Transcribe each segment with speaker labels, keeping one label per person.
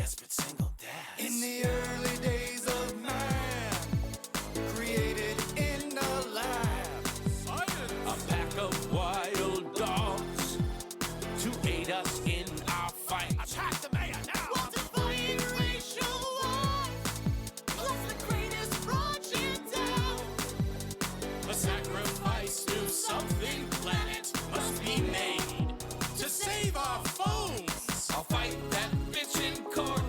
Speaker 1: Desperate single dads.
Speaker 2: In the early days of man, created in a lab.
Speaker 1: A pack of wild dogs to aid us in our fight. Attack the mayor now!
Speaker 2: We'll defy racial war. Plus the greatest project down.
Speaker 1: A sacrifice to something planet must be made to save our phones. I'll fight that bitch in court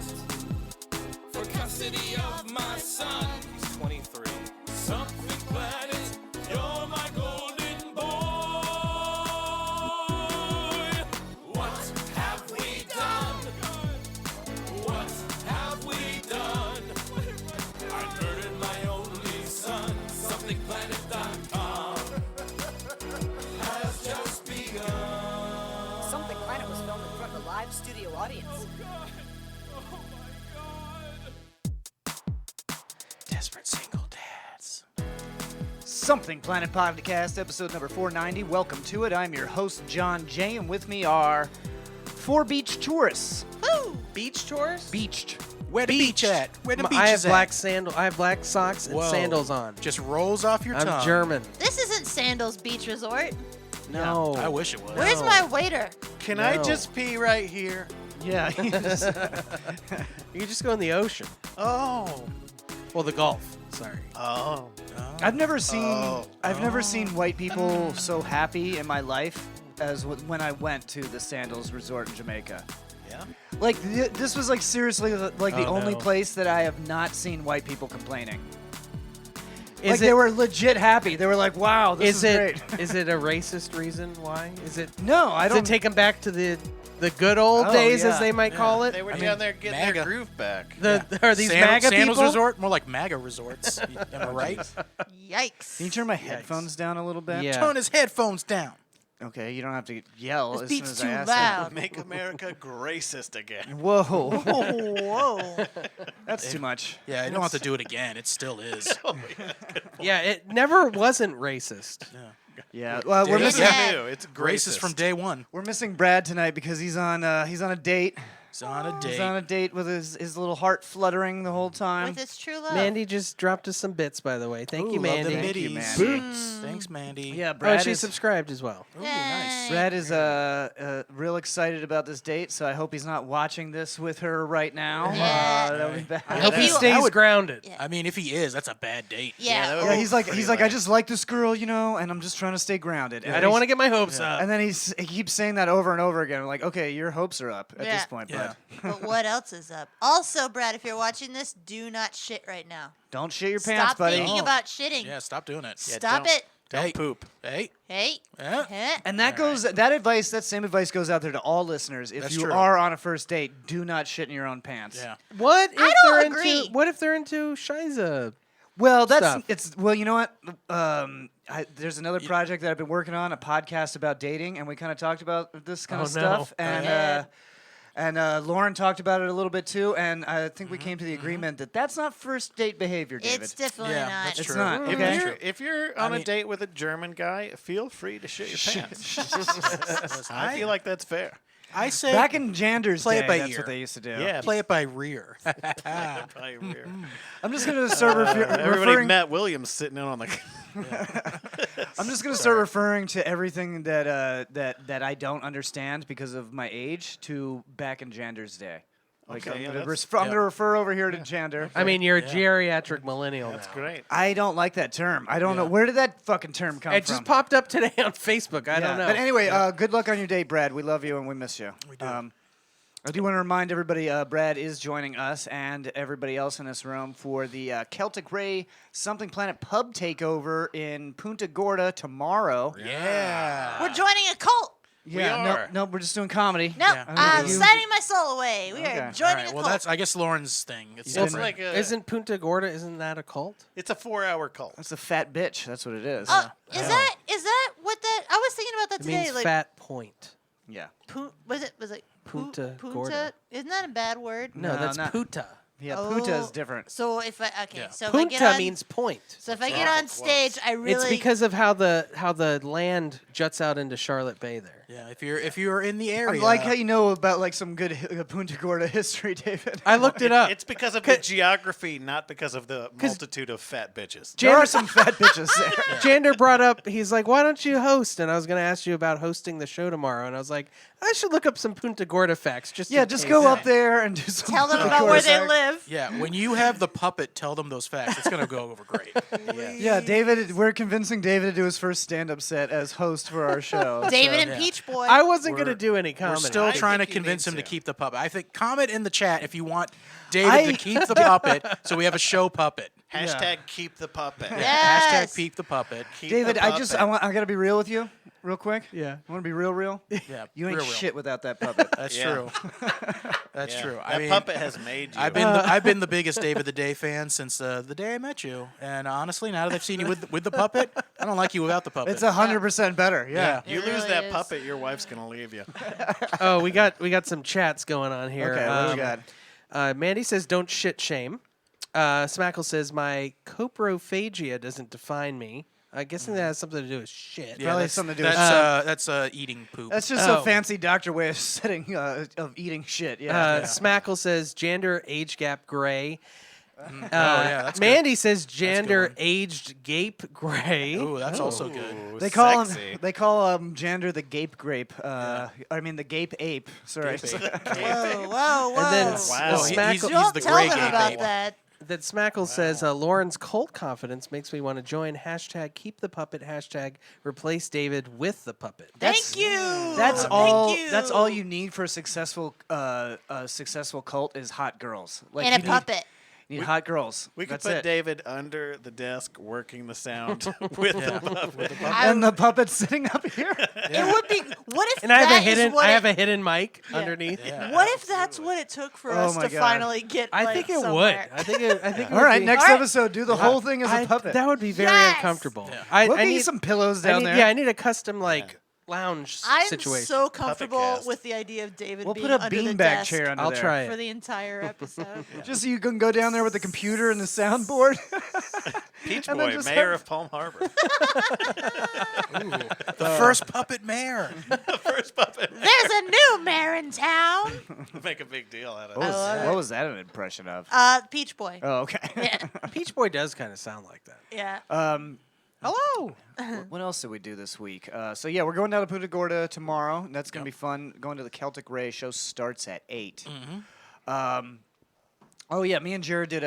Speaker 1: for custody of my son.
Speaker 3: He's 23.
Speaker 1: Something planet, you're my golden boy. What have we done? What have we done? I murdered my only son. SomethingPlanet.com has just begun.
Speaker 4: Something Planet was filmed in front of a live studio audience.
Speaker 1: Desperate single dads.
Speaker 5: Something Planet Podcast, episode number 490. Welcome to it. I'm your host, John Jay, and with me are four beach tourists.
Speaker 6: Beach tours?
Speaker 5: Beached.
Speaker 3: Where the beach at? Where the beach
Speaker 6: I have
Speaker 3: is at?
Speaker 6: I have black socks and
Speaker 3: Whoa.
Speaker 6: sandals on.
Speaker 3: Just rolls off your tongue.
Speaker 6: I'm German.
Speaker 7: This isn't Sandals Beach Resort.
Speaker 6: No.
Speaker 3: I wish it was.
Speaker 7: Where's my waiter?
Speaker 8: Can
Speaker 6: No.
Speaker 8: I just pee right here?
Speaker 5: Yeah.
Speaker 6: You can just go in the ocean.
Speaker 8: Oh.
Speaker 6: Well, the Gulf. Sorry.
Speaker 8: Oh.
Speaker 5: I've never seen
Speaker 8: Oh.
Speaker 5: I've never seen white people so happy in my life as when I went to the Sandals Resort in Jamaica.
Speaker 8: Yeah.
Speaker 5: Like this was like seriously like the
Speaker 6: Oh,
Speaker 5: only
Speaker 6: no.
Speaker 5: place that I have not seen white people complaining.
Speaker 6: Is
Speaker 5: Like they were legit happy. They were like, "Wow, this is great."
Speaker 6: Is it a racist reason why? Is it?
Speaker 5: No, I
Speaker 6: Does
Speaker 5: don't.
Speaker 6: it take them back to the good old
Speaker 5: Oh,
Speaker 6: days,
Speaker 5: yeah.
Speaker 6: as they might call it?
Speaker 8: They were
Speaker 3: I
Speaker 8: down
Speaker 3: mean,
Speaker 8: there getting
Speaker 3: MAGA.
Speaker 8: their groove back.
Speaker 6: Are these MAGA
Speaker 3: Sandals
Speaker 6: people?
Speaker 3: Resort? More like MAGA resorts. Am I right?
Speaker 7: Yikes.
Speaker 5: Can you turn my headphones down a little bit?
Speaker 6: Yeah.
Speaker 3: Turn his headphones down.
Speaker 5: Okay, you don't have to yell
Speaker 7: This
Speaker 5: as
Speaker 7: beat's
Speaker 5: soon as
Speaker 7: too
Speaker 5: I ask
Speaker 7: loud.
Speaker 8: Make America racist again.
Speaker 5: it. Whoa,
Speaker 7: Whoa.
Speaker 5: that's too much.
Speaker 3: Yeah, you don't have to do it again. It still is.
Speaker 6: Yeah, it never wasn't racist.
Speaker 5: Yeah, well, we're
Speaker 3: Yeah.
Speaker 5: missing
Speaker 7: Yeah.
Speaker 8: New. It's
Speaker 3: Racist from day one.
Speaker 5: we're missing Brad tonight because he's on a date.
Speaker 3: He's on a
Speaker 5: He's
Speaker 3: date.
Speaker 5: on a date with his little heart fluttering the whole time.
Speaker 7: With his true love.
Speaker 6: Mandy just dropped us some bits, by the way. Thank you,
Speaker 3: Ooh, love the
Speaker 6: Mandy.
Speaker 5: Thank you,
Speaker 3: middies.
Speaker 5: Mandy.
Speaker 3: Thanks, Mandy.
Speaker 5: Yeah,
Speaker 6: Oh,
Speaker 5: Brad
Speaker 6: she
Speaker 5: is
Speaker 6: subscribed as well.
Speaker 3: Ooh, nice.
Speaker 5: Brad is real excited about this date, so I hope he's not watching this with her right now.
Speaker 7: Yeah.
Speaker 5: That would be bad.
Speaker 6: I hope he
Speaker 7: you-
Speaker 6: stays grounded.
Speaker 7: Yeah.
Speaker 3: I mean, if he is, that's a bad date.
Speaker 7: Yeah.
Speaker 8: that would
Speaker 5: Yeah,
Speaker 8: be
Speaker 5: he's like
Speaker 8: pretty
Speaker 5: I
Speaker 8: lame.
Speaker 5: just like this girl, and I'm just trying to stay grounded.
Speaker 6: I don't want to get my hopes up.
Speaker 5: And then he keeps saying that over and over again. I'm like, okay, your hopes are up at
Speaker 7: Yeah.
Speaker 5: this point,
Speaker 3: Yeah.
Speaker 5: bud.
Speaker 7: But what else is up? Also, Brad, if you're watching this, do not shit right now.
Speaker 5: Don't shit your pants,
Speaker 7: Stop
Speaker 5: buddy.
Speaker 7: thinking
Speaker 3: Oh.
Speaker 7: about shitting.
Speaker 3: Yeah, stop doing it.
Speaker 7: Stop
Speaker 8: don't-
Speaker 7: it.
Speaker 3: Hey.
Speaker 8: Poop.
Speaker 3: Hey.
Speaker 7: Hey.
Speaker 3: Yeah.
Speaker 7: Huh?
Speaker 5: And that that same advice goes out there to all listeners. If
Speaker 3: That's
Speaker 5: you
Speaker 3: true.
Speaker 5: are on a first date, do not shit in your own pants.
Speaker 3: Yeah.
Speaker 6: What if
Speaker 7: I
Speaker 6: they're
Speaker 7: don't
Speaker 6: into?
Speaker 7: agree.
Speaker 6: What if they're into Shiza?
Speaker 5: Well,
Speaker 6: Stuff.
Speaker 5: you know what? There's another project that I've been working on, a podcast about dating, and we kind of talked about this kind
Speaker 6: Oh,
Speaker 5: of stuff.
Speaker 6: no.
Speaker 5: And Lauren talked about it a little bit too, and I think
Speaker 3: Mm-hmm.
Speaker 5: we came to the agreement that that's not first date behavior, David.
Speaker 7: It's definitely
Speaker 3: Yeah,
Speaker 7: not.
Speaker 3: that's
Speaker 5: It's
Speaker 3: true.
Speaker 5: not.
Speaker 3: Mm,
Speaker 5: Okay.
Speaker 3: that's true.
Speaker 8: If you're on
Speaker 3: I
Speaker 8: a
Speaker 3: mean-
Speaker 8: date with a German guy, feel free to shit your pants.
Speaker 3: Listen,
Speaker 8: I feel like that's fair.
Speaker 3: I say
Speaker 5: Back in Jander's
Speaker 3: Play it
Speaker 5: day,
Speaker 3: by
Speaker 5: that's
Speaker 3: ear.
Speaker 5: what they used to do.
Speaker 8: Yeah.
Speaker 3: play it by rear.
Speaker 8: Probably weird.
Speaker 5: I'm just going to start
Speaker 8: Everybody
Speaker 5: referring.
Speaker 8: Matt Williams sitting in on the.
Speaker 5: I'm just going to start referring to everything that I don't understand because of my age to back in Jander's day. Like
Speaker 8: Okay, yeah,
Speaker 5: I'm going
Speaker 8: that's-
Speaker 5: to refer over here to Jander.
Speaker 6: I mean, you're a
Speaker 3: Yeah.
Speaker 6: geriatric millennial
Speaker 8: That's
Speaker 6: now.
Speaker 8: great.
Speaker 5: I don't like that term. I don't know
Speaker 3: Yeah.
Speaker 5: where did that fucking term come
Speaker 6: It
Speaker 5: from.
Speaker 6: just popped up today on Facebook. I don't know.
Speaker 5: But anyway, good luck on your date, Brad. We love you and we miss you.
Speaker 3: We do.
Speaker 5: I do want to remind everybody, Brad is joining us and everybody else in this room for the Celtic Ray Something Planet pub takeover in Punta Gorda tomorrow.
Speaker 3: Yeah.
Speaker 7: We're joining a cult.
Speaker 5: Yeah,
Speaker 8: are.
Speaker 5: no, we're just doing comedy.
Speaker 7: No,
Speaker 3: Yeah.
Speaker 7: I'm
Speaker 5: You-
Speaker 7: signing my soul away. We
Speaker 5: Okay.
Speaker 7: are joining
Speaker 3: All right.
Speaker 7: a
Speaker 3: Well,
Speaker 7: cult.
Speaker 3: that's I guess Lauren's thing. It's
Speaker 5: Well,
Speaker 8: It's
Speaker 3: different.
Speaker 8: like a.
Speaker 6: Isn't Punta Gorda? Isn't that a cult?
Speaker 8: It's a 4-hour cult.
Speaker 5: That's a fat bitch. That's what it is.
Speaker 7: Oh, is that what that? I was thinking about that
Speaker 6: It
Speaker 7: today.
Speaker 6: means
Speaker 7: like,
Speaker 6: fat point.
Speaker 5: Yeah.
Speaker 7: was it
Speaker 6: Punta
Speaker 7: Punta?
Speaker 6: Gorda.
Speaker 7: Isn't that a bad word?
Speaker 6: No,
Speaker 5: No,
Speaker 6: that's
Speaker 5: not-
Speaker 6: puta.
Speaker 5: Yeah,
Speaker 7: Oh.
Speaker 5: Punta is different.
Speaker 7: So if I if I
Speaker 6: Punta
Speaker 7: get on,
Speaker 6: means point.
Speaker 7: so if I get on stage, I really
Speaker 6: It's because of how the land juts out into Charlotte Bay there.
Speaker 3: Yeah, if you're in the area.
Speaker 5: I like how you know about like some good Punta Gorda history, David.
Speaker 6: I looked it up.
Speaker 8: It's because of the geography, not because of the multitude of fat bitches.
Speaker 5: There are some fat bitches there.
Speaker 6: Jander brought up, he's like, why don't you host? And I was going to ask you about hosting the show tomorrow. And I was like, I should look up some Punta Gorda facts. Just
Speaker 5: Go up there and do some.
Speaker 7: Tell them
Speaker 5: Punta
Speaker 7: about
Speaker 5: Gorda
Speaker 7: where they
Speaker 5: facts.
Speaker 7: live.
Speaker 3: Yeah, when you have the puppet tell them those facts, it's gonna go over great.
Speaker 5: Yeah, David. We're convincing David to do his first stand-up set as host for our show.
Speaker 7: David
Speaker 5: so.
Speaker 7: and Peach Boy.
Speaker 6: I wasn't going to do any comedy.
Speaker 3: We're still trying to
Speaker 8: think you
Speaker 3: convince
Speaker 8: need
Speaker 3: him to
Speaker 8: to.
Speaker 3: keep the puppet. I think comment in the chat if you want David to keep the puppet, so we have a show puppet.
Speaker 8: Hashtag keep the puppet.
Speaker 7: Yes.
Speaker 3: Hashtag keep the puppet.
Speaker 8: Keep
Speaker 5: David,
Speaker 8: the puppet.
Speaker 5: I gotta be real with you, real quick.
Speaker 6: Yeah.
Speaker 5: I want to be real.
Speaker 3: Yeah,
Speaker 5: You ain't
Speaker 3: real.
Speaker 5: shit without that puppet.
Speaker 3: That's
Speaker 8: Yeah.
Speaker 3: true. That's
Speaker 8: Yeah.
Speaker 3: true.
Speaker 8: That puppet has made you.
Speaker 3: I've been the biggest David the Day fan since the day I met you, and honestly, now that I've seen you with the puppet, I don't like you without the puppet.
Speaker 5: It's 100% better. Yeah.
Speaker 8: you
Speaker 7: It
Speaker 8: lose
Speaker 7: really
Speaker 8: that
Speaker 7: is.
Speaker 8: puppet, your wife's gonna leave you.
Speaker 6: Oh, we got some chats going on here.
Speaker 5: Okay, what do we got?
Speaker 6: Mandy says, don't shit shame. Smackle says, my coprophagia doesn't define me. I'm guessing that has something to do with shit.
Speaker 5: Probably
Speaker 3: that's,
Speaker 5: something to do with
Speaker 3: that's eating poop.
Speaker 5: That's just a fancy doctor way of setting of eating shit. Yeah.
Speaker 6: Smackle says, Jander age gap gray.
Speaker 3: yeah, that's
Speaker 6: Mandy says,
Speaker 3: good
Speaker 6: Jander
Speaker 3: one.
Speaker 6: aged gape gray.
Speaker 3: Ooh, that's also good.
Speaker 8: Ooh,
Speaker 5: They call
Speaker 8: sexy.
Speaker 5: him. They call Jander the gape grape. I mean the gape ape. Sorry.
Speaker 3: Gape
Speaker 7: Whoa, whoa, whoa.
Speaker 6: And then
Speaker 8: Wow.
Speaker 6: Smackle,
Speaker 7: Don't
Speaker 3: the
Speaker 7: tell
Speaker 3: gray
Speaker 7: them
Speaker 3: gay
Speaker 7: about
Speaker 3: babe.
Speaker 7: that.
Speaker 6: That Smackle says, Lauren's cult confidence makes me want to join. Hashtag keep the puppet. Hashtag replace David with the puppet.
Speaker 7: Thank you.
Speaker 5: That's
Speaker 7: Thank
Speaker 5: all.
Speaker 7: you.
Speaker 5: That's all you need for a successful cult is hot girls. Like
Speaker 7: And a
Speaker 5: you
Speaker 7: puppet.
Speaker 5: Need hot girls.
Speaker 8: We could
Speaker 5: That's
Speaker 8: put
Speaker 5: it.
Speaker 8: David under the desk working the sound with the puppet.
Speaker 5: And the puppet's sitting up here.
Speaker 7: It would be. What if
Speaker 6: And I have
Speaker 7: that
Speaker 6: a
Speaker 7: is
Speaker 6: hidden,
Speaker 7: what
Speaker 6: I
Speaker 7: it-
Speaker 6: have a hidden mic underneath.
Speaker 7: What if that's what it took for
Speaker 5: Oh
Speaker 7: us
Speaker 5: my
Speaker 7: to
Speaker 5: God.
Speaker 7: finally get?
Speaker 6: I
Speaker 7: like,
Speaker 6: think it
Speaker 7: somewhere?
Speaker 6: would. I think it
Speaker 5: All
Speaker 6: would
Speaker 5: right,
Speaker 6: be-
Speaker 5: next
Speaker 7: All right.
Speaker 5: episode, do the whole thing as a puppet.
Speaker 6: That would be very
Speaker 7: Yes.
Speaker 6: uncomfortable.
Speaker 3: Yeah.
Speaker 6: I
Speaker 5: We'll get you
Speaker 6: need
Speaker 5: some pillows down there.
Speaker 6: Yeah, I need a custom lounge
Speaker 7: I'm
Speaker 6: situation.
Speaker 7: so comfortable
Speaker 8: cast.
Speaker 7: with the idea of David
Speaker 5: We'll
Speaker 7: being
Speaker 5: put a
Speaker 7: under the
Speaker 5: beanbag
Speaker 7: desk
Speaker 5: chair under
Speaker 6: I'll
Speaker 5: there.
Speaker 6: try
Speaker 7: for
Speaker 6: it.
Speaker 7: the entire episode.
Speaker 5: Just so you can go down there with the computer and the soundboard.
Speaker 8: Peach
Speaker 5: And then
Speaker 8: Boy,
Speaker 5: just
Speaker 8: mayor
Speaker 5: have-
Speaker 8: of Palm Harbor.
Speaker 3: The first puppet mayor.
Speaker 8: First puppet.
Speaker 7: There's a new mayor in town.
Speaker 8: Make a big deal out of
Speaker 5: What
Speaker 8: it.
Speaker 5: was, what was that an impression of?
Speaker 7: Peach Boy.
Speaker 5: Oh, okay.
Speaker 7: Yeah.
Speaker 6: Peach Boy does kind of sound like that.
Speaker 7: Yeah.
Speaker 6: Hello.
Speaker 5: What else did we do this week? So yeah, we're going down to Punta Gorda tomorrow. And that's gonna be fun. Going to the Celtic Ray show starts at 8. Oh yeah, me and Jerod did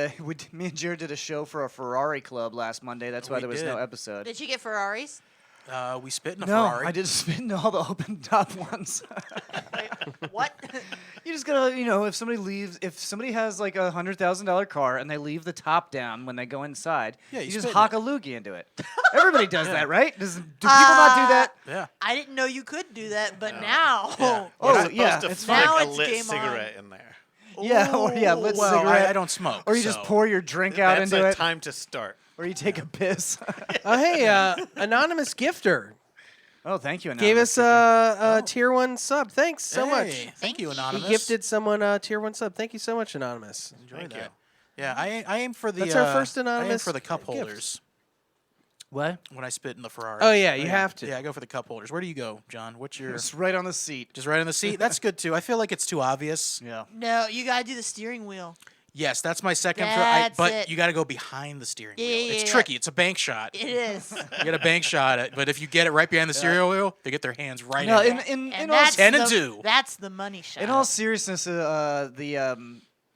Speaker 5: a show for a Ferrari club last Monday. That's why
Speaker 3: We
Speaker 5: there was no
Speaker 3: did.
Speaker 5: episode.
Speaker 7: Did you get Ferraris?
Speaker 3: We spit in a
Speaker 5: No,
Speaker 3: Ferrari.
Speaker 5: I did spin all the open top ones.
Speaker 7: Wait, what?
Speaker 5: You just gotta, if somebody has like a $100,000 car and they leave the top down when they go inside,
Speaker 3: Yeah,
Speaker 5: you
Speaker 3: you
Speaker 5: just
Speaker 3: spin
Speaker 5: hock
Speaker 3: it.
Speaker 5: a loogie into it. Everybody does that, right? Do people not do that?
Speaker 3: Yeah.
Speaker 7: I didn't know you could do that, but now.
Speaker 3: Yeah.
Speaker 5: Oh,
Speaker 8: You're supposed
Speaker 5: yeah,
Speaker 8: to
Speaker 5: it's
Speaker 8: flick
Speaker 5: fine.
Speaker 7: Now
Speaker 8: a
Speaker 7: it's
Speaker 8: lit
Speaker 7: game on.
Speaker 8: cigarette in there.
Speaker 5: Yeah, or lit
Speaker 3: Well,
Speaker 5: cigarette.
Speaker 3: I don't smoke.
Speaker 5: Or you just
Speaker 3: so-
Speaker 5: pour your drink out
Speaker 8: That's
Speaker 5: into
Speaker 8: a
Speaker 5: it.
Speaker 8: time to start.
Speaker 5: Or you take a piss.
Speaker 6: Oh, hey, anonymous gifter
Speaker 5: Oh, thank you,
Speaker 6: gave
Speaker 5: Anonymous.
Speaker 6: us a tier 1 sub. Thanks so
Speaker 3: Hey,
Speaker 6: much.
Speaker 3: Thank you,
Speaker 6: He
Speaker 3: anonymous.
Speaker 6: gifted someone a tier 1 sub. Thank you so much, anonymous.
Speaker 3: Enjoy
Speaker 8: Thank
Speaker 3: that.
Speaker 8: you.
Speaker 3: Yeah, I aim for the.
Speaker 6: That's our first
Speaker 3: I aim
Speaker 6: anonymous
Speaker 3: for the cup
Speaker 6: gift.
Speaker 3: holders
Speaker 5: What?
Speaker 3: when I spit in the Ferrari.
Speaker 6: Oh, yeah, you have to.
Speaker 3: Yeah, I go for the cup holders. Where do you go, John? What's your?
Speaker 5: It's right on the seat.
Speaker 3: Just right on the seat. That's good too. I feel like it's too obvious.
Speaker 5: Yeah.
Speaker 7: No, you gotta do the steering wheel.
Speaker 3: Yes, that's my second.
Speaker 7: That's
Speaker 3: but
Speaker 7: it.
Speaker 3: you got to go behind the steering
Speaker 7: Yeah,
Speaker 3: wheel.
Speaker 7: yeah,
Speaker 3: It's
Speaker 7: yeah.
Speaker 3: tricky. It's a bank shot.
Speaker 7: It is.
Speaker 3: You get a bank shot at, but if you get it right behind the steering wheel, they get their hands right
Speaker 5: No,
Speaker 3: in it.
Speaker 5: in
Speaker 7: And
Speaker 5: all
Speaker 7: that's
Speaker 3: 10 and
Speaker 7: the,
Speaker 3: 2.
Speaker 7: That's the money shot.
Speaker 5: in all seriousness,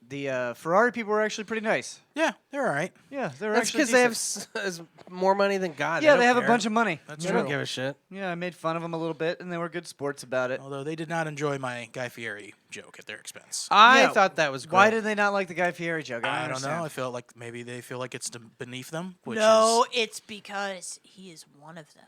Speaker 5: the Ferrari people were actually pretty nice.
Speaker 3: Yeah, they're all right.
Speaker 5: Yeah, they were
Speaker 6: That's
Speaker 5: actually
Speaker 6: because they have
Speaker 5: decent.
Speaker 6: more money than God.
Speaker 5: Yeah,
Speaker 6: don't
Speaker 5: they have a
Speaker 6: care.
Speaker 5: bunch of money.
Speaker 3: That's
Speaker 6: They
Speaker 3: true.
Speaker 6: don't give a shit.
Speaker 5: Yeah, I made fun of them a little bit, and they were good sports about it.
Speaker 3: Although they did not enjoy my Guy Fieri joke at their expense.
Speaker 6: I
Speaker 5: Yeah,
Speaker 6: thought that was great.
Speaker 5: Why did they not like the Guy Fieri joke?
Speaker 3: I don't
Speaker 5: understand.
Speaker 3: know. I felt like maybe they feel like it's beneath them. Which
Speaker 7: No,
Speaker 3: is,
Speaker 7: it's because he is one of them.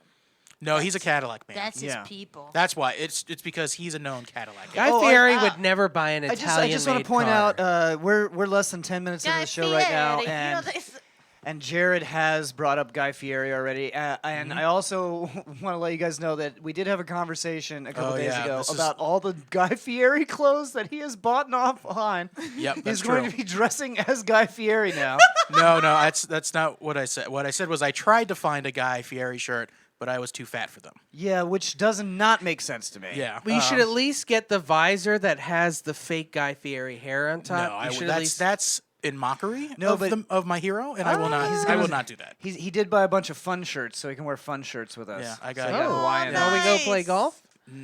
Speaker 3: no, he's a Cadillac man.
Speaker 7: That's his
Speaker 5: Yeah.
Speaker 7: people.
Speaker 3: That's why. It's because he's a known Cadillac guy.
Speaker 6: Guy
Speaker 5: Oh,
Speaker 6: Fieri
Speaker 7: I-
Speaker 6: would never buy an
Speaker 5: I
Speaker 6: Italian
Speaker 5: just want to point out we're less than 10 minutes into
Speaker 7: Guy
Speaker 5: the show right now,
Speaker 7: Fieri, you know,
Speaker 5: and
Speaker 7: this-
Speaker 5: and Jerod has brought up Guy Fieri already, and I also want to let you guys know that we did have a conversation a couple
Speaker 3: Oh,
Speaker 5: days
Speaker 3: yeah,
Speaker 5: ago
Speaker 3: this is-
Speaker 5: about all the Guy Fieri clothes that he has bought offline.
Speaker 3: Yep,
Speaker 5: He's
Speaker 3: that's
Speaker 5: going
Speaker 3: true.
Speaker 5: to be dressing as Guy Fieri now.
Speaker 3: No, that's not what I said. What I said was I tried to find a Guy Fieri shirt but I was too fat for them.
Speaker 5: Yeah, which does not make sense to me.
Speaker 3: Yeah.
Speaker 6: Well, you should at least get the visor that has the fake Guy Fieri hair on top.
Speaker 3: No,
Speaker 6: You
Speaker 3: I
Speaker 6: should
Speaker 3: would.
Speaker 6: at least.
Speaker 3: That's in mockery
Speaker 5: No,
Speaker 3: of,
Speaker 5: but-
Speaker 3: of my hero, and I will not. I will not do that.
Speaker 5: He did buy a bunch of fun shirts, so he can wear fun shirts with us.
Speaker 3: Yeah, I
Speaker 5: So
Speaker 3: got
Speaker 5: he
Speaker 3: it.
Speaker 5: got
Speaker 6: Oh,
Speaker 5: Hawaiian.
Speaker 7: nice.
Speaker 6: we go play golf?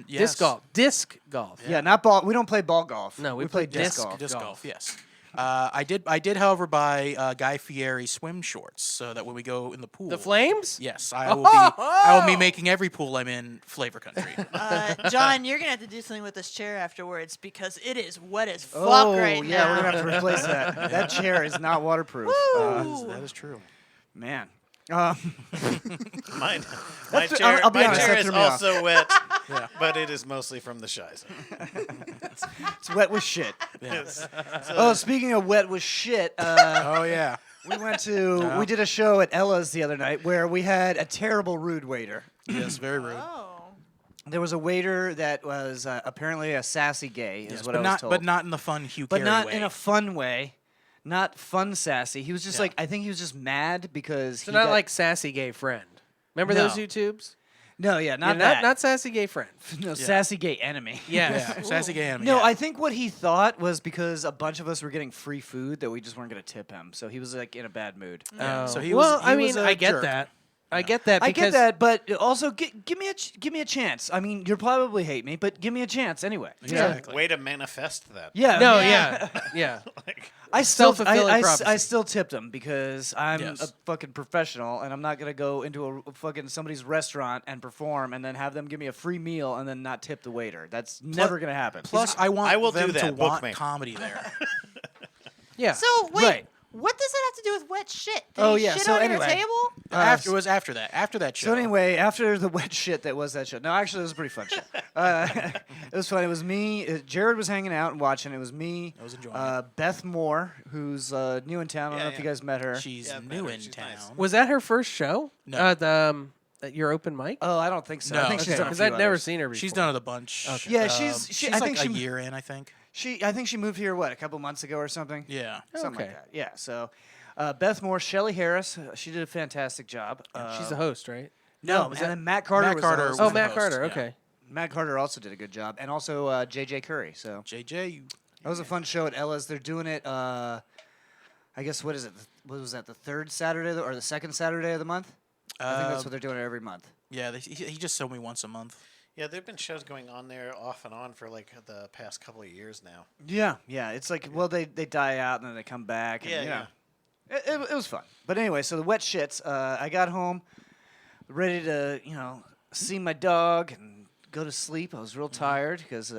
Speaker 3: Yes.
Speaker 6: Disc golf.
Speaker 5: Yeah, not ball. We don't play ball golf.
Speaker 6: No, we
Speaker 5: play
Speaker 6: play
Speaker 5: disc
Speaker 6: disc
Speaker 5: golf.
Speaker 3: Disc
Speaker 6: golf.
Speaker 3: golf. Yes. I did, however, buy Guy Fieri swim shorts so that when we go in the pool,
Speaker 6: The Flames?
Speaker 3: Yes, I will be making every pool I'm in flavor country.
Speaker 7: John, you're gonna have to do something with this chair afterwards because it is wet as fuck
Speaker 5: Oh,
Speaker 7: right
Speaker 5: yeah,
Speaker 7: now.
Speaker 5: we're gonna have to replace that. That chair is not waterproof.
Speaker 3: That is true.
Speaker 5: Man.
Speaker 8: My
Speaker 5: I'll
Speaker 8: chair,
Speaker 5: be
Speaker 8: my
Speaker 5: honest,
Speaker 8: chair
Speaker 5: that
Speaker 8: is
Speaker 5: threw me off.
Speaker 8: also wet, but it is mostly from the shiza.
Speaker 5: It's wet with shit.
Speaker 3: Yes.
Speaker 5: Oh, speaking of wet with shit,
Speaker 3: Oh yeah.
Speaker 5: we went to we did a show at Ella's the other night where we had a terrible rude waiter.
Speaker 3: Yes. Very rude.
Speaker 7: Oh.
Speaker 5: There was a waiter that was apparently a sassy gay, is
Speaker 3: Yes,
Speaker 5: what
Speaker 3: but
Speaker 5: I was
Speaker 3: not,
Speaker 5: told.
Speaker 3: but not in the fun Hugh
Speaker 5: But
Speaker 3: Carey
Speaker 5: not
Speaker 3: way.
Speaker 5: in a fun way. Not fun sassy. He was just
Speaker 3: Yeah.
Speaker 5: like, I think he was just mad because
Speaker 6: So
Speaker 5: he
Speaker 6: not
Speaker 5: got-
Speaker 6: like sassy gay friend. Remember
Speaker 5: No.
Speaker 6: those YouTubes?
Speaker 5: No, yeah, not
Speaker 6: Yeah,
Speaker 5: that.
Speaker 6: not sassy gay friend.
Speaker 5: no, sassy gay enemy.
Speaker 6: Yes.
Speaker 3: Yeah, sassy gay anime.
Speaker 5: No,
Speaker 3: yeah.
Speaker 5: I think what he thought was because a bunch of us were getting free food that we just weren't going to tip him. So he was like in a bad mood.
Speaker 3: Yeah, so he
Speaker 6: well,
Speaker 3: was. He
Speaker 6: I
Speaker 3: was
Speaker 6: mean,
Speaker 3: a
Speaker 6: I get
Speaker 3: jerk.
Speaker 6: that. I get that.
Speaker 5: I get
Speaker 6: because-
Speaker 5: that, but also give me a chance. I mean, you'll probably hate me, but give me a chance anyway. you know?
Speaker 3: Exactly.
Speaker 8: Way to manifest that.
Speaker 5: Yeah.
Speaker 6: No,
Speaker 7: Yeah.
Speaker 6: yeah.
Speaker 5: I still
Speaker 6: Self-fulfilling
Speaker 5: I
Speaker 6: prophecy.
Speaker 5: still tipped him because I'm
Speaker 3: Yes.
Speaker 5: a fucking professional and I'm not gonna go into a fucking somebody's restaurant and perform and then have them give me a free meal and then not tip the waiter. That's never gonna happen.
Speaker 3: Plus, I want
Speaker 8: I will do
Speaker 3: them to
Speaker 8: that,
Speaker 3: want
Speaker 8: book me.
Speaker 3: comedy there.
Speaker 6: Yeah.
Speaker 7: So wait,
Speaker 5: Right.
Speaker 7: what does it have to do with wet shit? Did
Speaker 5: Oh,
Speaker 7: he
Speaker 5: yeah,
Speaker 7: shit
Speaker 5: so
Speaker 7: on
Speaker 5: anyway.
Speaker 7: your table?
Speaker 3: It was after that. After that show.
Speaker 5: So anyway, after the wet shit that was that show. No, actually, it was a pretty fun show. It was fun. It was me. Jared was hanging out and watching. It was me.
Speaker 3: I was enjoying
Speaker 5: Beth Moore, who's new in town. I don't know if you guys met her.
Speaker 3: she's
Speaker 8: Yeah,
Speaker 3: new
Speaker 8: better.
Speaker 3: in
Speaker 8: She's
Speaker 3: town.
Speaker 8: nice.
Speaker 6: Was that her first show?
Speaker 3: No.
Speaker 6: At your open mic?
Speaker 5: Oh, I don't think so. I
Speaker 3: No.
Speaker 5: think she's done a
Speaker 6: Because
Speaker 5: few
Speaker 6: I'd never
Speaker 5: others.
Speaker 6: seen her before.
Speaker 3: She's done it a bunch.
Speaker 5: Yeah, she's- she- I
Speaker 3: like
Speaker 5: think
Speaker 3: a
Speaker 5: she-
Speaker 3: year in. I think.
Speaker 5: I think she moved here a couple months ago or something.
Speaker 3: Yeah.
Speaker 5: Something
Speaker 6: Okay.
Speaker 5: like that. Yeah. So, Beth Moore, Shelley Harris, she did a fantastic job.
Speaker 6: She's the host, right?
Speaker 5: No,
Speaker 3: was
Speaker 5: and
Speaker 3: that-
Speaker 5: then Matt Carter.
Speaker 3: Matt
Speaker 5: was
Speaker 3: Carter
Speaker 5: the host.
Speaker 3: was
Speaker 6: Oh,
Speaker 3: the
Speaker 6: Matt
Speaker 3: host,
Speaker 6: Carter.
Speaker 3: yeah.
Speaker 6: Okay.
Speaker 5: Matt Carter also did a good job, and also JJ Curry. So
Speaker 3: JJ. You,
Speaker 5: that was a fun show at Ella's. They're doing it. I guess what is it? What was that? The third Saturday or the second Saturday of the month? I think that's what they're doing it every month.
Speaker 3: Yeah. He just told me once a month.
Speaker 8: Yeah, there've been shows going on there off and on for like the past couple of years now.
Speaker 5: Yeah, yeah. It's like they die out and then they come back. And,
Speaker 8: Yeah,
Speaker 5: you know,
Speaker 8: yeah.
Speaker 5: It was fun. But anyway, so the wet shits. I got home, ready to see my dog and go to sleep. I was real tired because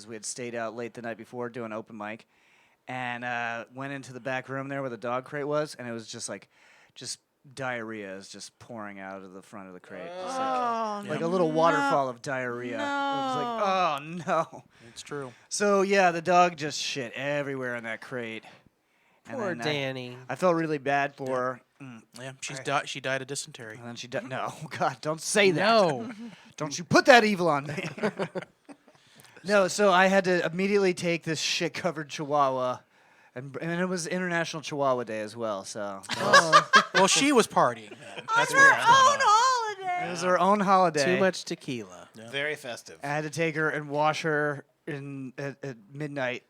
Speaker 5: we had stayed out late the night before doing open mic, and went into the back room there where the dog crate was, and it was just diarrhea is just pouring out of the front of the crate. Just like a little waterfall of diarrhea. It was like, oh no.
Speaker 3: It's true.
Speaker 5: So yeah, the dog just shit everywhere in that crate. And
Speaker 6: Poor
Speaker 5: then
Speaker 6: Danny.
Speaker 5: I felt really bad for her.
Speaker 3: Yeah. She died of dysentery.
Speaker 5: And then she died. No, God, don't say that.
Speaker 6: No.
Speaker 5: Don't you put that evil on me. No, so I had to immediately take this shit-covered Chihuahua, and it was International Chihuahua Day as well. So
Speaker 3: Well, she was partying. Then. That's
Speaker 7: On
Speaker 3: what
Speaker 7: her
Speaker 3: was going
Speaker 7: own
Speaker 3: on.
Speaker 7: holiday.
Speaker 5: it was her own holiday.
Speaker 6: Too much tequila.
Speaker 8: Very festive.
Speaker 5: I had to take her and wash her at midnight.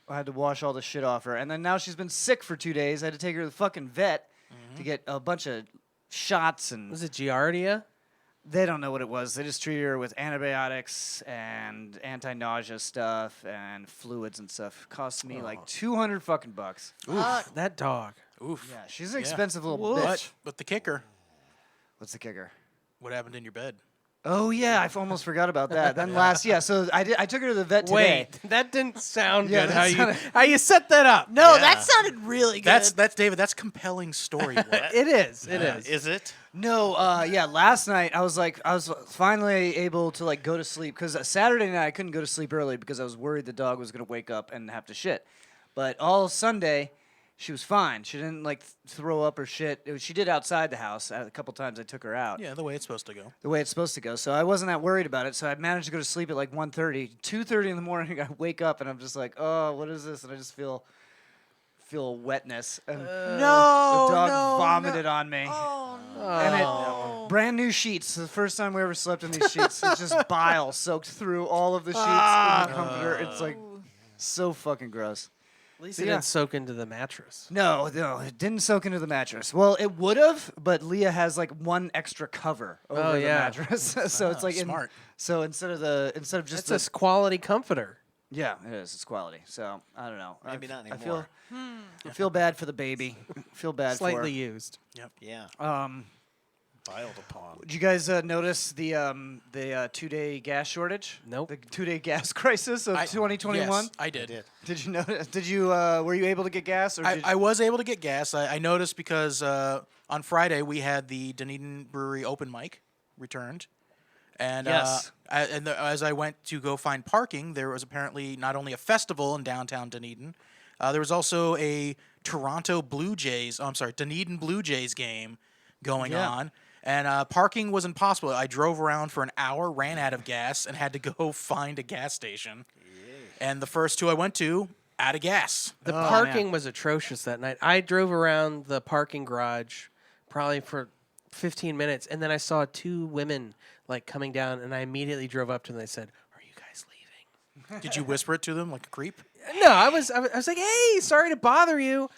Speaker 5: I had to wash all the shit off her. And then now she's been sick for 2 days. I had to take her to the fucking vet to get a bunch of shots. And
Speaker 6: Was it Giardia?
Speaker 5: they don't know what it was. They just treated her with antibiotics and anti-nausea stuff and fluids and stuff. Cost me like 200 fucking bucks.
Speaker 6: That dog.
Speaker 3: Oof.
Speaker 5: Yeah, she's an expensive little bitch.
Speaker 3: But the kicker.
Speaker 5: What's the kicker?
Speaker 3: What happened in your bed?
Speaker 5: Oh yeah, I almost forgot about that. Then so I took her to the vet today.
Speaker 6: Wait, that didn't sound
Speaker 5: Yeah,
Speaker 6: good.
Speaker 5: that
Speaker 6: How you set that up?
Speaker 7: No,
Speaker 8: Yeah.
Speaker 7: that sounded really good.
Speaker 3: That's David. That's compelling story. work.
Speaker 6: It is. It is.
Speaker 8: Is it?
Speaker 5: No, yeah. Last night I was finally able to go to sleep because Saturday night I couldn't go to sleep early because I was worried the dog was gonna wake up and have to shit. But all Sunday, she was fine. She didn't throw up or shit. She did outside the house a couple times. I took her out.
Speaker 3: Yeah, the way it's supposed to go.
Speaker 5: The way it's supposed to go. So I wasn't that worried about it. So I managed to go to sleep at 1:30. 2:30 in the morning, I wake up and I'm just like, oh, what is this? And I just feel feel wetness. And
Speaker 7: No,
Speaker 5: the dog
Speaker 7: no,
Speaker 5: vomited on me.
Speaker 7: Oh, no.
Speaker 5: And it, brand new sheets. The first time we ever slept in these sheets. It's just bile soaked through all of the sheets in the comforter. It's like so fucking gross.
Speaker 6: At least
Speaker 5: So
Speaker 6: it
Speaker 5: yeah.
Speaker 6: didn't soak into the mattress.
Speaker 5: No, it didn't soak into the mattress. Well, it would have, but Leah has like one extra cover over the
Speaker 6: yeah.
Speaker 5: mattress, so it's like
Speaker 3: smart.
Speaker 5: So instead of just
Speaker 6: It's a quality comforter.
Speaker 5: yeah, it is. It's quality. So I don't know.
Speaker 8: Maybe not
Speaker 5: I feel
Speaker 8: anymore.
Speaker 5: I feel bad for the baby. feel bad
Speaker 6: Slightly
Speaker 5: for
Speaker 6: used.
Speaker 8: Yeah.
Speaker 5: her.
Speaker 8: Biled upon.
Speaker 5: Did you guys notice the 2-day gas shortage?
Speaker 6: Nope.
Speaker 5: The 2-day gas crisis of 2021.
Speaker 3: Yes, I did.
Speaker 5: Did you notice? Did you? Were you able to get gas? Or did
Speaker 3: I was able to get gas. I noticed because on Friday we had the Dunedin Brewery open mic returned. And
Speaker 5: Yes.
Speaker 3: as I went to go find parking, there was apparently not only a festival in downtown Dunedin, there was also a Dunedin Blue Jays game going
Speaker 5: Yeah.
Speaker 3: on. And parking was impossible. I drove around for an hour, ran out of gas, and had to go find a gas station. And the first two I went to, out of gas.
Speaker 6: The
Speaker 5: Oh,
Speaker 6: parking
Speaker 5: man.
Speaker 6: was atrocious that night. I drove around the parking garage probably for 15 minutes, and then I saw two women like coming down, and I immediately drove up to them. And I said, "Are you guys leaving?"
Speaker 3: Did you whisper it to them like a creep?
Speaker 6: No, I was like, "Hey, sorry to bother you.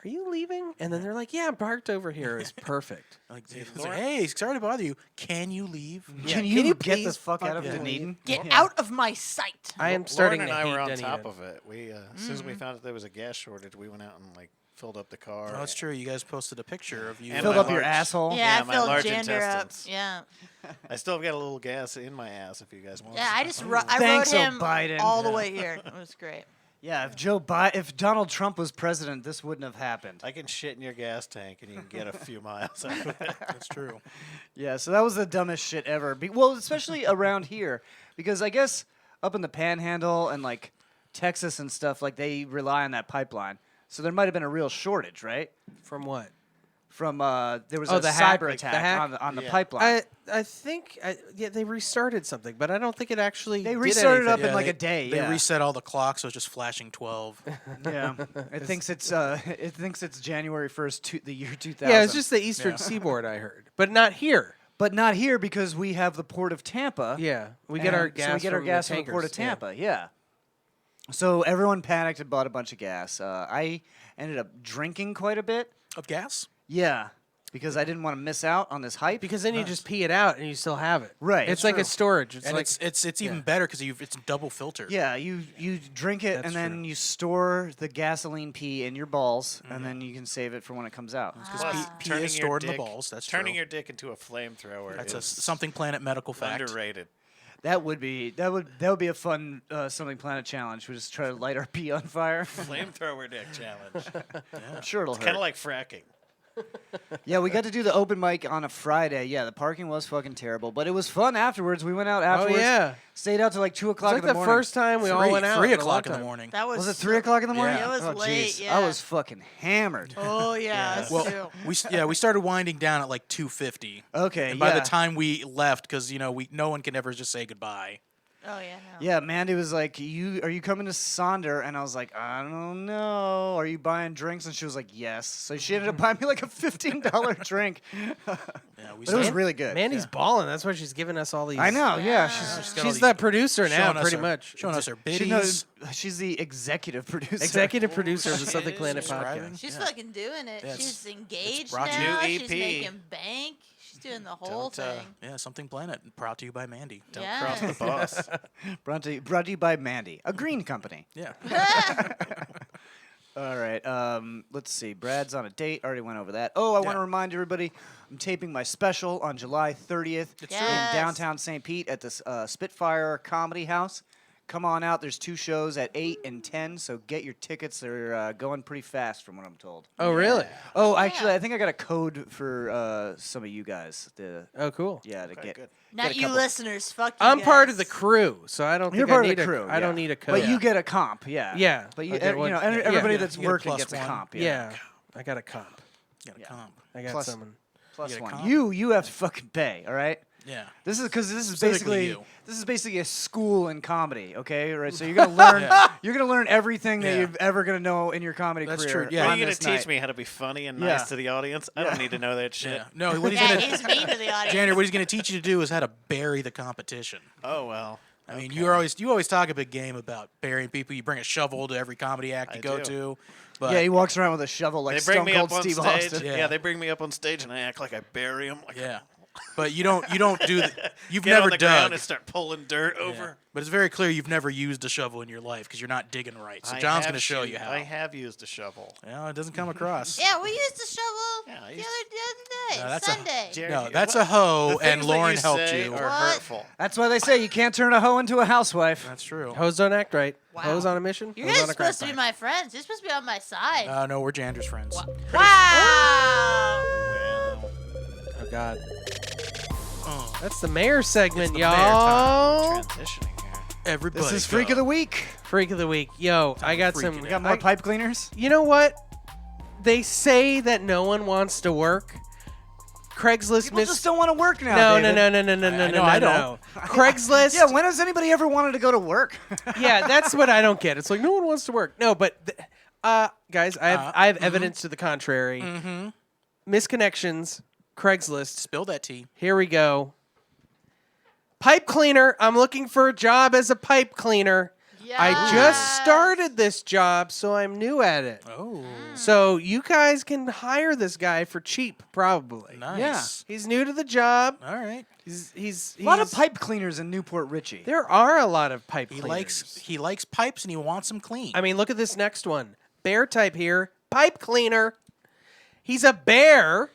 Speaker 6: Are you leaving?" And then they're like, "Yeah, I'm parked over here." It was perfect.
Speaker 3: Like, hey, sorry to bother you. Can you leave?
Speaker 5: Can you get the
Speaker 6: please
Speaker 5: fuck out of
Speaker 6: fucking
Speaker 5: Dunedin?
Speaker 7: Get out of my sight.
Speaker 6: I am
Speaker 8: Lauren
Speaker 6: starting
Speaker 8: and
Speaker 6: to
Speaker 8: I
Speaker 6: hate
Speaker 8: were on
Speaker 6: Dunedin.
Speaker 8: top of it. We as soon as we found out there was a gas shortage, we went out and like filled up the car.
Speaker 3: Oh, that's true. You guys posted a picture of you.
Speaker 8: And
Speaker 5: Filled
Speaker 8: my
Speaker 5: up your
Speaker 8: large-
Speaker 5: asshole.
Speaker 7: Yeah,
Speaker 8: Yeah,
Speaker 7: I
Speaker 8: my
Speaker 7: filled
Speaker 8: large
Speaker 7: Jander up.
Speaker 8: intestines.
Speaker 7: Yeah,
Speaker 8: I still got a little gas in my ass if you guys want.
Speaker 7: yeah. I just I rode
Speaker 5: Thanks,
Speaker 7: him
Speaker 5: Biden.
Speaker 7: all the way here. It was great.
Speaker 5: Yeah, if Donald Trump was president, this wouldn't have happened.
Speaker 8: I can shit in your gas tank and you can get a few miles out of it.
Speaker 3: That's true.
Speaker 5: Yeah, so that was the dumbest shit ever. Well, especially around here, because I guess up in the Panhandle and like Texas and stuff, like they rely on that pipeline. So there might have been a real shortage, right?
Speaker 6: From what?
Speaker 5: From there was
Speaker 6: Oh,
Speaker 5: a
Speaker 6: the hack,
Speaker 5: cyber
Speaker 6: like the
Speaker 5: attack
Speaker 6: hack?
Speaker 5: on the
Speaker 8: Yeah.
Speaker 5: pipeline.
Speaker 6: I think they restarted something, but I don't think it actually.
Speaker 5: They
Speaker 6: did
Speaker 5: restarted up
Speaker 6: anything.
Speaker 5: in like a day.
Speaker 3: They
Speaker 5: Yeah,
Speaker 3: reset all the clocks, so it's just flashing 12.
Speaker 5: yeah. It thinks it's January 1st, the year 2000.
Speaker 6: Yeah, it's just the Eastern Seaboard. I heard, but not here.
Speaker 5: but not here because we have the port of Tampa.
Speaker 6: Yeah, we get our
Speaker 5: And
Speaker 6: gas.
Speaker 5: So we get our
Speaker 6: from
Speaker 5: gas
Speaker 6: the
Speaker 5: from the port of
Speaker 6: tankers, yeah.
Speaker 5: Tampa. Yeah. So everyone panicked and bought a bunch of gas. I ended up drinking quite a bit.
Speaker 3: Of gas?
Speaker 5: Yeah, because I didn't want to miss out on this hype.
Speaker 6: Because then you just pee it out and you still have it.
Speaker 5: Right,
Speaker 6: It's
Speaker 5: it's
Speaker 6: like
Speaker 5: true.
Speaker 6: a storage. It's
Speaker 3: And
Speaker 6: like
Speaker 3: it's even better because it's double filtered.
Speaker 5: Yeah, you drink it
Speaker 6: That's
Speaker 5: and then
Speaker 6: true.
Speaker 5: you store the gasoline pee in your balls, and then you can save it for when it comes out.
Speaker 3: Because
Speaker 8: Plus,
Speaker 3: pee
Speaker 8: turning
Speaker 3: is
Speaker 8: your
Speaker 3: stored in the
Speaker 8: dick-
Speaker 3: balls. That's
Speaker 8: turning
Speaker 3: true.
Speaker 8: your dick into a flamethrower.
Speaker 3: That's a
Speaker 8: is
Speaker 3: something planet medical fact.
Speaker 8: underrated.
Speaker 5: That would be a fun Something Planet challenge. We just try to light our pee on fire.
Speaker 8: Flamethrower dick challenge.
Speaker 5: I'm sure it'll hurt.
Speaker 8: Kind of like fracking.
Speaker 5: Yeah, we got to do the open mic on a Friday. Yeah, the parking was fucking terrible, but it was fun afterwards. We went out
Speaker 6: oh
Speaker 5: afterwards.
Speaker 6: yeah,
Speaker 5: Stayed out till like 2
Speaker 6: it's
Speaker 5: o'clock
Speaker 6: like
Speaker 5: in the
Speaker 6: the
Speaker 5: morning.
Speaker 6: first time we all went out.
Speaker 3: 3
Speaker 6: in a long
Speaker 3: o'clock in the
Speaker 6: time.
Speaker 3: morning.
Speaker 7: That was
Speaker 5: Was it 3 o'clock in the morning?
Speaker 7: Yeah, it was
Speaker 5: oh,
Speaker 7: late,
Speaker 5: jeez.
Speaker 7: yeah.
Speaker 5: I was fucking hammered.
Speaker 7: Oh yeah, us
Speaker 3: Well,
Speaker 7: too.
Speaker 3: we started winding down at like 2:50.
Speaker 5: Okay,
Speaker 3: And by
Speaker 5: yeah.
Speaker 3: the time we left, because no one can ever just say goodbye.
Speaker 7: Oh yeah, no.
Speaker 5: Yeah, Mandy was like, "Are you coming to Sonder?" And I was like, "I don't know. Are you buying drinks?" And she was like, "Yes." So she ended up buying me like a $15 drink.
Speaker 3: Yeah, we
Speaker 5: But it was
Speaker 3: started-
Speaker 5: really good.
Speaker 6: Mandy's balling. That's why she's giving us all these.
Speaker 5: I know. Yeah,
Speaker 3: got all
Speaker 6: She's
Speaker 3: these-
Speaker 6: the producer now,
Speaker 3: showing us
Speaker 6: pretty
Speaker 3: her-
Speaker 6: much.
Speaker 3: showing us her
Speaker 5: she
Speaker 3: biddies.
Speaker 5: knows, she's the executive producer.
Speaker 6: Executive producer of the Something
Speaker 8: is
Speaker 6: Planet
Speaker 3: subscribing.
Speaker 6: podcast.
Speaker 7: She's fucking doing it.
Speaker 3: Yeah,
Speaker 7: She's engaged
Speaker 3: brought to you.
Speaker 7: now.
Speaker 8: New
Speaker 7: She's
Speaker 8: EP.
Speaker 7: making bank. She's doing the whole thing.
Speaker 3: Yeah, Something Planet, brought to you by Mandy.
Speaker 8: Don't
Speaker 7: Yeah.
Speaker 8: cross the boss.
Speaker 5: Brought to you by Mandy, a green company.
Speaker 3: Yeah.
Speaker 5: All right. Let's see. Brad's on a date. Already went over that. Oh, I want to
Speaker 3: Yeah.
Speaker 5: remind everybody, I'm taping my special on July 30th
Speaker 7: true.
Speaker 5: in
Speaker 7: Yes.
Speaker 5: downtown St. Pete at the Spitfire Comedy House. Come on out. There's 2 shows at 8 and 10, so get your tickets. They're going pretty fast from what I'm told.
Speaker 6: Oh really?
Speaker 5: Oh, actually, I think I got a code for some of you guys.
Speaker 6: Oh cool.
Speaker 5: Yeah, to get.
Speaker 8: good.
Speaker 7: Not
Speaker 5: a
Speaker 7: you
Speaker 5: couple-
Speaker 7: listeners. Fuck you
Speaker 6: I'm part of
Speaker 7: guys.
Speaker 6: the crew, so I don't
Speaker 5: You're
Speaker 6: think I
Speaker 5: part of
Speaker 6: need
Speaker 5: the crew.
Speaker 6: I don't
Speaker 5: yeah.
Speaker 6: need a code.
Speaker 5: But you get a comp, yeah.
Speaker 6: Yeah.
Speaker 5: But
Speaker 6: I'll get one- yeah,
Speaker 5: everybody
Speaker 6: yeah.
Speaker 5: that's
Speaker 3: You get a
Speaker 5: working
Speaker 3: plus
Speaker 5: gets a
Speaker 3: one.
Speaker 5: comp.
Speaker 6: Yeah, I got a comp.
Speaker 3: Got a
Speaker 5: Yeah.
Speaker 3: comp.
Speaker 6: I got
Speaker 5: Plus-
Speaker 6: someone.
Speaker 5: Plus
Speaker 3: You get a
Speaker 5: one.
Speaker 3: comp?
Speaker 5: You have to fucking pay. All right.
Speaker 3: Yeah.
Speaker 5: This is because this is
Speaker 3: Specifically
Speaker 5: basically a school in comedy. Okay, right? So you're gonna learn you're gonna learn everything that
Speaker 3: Yeah.
Speaker 5: you're ever gonna know in your comedy
Speaker 3: That's
Speaker 5: career.
Speaker 3: true, yeah.
Speaker 8: Are
Speaker 5: on
Speaker 8: you going
Speaker 5: this
Speaker 8: to teach
Speaker 5: night.
Speaker 8: me how to be funny and
Speaker 5: Yeah.
Speaker 8: nice to the audience? I don't need to know that shit.
Speaker 3: Yeah. No, what he's
Speaker 7: Yeah,
Speaker 3: gonna
Speaker 7: he's mean to the audience.
Speaker 3: Jander, what he's gonna teach you to do is how to bury the competition.
Speaker 8: Oh, well.
Speaker 3: I mean,
Speaker 8: Okay.
Speaker 3: you always talk a big game about burying people. You bring a shovel to every comedy act you
Speaker 8: I
Speaker 3: go
Speaker 8: do.
Speaker 3: to. But
Speaker 5: Yeah, he walks around with a shovel like
Speaker 8: They bring
Speaker 5: Stone
Speaker 8: me
Speaker 5: Cold
Speaker 8: up on
Speaker 5: Steve
Speaker 8: stage.
Speaker 5: Austin.
Speaker 3: Yeah.
Speaker 8: They bring me up on stage and I act like I bury them. Like
Speaker 3: yeah. But you don't do the, you've
Speaker 8: get
Speaker 3: never
Speaker 8: on the ground
Speaker 3: dug.
Speaker 8: and start pulling dirt
Speaker 3: Yeah.
Speaker 8: over.
Speaker 3: But it's very clear you've never used a shovel in your life because you're not digging right. So
Speaker 8: I
Speaker 3: John's
Speaker 8: have
Speaker 3: going to show
Speaker 8: used-
Speaker 3: you how.
Speaker 8: I have used a shovel.
Speaker 3: Well, it doesn't come across.
Speaker 7: Yeah, we used the shovel
Speaker 8: Yeah, I
Speaker 7: the
Speaker 8: used-
Speaker 7: other day,
Speaker 3: No, that's a-
Speaker 7: Sunday.
Speaker 8: Jerry,
Speaker 3: No, that's a hoe,
Speaker 8: the
Speaker 3: and
Speaker 8: things that
Speaker 3: Lauren
Speaker 8: you
Speaker 3: helped
Speaker 8: say
Speaker 3: you.
Speaker 8: Are
Speaker 7: What?
Speaker 8: hurtful.
Speaker 5: That's why they say you can't turn a hoe into a housewife.
Speaker 3: That's true.
Speaker 6: Hoes don't act right.
Speaker 7: Wow.
Speaker 6: Hoes on a mission.
Speaker 7: You
Speaker 6: hoes
Speaker 7: guys
Speaker 6: on
Speaker 7: are
Speaker 6: a crack
Speaker 7: supposed to be
Speaker 6: pipe.
Speaker 7: my friends. You're supposed to be on my side.
Speaker 3: No, we're Jander's friends.
Speaker 7: Wow.
Speaker 8: Well,
Speaker 6: Oh God,
Speaker 3: Oh,
Speaker 6: that's the mayor segment,
Speaker 3: the mayor time.
Speaker 6: y'all.
Speaker 8: transitioning here.
Speaker 3: everybody.
Speaker 5: This is Freak of the Week.
Speaker 6: Freak of the week, yo. I got
Speaker 3: freaking
Speaker 6: some.
Speaker 3: it.
Speaker 5: We got more pipe cleaners.
Speaker 6: You know what? They say that no one wants to work. Craigslist
Speaker 5: People just don't want to work now.
Speaker 6: No,
Speaker 5: David.
Speaker 6: no.
Speaker 3: I
Speaker 6: no.
Speaker 3: don't.
Speaker 6: Craigslist.
Speaker 5: Yeah, when has anybody ever wanted to go to work?
Speaker 6: Yeah, that's what I don't get. It's like no one wants to work. No, but guys, I have evidence to the contrary.
Speaker 3: Mm-hmm.
Speaker 6: Misconnections. Craigslist.
Speaker 3: Spill that tea.
Speaker 6: Here we go. Pipe cleaner. I'm looking for a job as a pipe cleaner. I just started this job, so I'm new at it.
Speaker 3: Oh,
Speaker 6: So you guys can hire this guy for cheap, probably.
Speaker 3: nice.
Speaker 5: Yeah.
Speaker 6: He's new to the job.
Speaker 3: All right.
Speaker 6: He's
Speaker 5: A lot of pipe cleaners in Newport Richie.
Speaker 6: There are a lot of pipe
Speaker 3: He
Speaker 6: cleaners.
Speaker 3: likes pipes and he wants them clean.
Speaker 6: I mean, look at this next one. Bear type here. Pipe cleaner. He's a bear.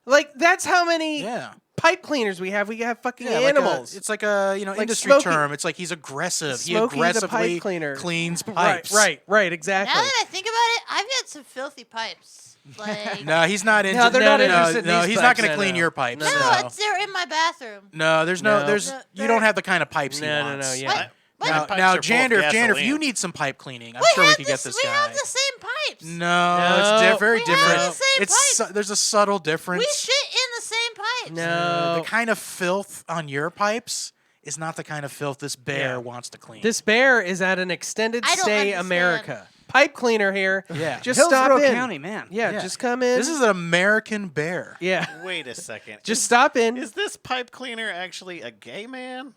Speaker 6: Like, that's how many
Speaker 3: yeah.
Speaker 6: pipe cleaners we have. We have fucking
Speaker 3: Yeah,
Speaker 6: animals.
Speaker 3: it's like a
Speaker 6: Like
Speaker 3: industry
Speaker 6: Smokey-
Speaker 3: term. It's like he's aggressive. He
Speaker 6: Smokey the pipe
Speaker 3: aggressively
Speaker 6: cleaner.
Speaker 3: cleans pipes.
Speaker 6: Right, exactly.
Speaker 7: Now that I think about it, I've got some filthy pipes. Like,
Speaker 3: No, he's not into.
Speaker 5: No, they're not interested in
Speaker 3: No,
Speaker 5: these
Speaker 3: he's not
Speaker 5: pipes.
Speaker 3: going to clean
Speaker 6: No.
Speaker 3: your pipes.
Speaker 6: No,
Speaker 3: No,
Speaker 7: they're in my bathroom.
Speaker 3: no, there's no,
Speaker 6: No.
Speaker 3: there's.
Speaker 7: No,
Speaker 3: You don't have the kind of pipes he
Speaker 6: No,
Speaker 3: wants.
Speaker 6: yeah.
Speaker 7: What?
Speaker 3: Now,
Speaker 8: pipes are
Speaker 3: now
Speaker 8: full of
Speaker 3: Jander, if
Speaker 8: gasoline.
Speaker 3: you need some pipe cleaning, I'm
Speaker 7: We
Speaker 3: sure we
Speaker 7: have
Speaker 3: could get this
Speaker 7: we
Speaker 3: guy.
Speaker 7: have the same pipes.
Speaker 3: No, it's very
Speaker 7: We have
Speaker 3: different.
Speaker 7: the same
Speaker 3: It's
Speaker 7: pipes.
Speaker 3: there's a subtle difference.
Speaker 7: We shit in the same pipes.
Speaker 6: No.
Speaker 3: The kind of filth on your pipes is not the kind of filth this bear
Speaker 6: Yeah.
Speaker 3: wants to clean.
Speaker 6: This bear is at an extended
Speaker 7: I don't
Speaker 6: stay
Speaker 7: understand.
Speaker 6: America. Pipe cleaner here.
Speaker 3: Yeah.
Speaker 6: Just
Speaker 5: Hillsborough
Speaker 6: stop in.
Speaker 5: County, man.
Speaker 6: Yeah,
Speaker 3: Yeah.
Speaker 6: just come in.
Speaker 3: This is an American bear.
Speaker 6: yeah.
Speaker 8: Wait a second.
Speaker 6: Just stop in.
Speaker 8: Is this pipe cleaner actually a gay man?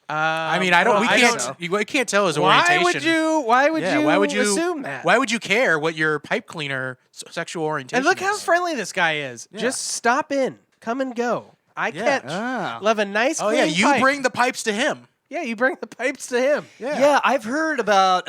Speaker 3: I mean, I don't.
Speaker 6: well,
Speaker 3: We
Speaker 6: I
Speaker 3: can't.
Speaker 6: don't
Speaker 3: We can't tell his
Speaker 6: Why
Speaker 3: orientation.
Speaker 6: would you? Why would
Speaker 3: Yeah.
Speaker 6: you?
Speaker 3: Why would you
Speaker 6: assume that?
Speaker 3: Why would you care what your pipe cleaner sexual orientation?
Speaker 6: And look how
Speaker 3: is?
Speaker 6: friendly this guy is.
Speaker 3: Yeah.
Speaker 6: Just stop in. Come and go. I
Speaker 3: Yeah.
Speaker 6: catch.
Speaker 5: Ah.
Speaker 6: Love a nice.
Speaker 3: Oh yeah,
Speaker 6: clean
Speaker 3: you
Speaker 6: pipe.
Speaker 3: bring the pipes to him.
Speaker 6: Yeah, you bring the pipes to him.
Speaker 5: Yeah, I've heard about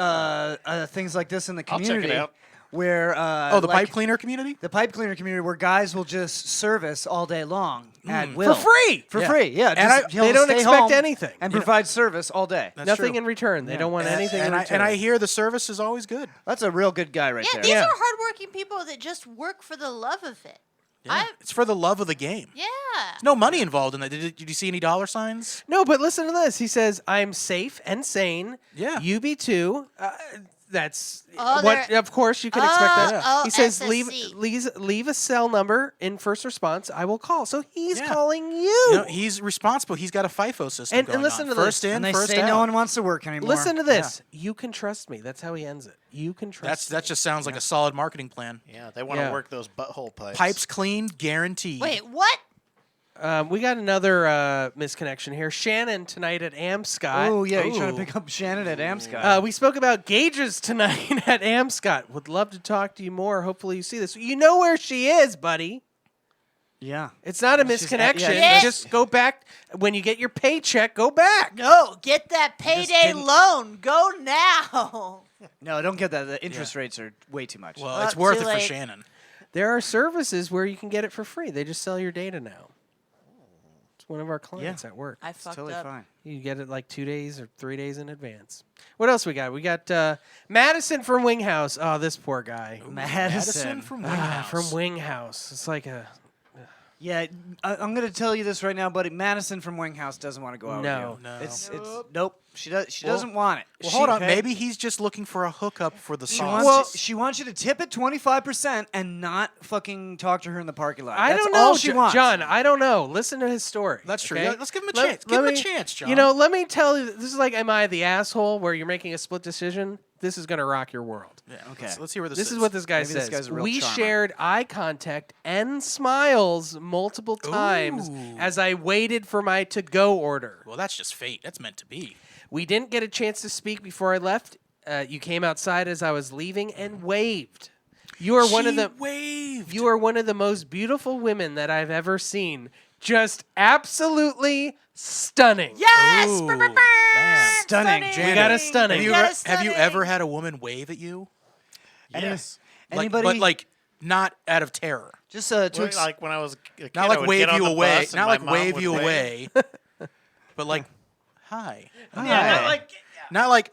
Speaker 5: things like this in the
Speaker 8: I'll check it
Speaker 5: community.
Speaker 8: out.
Speaker 5: Where
Speaker 3: Oh, the
Speaker 5: like,
Speaker 3: pipe cleaner community.
Speaker 5: the pipe cleaner community, where guys will just service all day long at will
Speaker 6: For free.
Speaker 5: For
Speaker 3: Yeah.
Speaker 5: free, yeah.
Speaker 3: And
Speaker 5: Just, he'll
Speaker 6: they don't
Speaker 5: stay
Speaker 6: expect
Speaker 5: home
Speaker 6: anything.
Speaker 5: and
Speaker 3: You know-
Speaker 5: provide service all day.
Speaker 3: That's
Speaker 6: Nothing
Speaker 3: true.
Speaker 6: in return. They don't want anything in
Speaker 3: and
Speaker 6: return.
Speaker 3: I hear the service is always good.
Speaker 5: That's a real good guy right
Speaker 7: Yeah,
Speaker 5: there.
Speaker 7: these
Speaker 6: Yeah.
Speaker 7: are hardworking people that just work for the love of it.
Speaker 3: Yeah. It's for the love of the game.
Speaker 7: Yeah.
Speaker 3: There's no money involved in that. Did you see any dollar signs?
Speaker 6: No, but listen to this. He says, "I'm safe and sane.
Speaker 3: Yeah.
Speaker 6: You be too." That's
Speaker 7: Oh,
Speaker 6: what.
Speaker 7: they're-
Speaker 6: Of course, you can expect that.
Speaker 7: Oh,
Speaker 6: He says,
Speaker 7: SSC.
Speaker 6: leave a cell number in first response. I will call." So he's
Speaker 3: Yeah.
Speaker 6: calling you.
Speaker 3: You know, he's responsible. He's got a FIFO system.
Speaker 6: And
Speaker 3: going
Speaker 6: listen
Speaker 3: on.
Speaker 6: to this.
Speaker 3: First in,
Speaker 5: And they
Speaker 3: first
Speaker 5: say
Speaker 3: out.
Speaker 5: no one wants to work anymore.
Speaker 6: Listen to this. You can trust me. That's how he ends it. You can trust.
Speaker 3: That just sounds like a solid marketing plan.
Speaker 8: Yeah, they want to
Speaker 6: Yeah.
Speaker 8: work those butthole pipes.
Speaker 3: Pipes cleaned, guaranteed.
Speaker 7: Wait, what?
Speaker 6: We got another misconnection here. Shannon tonight at Amscott.
Speaker 5: Oh yeah, you're trying to
Speaker 3: Ooh.
Speaker 5: pick up Shannon at Amscott.
Speaker 6: We spoke about gauges tonight at Amscott. Would love to talk to you more. Hopefully you see this. You know where she is, buddy.
Speaker 5: yeah.
Speaker 6: It's not a
Speaker 5: She's at-
Speaker 6: misconnection.
Speaker 7: yeah.
Speaker 6: Just go back. When you get your paycheck, go back.
Speaker 7: No, get that payday
Speaker 5: didn't-
Speaker 7: loan. Go now.
Speaker 5: No, don't get that. The interest rates are way too much.
Speaker 3: Well,
Speaker 7: Oh,
Speaker 3: it's worth
Speaker 7: too
Speaker 3: it for
Speaker 7: late.
Speaker 3: Shannon.
Speaker 6: There are services where you can get it for free. They just sell your data now. It's one of our clients at work.
Speaker 7: I
Speaker 5: it's
Speaker 7: fucked
Speaker 5: totally
Speaker 7: up.
Speaker 5: fine.
Speaker 6: You get it like 2 days or 3 days in advance. What else we got? We got Madison from Winghouse. Oh, this poor guy.
Speaker 5: Madison.
Speaker 3: from
Speaker 6: Ah,
Speaker 3: Winghouse.
Speaker 6: from Winghouse. It's like a
Speaker 5: Yeah, I'm going to tell you this right now, buddy. Madison from Winghouse doesn't want to go out
Speaker 6: No.
Speaker 5: with you.
Speaker 3: No.
Speaker 5: It's nope. She doesn't want it.
Speaker 3: Well, hold on. Maybe he's just looking for a hookup for the
Speaker 5: She
Speaker 3: sauce.
Speaker 5: wants, she wants you to tip it 25% and not fucking talk to her in the parking lot.
Speaker 6: I
Speaker 5: That's
Speaker 6: don't know,
Speaker 5: all she wants.
Speaker 6: John. I don't know. Listen to his story.
Speaker 3: That's true.
Speaker 6: okay?
Speaker 3: Yeah, let's give him a chance. Give him a chance, John.
Speaker 6: You know, let me tell you. This is like, am I the asshole where you're making a split decision? This is gonna rock your world.
Speaker 3: Yeah,
Speaker 5: Okay.
Speaker 3: Let's hear where this
Speaker 6: This is what this guy
Speaker 5: Maybe this
Speaker 6: says.
Speaker 5: guy's a real
Speaker 6: We
Speaker 5: charmer.
Speaker 6: shared eye contact and smiles multiple times
Speaker 3: Ooh.
Speaker 6: as I waited for my to-go order.
Speaker 3: Well, that's just fate. That's meant to be.
Speaker 6: We didn't get a chance to speak before I left. You came outside as I was leaving and waved. You are one of the
Speaker 3: waved.
Speaker 6: You are one of the most beautiful women that I've ever seen. Just absolutely stunning.
Speaker 7: Yes!
Speaker 3: Ooh,
Speaker 7: Brr, brr, brr.
Speaker 3: man.
Speaker 5: Stunning.
Speaker 6: We got a stunning.
Speaker 3: Have you,
Speaker 7: We got a
Speaker 3: have you
Speaker 7: stunning.
Speaker 3: ever had a woman wave at you?
Speaker 8: Yes.
Speaker 5: Anybody?
Speaker 3: But like not out of terror.
Speaker 5: just to
Speaker 8: Well,
Speaker 5: ex-
Speaker 8: like when I was a kid,
Speaker 3: Not
Speaker 8: I
Speaker 3: like
Speaker 8: would
Speaker 3: wave
Speaker 8: get on
Speaker 3: you
Speaker 8: the
Speaker 3: away.
Speaker 8: bus and
Speaker 3: Not
Speaker 8: my
Speaker 3: like
Speaker 8: mom
Speaker 3: wave
Speaker 8: would
Speaker 3: you
Speaker 8: wave.
Speaker 3: away. But like, hi.
Speaker 6: Yeah, not like
Speaker 3: Not like,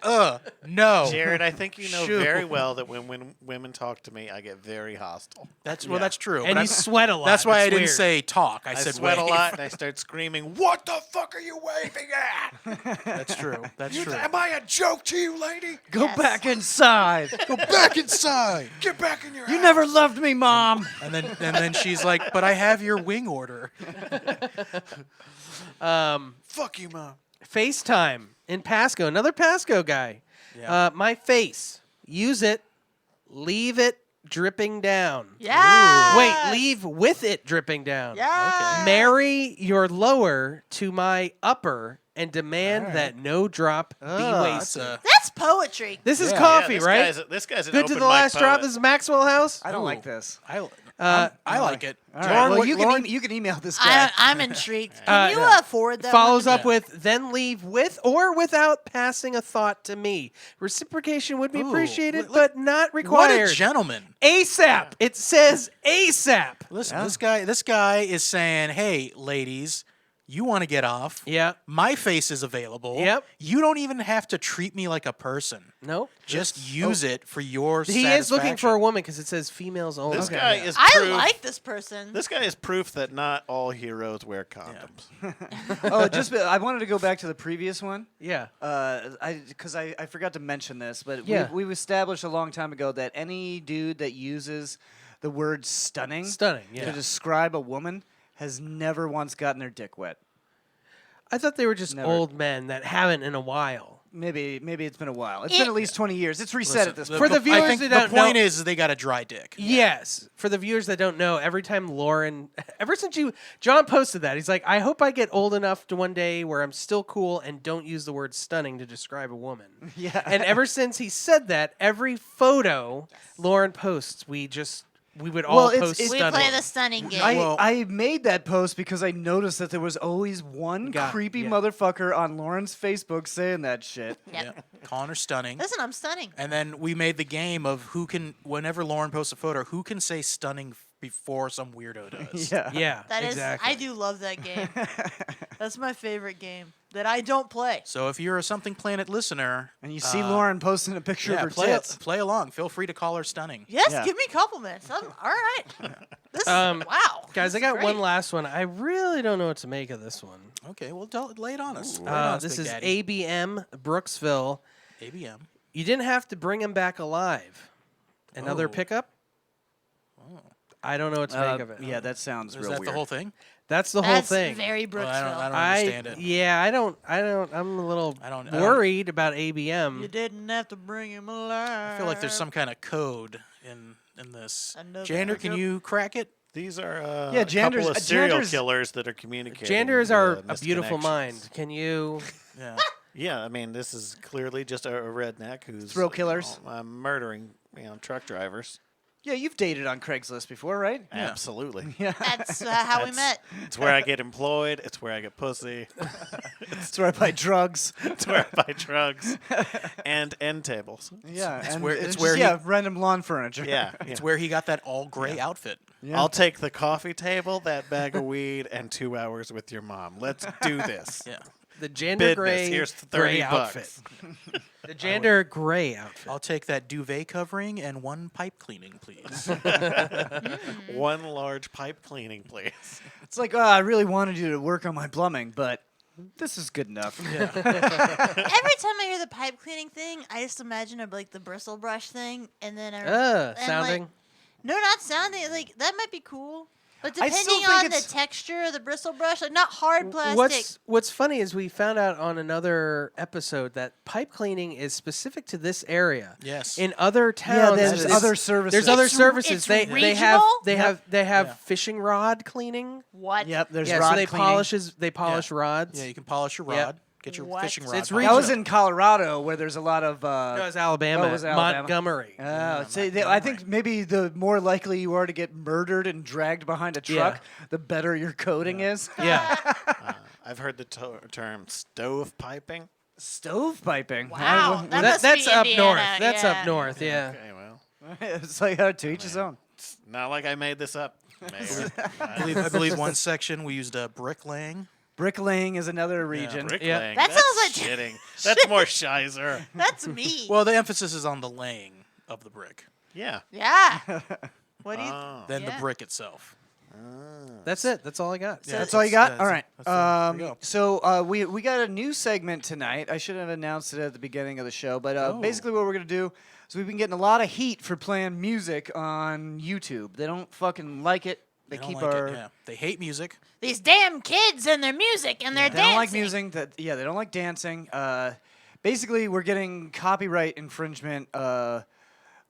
Speaker 3: no.
Speaker 8: Jared, I think you know
Speaker 3: Shoo.
Speaker 8: very well that when women talk to me, I get very hostile.
Speaker 3: Well, that's true.
Speaker 6: and
Speaker 3: but
Speaker 6: you sweat a lot.
Speaker 3: that's why I
Speaker 6: It's
Speaker 3: didn't
Speaker 6: weird.
Speaker 3: say talk. I
Speaker 8: I
Speaker 3: said
Speaker 8: sweat
Speaker 3: wave.
Speaker 8: a lot and I start screaming, "What the fuck are you waving at?
Speaker 3: That's true. That's true.
Speaker 8: Am I a joke to you, lady?
Speaker 5: go
Speaker 7: Yes.
Speaker 5: back inside.
Speaker 3: Go back inside.
Speaker 8: Get back in your house."
Speaker 5: You never loved me, Mom.
Speaker 3: And then she's like, but I have your wing order.
Speaker 8: Fuck you, Mom.
Speaker 6: FaceTime in Pasco. Another Pasco guy.
Speaker 3: Yeah.
Speaker 6: My face. Use it. Leave it dripping down.
Speaker 7: Yes!
Speaker 6: Wait, leave with it dripping down.
Speaker 7: Yes!
Speaker 6: Marry your lower to my upper and demand that no drop be wasted.
Speaker 7: That's poetry.
Speaker 6: This is
Speaker 3: Yeah.
Speaker 6: coffee,
Speaker 8: this
Speaker 6: right?
Speaker 8: This guy's an
Speaker 6: Good to
Speaker 8: open
Speaker 6: the
Speaker 8: mic
Speaker 6: last drop.
Speaker 8: poet.
Speaker 6: This is Maxwell House.
Speaker 5: I don't like this.
Speaker 3: I like it.
Speaker 5: All right.
Speaker 3: Lauren,
Speaker 5: Well,
Speaker 3: what-
Speaker 5: you
Speaker 3: Lauren-
Speaker 5: can email this guy.
Speaker 7: I'm intrigued. Can you forward that
Speaker 6: Follows
Speaker 7: one?
Speaker 6: up with, then leave with or without passing a thought to me. Reciprocation would be
Speaker 3: Ooh,
Speaker 6: appreciated,
Speaker 3: look-
Speaker 6: but not
Speaker 3: What
Speaker 6: required.
Speaker 3: a gentleman.
Speaker 6: ASAP. It says ASAP.
Speaker 3: Listen, this guy is saying, hey, ladies, you want to get off.
Speaker 6: Yeah.
Speaker 3: My face is available.
Speaker 6: Yep.
Speaker 3: You don't even have to treat me like a person.
Speaker 6: Nope.
Speaker 3: Just use it for your
Speaker 6: He is looking for a
Speaker 3: satisfaction.
Speaker 6: woman because it says females only.
Speaker 8: This guy is
Speaker 7: I
Speaker 8: proof.
Speaker 7: like this person.
Speaker 8: This guy is proof that not all heroes wear condoms.
Speaker 5: I wanted to go back to the previous one.
Speaker 6: Yeah.
Speaker 5: Because I forgot to mention this, but
Speaker 6: Yeah.
Speaker 5: we've established a long time ago that any dude that uses the word stunning,
Speaker 6: Stunning, yeah.
Speaker 5: to describe a woman has never once gotten their dick wet.
Speaker 6: I thought they were just
Speaker 5: Never.
Speaker 6: old men that haven't in a while.
Speaker 5: Maybe it's been a while. It's been at least 20 years. It's reset at this
Speaker 3: Listen,
Speaker 5: point.
Speaker 6: For the viewers
Speaker 3: I think
Speaker 6: that
Speaker 3: the
Speaker 6: don't
Speaker 3: point
Speaker 6: know-
Speaker 3: is they got a dry dick.
Speaker 6: Yes. For the viewers that don't know, every time Lauren, ever since John posted that, he's like, I hope I get old enough to one day where I'm still cool and don't use the word stunning to describe a woman.
Speaker 5: Yeah.
Speaker 6: And ever since he said that, every photo Lauren posts, we would all
Speaker 5: Well, it's-
Speaker 6: post
Speaker 5: it's-
Speaker 7: We
Speaker 6: stunning.
Speaker 7: play the stunning game.
Speaker 5: I made that post because I noticed that there was always one creepy motherfucker on Lauren's Facebook saying that shit.
Speaker 7: Yep.
Speaker 3: Yeah. Calling her stunning.
Speaker 7: Listen, I'm stunning.
Speaker 3: And then we made the game of who can, whenever Lauren posts a photo, who can say stunning before some weirdo does.
Speaker 5: Yeah.
Speaker 6: Yeah,
Speaker 7: That is,
Speaker 6: exactly.
Speaker 7: I do love that game. That's my favorite game that I don't play.
Speaker 3: So if you're a Something Planet listener,
Speaker 5: And you see Lauren posting a picture of her tits.
Speaker 3: play along. Feel free to call her stunning.
Speaker 7: Yes,
Speaker 5: Yeah.
Speaker 7: give me compliments. All right. This
Speaker 6: Um,
Speaker 7: wow.
Speaker 6: Guys,
Speaker 7: this
Speaker 6: I
Speaker 7: is
Speaker 6: got
Speaker 7: great.
Speaker 6: one last one. I really don't know what to make of this one.
Speaker 3: Okay, well, lay it on us. Lay it on us,
Speaker 6: This
Speaker 3: Big
Speaker 6: is
Speaker 3: Daddy.
Speaker 6: ABM Brooksville.
Speaker 3: ABM.
Speaker 6: You didn't have to bring him back alive. Another
Speaker 3: Oh.
Speaker 6: pickup? I don't know what to make of it.
Speaker 5: Yeah, that sounds
Speaker 3: Is
Speaker 5: real
Speaker 3: that
Speaker 5: weird.
Speaker 3: the whole thing?
Speaker 6: That's the whole
Speaker 7: That's
Speaker 6: thing.
Speaker 7: very
Speaker 3: Well,
Speaker 7: Brooksville.
Speaker 3: I don't understand it.
Speaker 6: Yeah, I don't. I'm a little
Speaker 3: I don't-
Speaker 6: worried about ABM.
Speaker 7: You didn't have to bring him alive.
Speaker 3: I feel like there's some kind of code in this.
Speaker 7: Another
Speaker 3: Jander, can
Speaker 7: pickup.
Speaker 3: you crack it?
Speaker 8: These are
Speaker 5: Yeah,
Speaker 8: a couple of
Speaker 5: Jander's-
Speaker 8: serial
Speaker 5: Jander's-
Speaker 8: killers that are communicating.
Speaker 6: Jander is
Speaker 8: via
Speaker 6: a beautiful
Speaker 8: misconnections.
Speaker 6: mind. Can you?
Speaker 3: Yeah.
Speaker 8: Yeah, I mean, this is clearly just a redneck who's
Speaker 5: Thrill killers?
Speaker 8: murdering, truck drivers.
Speaker 5: Yeah, you've dated on Craigslist before, right?
Speaker 8: Absolutely.
Speaker 7: That's how we met.
Speaker 8: It's where I get employed. It's where I get pussy.
Speaker 5: That's where I buy drugs.
Speaker 8: It's where I buy drugs and end tables.
Speaker 5: Yeah, and
Speaker 3: where-
Speaker 5: it's
Speaker 3: it's
Speaker 5: just,
Speaker 3: where he-
Speaker 5: random lawn furniture.
Speaker 8: Yeah,
Speaker 3: It's where he got that all gray outfit.
Speaker 8: I'll take the coffee table, that bag of weed, and 2 hours with your mom. Let's do this.
Speaker 3: Yeah.
Speaker 6: The Jander
Speaker 8: Business.
Speaker 6: Gray
Speaker 8: Here's
Speaker 6: gray
Speaker 8: 30
Speaker 6: outfit.
Speaker 8: bucks.
Speaker 6: The Jander Gray outfit.
Speaker 3: I'll take that duvet covering and one pipe cleaning, please.
Speaker 8: One large pipe cleaning, please.
Speaker 5: It's like, I really wanted you to work on my plumbing, but This is good enough.
Speaker 7: Every time I hear the pipe cleaning thing, I just imagine like the bristle brush thing, and then
Speaker 6: Sounding.
Speaker 7: No, not sounding. Like that might be cool, but
Speaker 5: I still
Speaker 7: depending
Speaker 5: think
Speaker 7: on the texture of the bristle brush, like not hard plastic.
Speaker 6: What's funny is we found out on another episode that pipe cleaning is specific to this area.
Speaker 3: Yes.
Speaker 6: In other towns,
Speaker 5: there's
Speaker 6: it's-
Speaker 5: other services.
Speaker 6: There's other
Speaker 7: It's
Speaker 6: services. They have
Speaker 7: regional?
Speaker 6: fishing rod cleaning.
Speaker 7: What?
Speaker 5: Yep, there's
Speaker 6: Yeah,
Speaker 5: rod
Speaker 6: so they
Speaker 5: cleaning.
Speaker 6: polish rods.
Speaker 3: Yeah, you can polish your rod.
Speaker 6: Yep.
Speaker 3: Get your
Speaker 7: What?
Speaker 3: fishing
Speaker 6: So
Speaker 3: rod.
Speaker 6: it's
Speaker 3: polished.
Speaker 5: That was in Colorado, where there's a lot of.
Speaker 6: No, it was Alabama.
Speaker 5: Oh, it was Alabama.
Speaker 6: Montgomery.
Speaker 5: I think maybe the more likely you are to get murdered and dragged behind a truck, the better your coating is.
Speaker 6: Yeah.
Speaker 8: I've heard the term stove piping.
Speaker 5: Stove piping.
Speaker 7: Wow, that
Speaker 6: That-
Speaker 7: must
Speaker 6: that's
Speaker 7: be
Speaker 6: up
Speaker 7: Indiana,
Speaker 6: north. That's
Speaker 7: yeah.
Speaker 6: up north. Yeah.
Speaker 8: Okay, well,
Speaker 5: It's like to each his own.
Speaker 8: it's not like I made this up. Mayor.
Speaker 3: I believe one section we used bricklaying.
Speaker 5: Bricklaying is another region.
Speaker 8: Bricklaying.
Speaker 7: That
Speaker 8: That's
Speaker 7: sounds like-
Speaker 8: shitting. That's more shizer.
Speaker 7: That's me.
Speaker 3: Well, the emphasis is on the laying of the brick
Speaker 8: Yeah.
Speaker 7: Yeah. What do you?
Speaker 3: than the
Speaker 7: Yeah.
Speaker 3: brick itself.
Speaker 6: That's it. That's all I got.
Speaker 3: Yeah,
Speaker 5: That's all you got?
Speaker 3: that's-
Speaker 5: All right.
Speaker 3: there you go.
Speaker 5: So we got a new segment tonight. I should have announced it at the beginning of the show, but basically what we're going to do is we've been getting a lot of heat for playing music on YouTube. They don't fucking like it. They
Speaker 3: don't
Speaker 5: keep
Speaker 3: like
Speaker 5: our...
Speaker 3: it. Yeah. They hate music.
Speaker 7: These damn kids and their music and their
Speaker 5: They
Speaker 7: dancing.
Speaker 5: don't like music. They don't like dancing. Basically, we're getting copyright infringement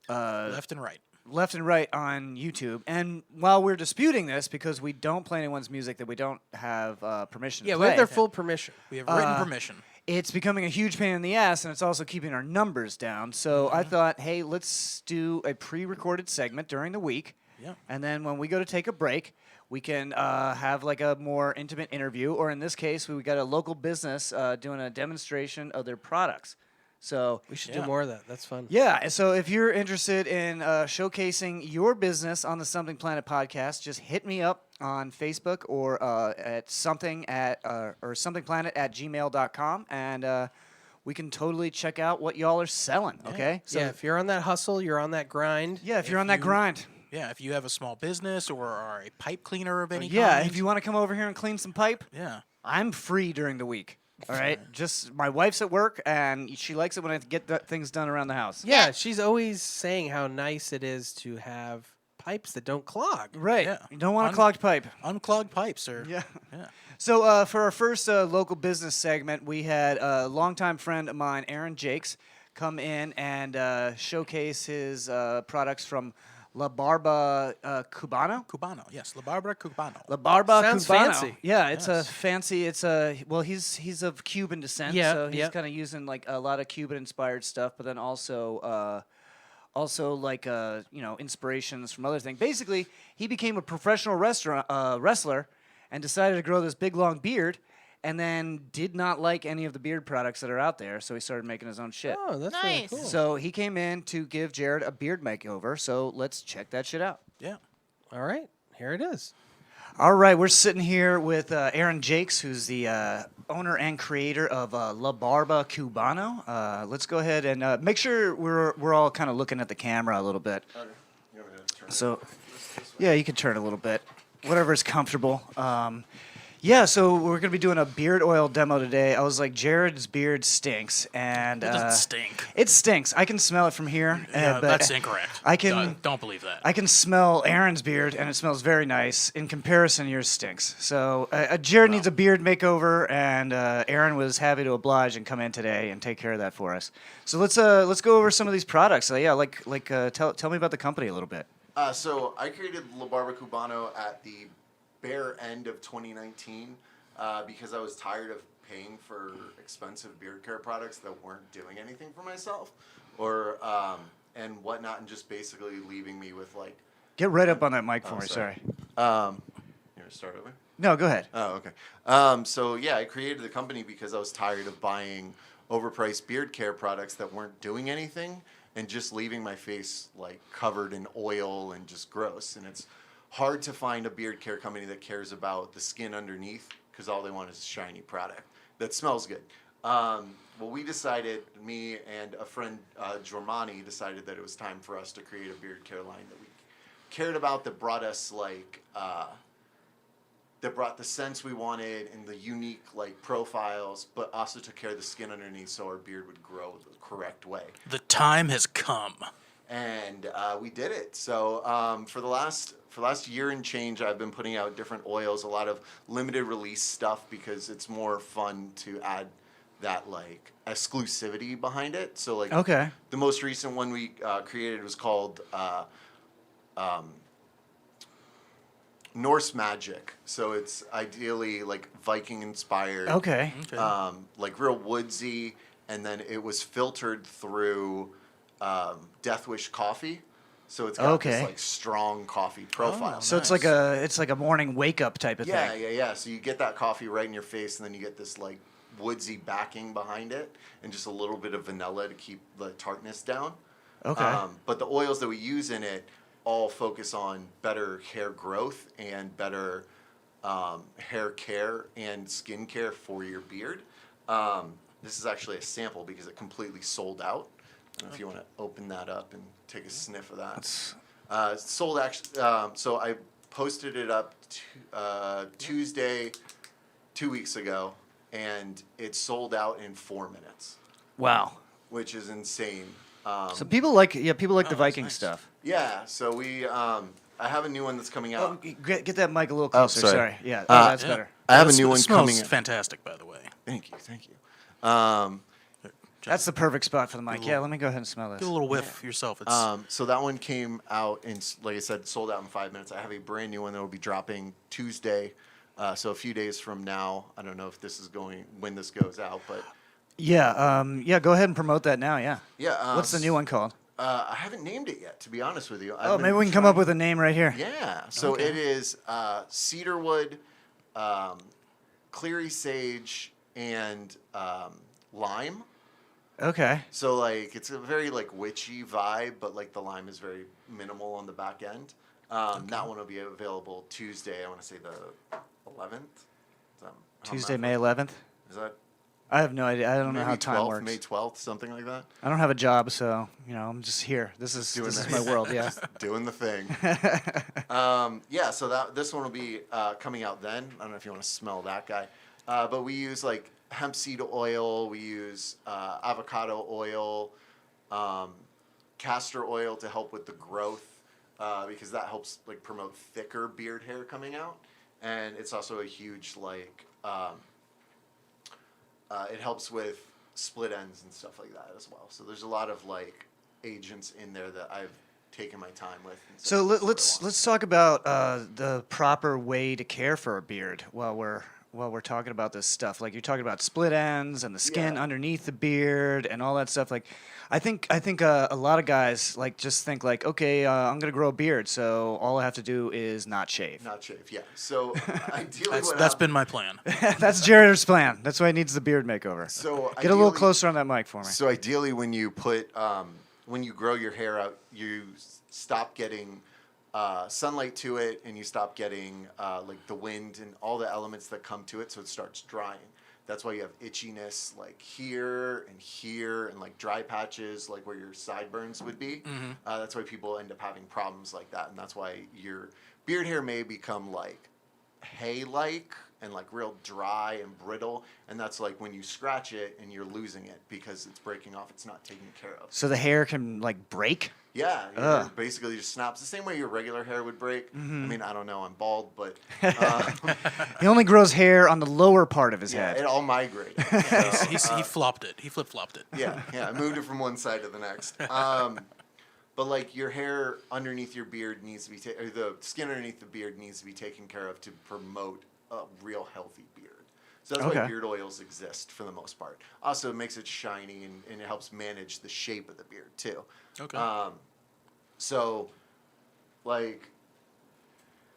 Speaker 3: Left and right.
Speaker 5: left and right on YouTube. And while we're disputing this, because we don't play anyone's music that we don't have permission
Speaker 6: Yeah,
Speaker 5: to
Speaker 6: we have
Speaker 5: play,
Speaker 6: their full permission.
Speaker 3: We have written permission.
Speaker 5: it's becoming a huge pain in the ass, and it's also keeping our numbers down. So I thought, hey, let's do a pre-recorded segment during the week.
Speaker 3: Yeah.
Speaker 5: And then when we go to take a break, we can have like a more intimate interview, or in this case, we got a local business doing a demonstration of their products. So
Speaker 6: We should do more of that. That's fun.
Speaker 5: yeah, so if you're interested in showcasing your business on the Something Planet podcast, just hit me up on Facebook or at somethingplanet@gmail.com, and we can totally check out what y'all are selling. Okay? So
Speaker 6: Yeah, if you're on that hustle, you're on that grind.
Speaker 5: yeah, if you're on that grind.
Speaker 3: Yeah, if you have a small business or are a pipe cleaner of any
Speaker 5: Yeah,
Speaker 3: kind.
Speaker 5: if you want to come over here and clean some pipe,
Speaker 3: Yeah.
Speaker 5: I'm free during the week. All right, just my wife's at work and she likes it when I get things done around the house.
Speaker 6: Yeah, she's always saying how nice it is to have pipes that don't clog.
Speaker 5: Right.
Speaker 3: Yeah.
Speaker 5: You don't want a clogged pipe.
Speaker 3: Unclogged pipes are.
Speaker 5: Yeah.
Speaker 3: Yeah.
Speaker 5: So for our first local business segment, we had a longtime friend of mine, Aron Jaques, come in and showcase his products from LaBarba Cubano.
Speaker 3: Cubano, yes. LaBarba Cubano.
Speaker 5: LaBarba
Speaker 6: Sounds
Speaker 5: Cubano.
Speaker 6: fancy.
Speaker 5: Yeah, it's a fancy. It's a well, he's of Cuban descent,
Speaker 6: Yeah,
Speaker 5: so he's
Speaker 6: yeah.
Speaker 5: kind of using like a lot of Cuban-inspired stuff, but then also like inspirations from other things. Basically, he became a professional wrestler and decided to grow this big long beard, and then did not like any of the beard products that are out there, so he started making his own shit.
Speaker 6: Oh, that's really
Speaker 7: Nice.
Speaker 6: cool.
Speaker 5: So he came in to give Jerod a beard makeover. So let's check that shit out.
Speaker 3: Yeah.
Speaker 6: All right, here it is.
Speaker 5: All right, we're sitting here with Aron Jaques, who's the owner and creator of LaBarba Cubano. Let's go ahead and make sure we're all kind of looking at the camera a little bit. So, yeah, you can turn a little bit, whatever's comfortable. Yeah, so we're gonna be doing a beard oil demo today. I was like, Jared's beard stinks, and
Speaker 3: It doesn't stink.
Speaker 5: it stinks. I can smell it from here.
Speaker 3: Yeah,
Speaker 5: but
Speaker 3: that's incorrect.
Speaker 5: I can.
Speaker 3: Don't believe that.
Speaker 5: I can smell Aaron's beard, and it smells very nice. In comparison, yours stinks. So Jared needs a beard makeover, and Aaron was happy to oblige and come in today and take care of that for us. So let's go over some of these products. Tell me about the company a little bit.
Speaker 9: So I created LaBarba Cubano at the bare end of 2019 because I was tired of paying for expensive beard care products that weren't doing anything for myself or and whatnot, and just basically leaving me with like.
Speaker 5: Get right up on that mic for me. Sorry.
Speaker 9: You want to start over?
Speaker 5: No, go ahead.
Speaker 9: Oh, okay. So yeah, I created the company because I was tired of buying overpriced beard care products that weren't doing anything and just leaving my face like covered in oil and just gross. And it's hard to find a beard care company that cares about the skin underneath because all they want is a shiny product that smells good. Well, we decided, me and a friend, Germani, decided that it was time for us to create a beard care line that we cared about, that brought us like that brought the scents we wanted and the unique like profiles, but also took care of the skin underneath so our beard would grow the correct way.
Speaker 3: The time has come.
Speaker 9: And we did it. So for the last year and change, I've been putting out different oils, a lot of limited release stuff because it's more fun to add that like exclusivity behind it. So like the most recent one we created was called Norse Magic. So it's ideally like Viking inspired. Like real woodsy, and then it was filtered through Death Wish coffee. So it's got this like strong coffee profile.
Speaker 5: So it's like a morning wake up type of thing.
Speaker 9: Yeah. So you get that coffee right in your face, and then you get this like woodsy backing behind it, and just a little bit of vanilla to keep the tartness down. But the oils that we use in it all focus on better hair growth and better hair care and skin care for your beard. This is actually a sample because it completely sold out. I don't know if you want to open that up and take a sniff of that. Sold actually. So I posted it up Tuesday, 2 weeks ago, and it sold out in 4 minutes.
Speaker 5: Wow.
Speaker 9: Which is insane.
Speaker 5: So people like the Viking stuff.
Speaker 9: Yeah. So we, I have a new one that's coming out.
Speaker 5: Get that mic a little closer. Sorry. Yeah. That's better.
Speaker 9: I have a new one
Speaker 3: smells
Speaker 9: coming.
Speaker 3: Fantastic, by the way.
Speaker 9: Thank you.
Speaker 5: That's the perfect spot for the mic. Yeah. Let me go ahead and smell this.
Speaker 3: Get a little whiff yourself. It's
Speaker 9: So that one came out and, like I said, sold out in 5 minutes. I have a brand new one that will be dropping Tuesday. So a few days from now. I don't know if this is when this goes out, but.
Speaker 5: Yeah. Go ahead and promote that now. Yeah.
Speaker 9: Yeah.
Speaker 5: What's the new one called?
Speaker 9: I haven't named it yet, to be honest with you.
Speaker 5: Maybe we can come up with a name right here.
Speaker 9: Yeah. So it is cedarwood, clary sage, and lime.
Speaker 5: Okay.
Speaker 9: So like it's a very like witchy vibe, but like the lime is very minimal on the back end. That one will be available Tuesday. I want to say the 11th.
Speaker 5: Tuesday, May 11th.
Speaker 9: Is that?
Speaker 5: I have no idea. I don't know how time
Speaker 9: 12th,
Speaker 5: works.
Speaker 9: May 12th, something like that.
Speaker 5: I don't have a job, so I'm just here. This is my world. Yeah.
Speaker 9: Doing the thing. So this one will be coming out then. I don't know if you want to smell that guy, but we use like hemp seed oil. We use avocado oil, castor oil to help with the growth because that helps like promote thicker beard hair coming out, and it's also a huge like. It helps with split ends and stuff like that as well. So there's a lot of like agents in there that I've taken my time with.
Speaker 5: So let's talk about the proper way to care for a beard while we're talking about this stuff. Like you're talking about split ends and the skin underneath the beard and all that stuff. Like I think a lot of guys like just think like, okay, I'm gonna grow a beard, so all I have to do is not shave.
Speaker 9: Yeah. So ideally,
Speaker 3: that's been my plan.
Speaker 5: That's Jerod's plan. That's why he needs the beard makeover.
Speaker 9: So
Speaker 5: get a little closer on that mic for me.
Speaker 9: So ideally, when you put when you grow your hair out, you stop getting sunlight to it, and you stop getting like the wind and all the elements that come to it, so it starts drying. That's why you have itchiness like here, and like dry patches like where your sideburns would be. That's why people end up having problems like that, and that's why your beard hair may become like hay-like and like real dry and brittle, and that's like when you scratch it and you're losing it because it's breaking off, it's not taken care of.
Speaker 5: So the hair can like break?
Speaker 9: Yeah, your hair basically just snaps the same way your regular hair would break. I mean, I don't know, I'm bald, but
Speaker 5: he only grows hair on the lower part of his head.
Speaker 9: It all migrated.
Speaker 3: He flopped it. He flip-flopped it.
Speaker 9: Yeah, I moved it from one side to the next. But like your hair underneath your beard needs to be, or the skin underneath the beard needs to be taken care of to promote a real healthy beard. So that's why beard oils exist for the most part. Also, it makes it shiny and it helps manage the shape of the beard too. So, like,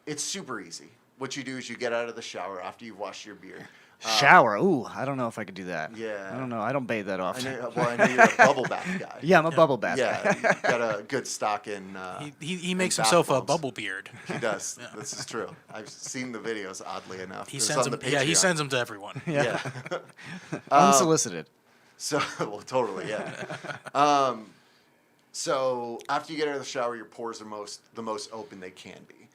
Speaker 9: it's super easy. What you do is you get out of the shower after you've washed your beard.
Speaker 5: Shower? Ooh, I don't know if I could do that.
Speaker 9: Yeah.
Speaker 5: I don't know. I don't bathe that often.
Speaker 9: I know you're a bubble bath guy.
Speaker 5: Yeah, I'm a bubble bath guy.
Speaker 9: Yeah, you've got a good stock in.
Speaker 3: He makes himself a bubble beard.
Speaker 9: He does. Yeah. This is true. I've seen the videos. Oddly enough,
Speaker 3: he sends them. Yeah, he sends them to everyone.
Speaker 5: Yeah. Unsolicited.
Speaker 9: So, well, totally, yeah. So after you get out of the shower, your pores are the most open they can be.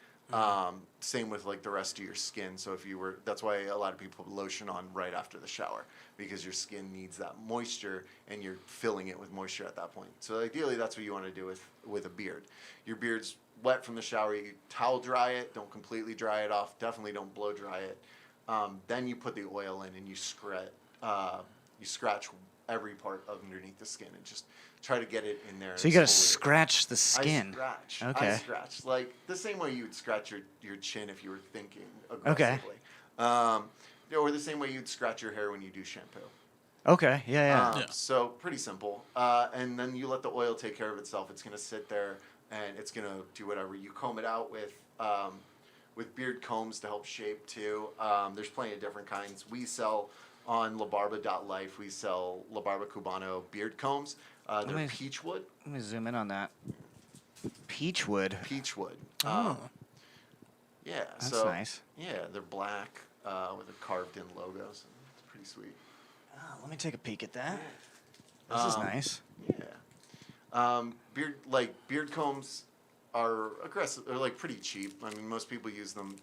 Speaker 9: Same with like the rest of your skin. So that's why a lot of people put lotion on right after the shower, because your skin needs that moisture and you're filling it with moisture at that point. So ideally, that's what you want to do with a beard. Your beard's wet from the shower. You towel dry it. Don't completely dry it off. Definitely don't blow dry it. Then you put the oil in and you scratch every part underneath the skin and just try to get it in there.
Speaker 5: So you got to scratch the skin.
Speaker 9: I scratch. Like the same way you would scratch your chin if you were thinking aggressively. Or the same way you'd scratch your hair when you do shampoo.
Speaker 5: Okay, yeah.
Speaker 9: So pretty simple. And then you let the oil take care of itself. It's going to sit there and it's going to do whatever. You comb it out with beard combs to help shape too. There's plenty of different kinds. We sell on LaBarba.life, we sell LaBarba Cubano beard combs. They're peach wood.
Speaker 5: Let me zoom in on that. Peach wood.
Speaker 9: Peach wood.
Speaker 3: Oh.
Speaker 9: Yeah.
Speaker 5: That's nice.
Speaker 9: Yeah, they're black with a carved-in logo. So it's pretty sweet.
Speaker 5: Let me take a peek at that. This is nice.
Speaker 9: Yeah. Beard combs are aggressive. They're like pretty cheap. I mean, most people use them.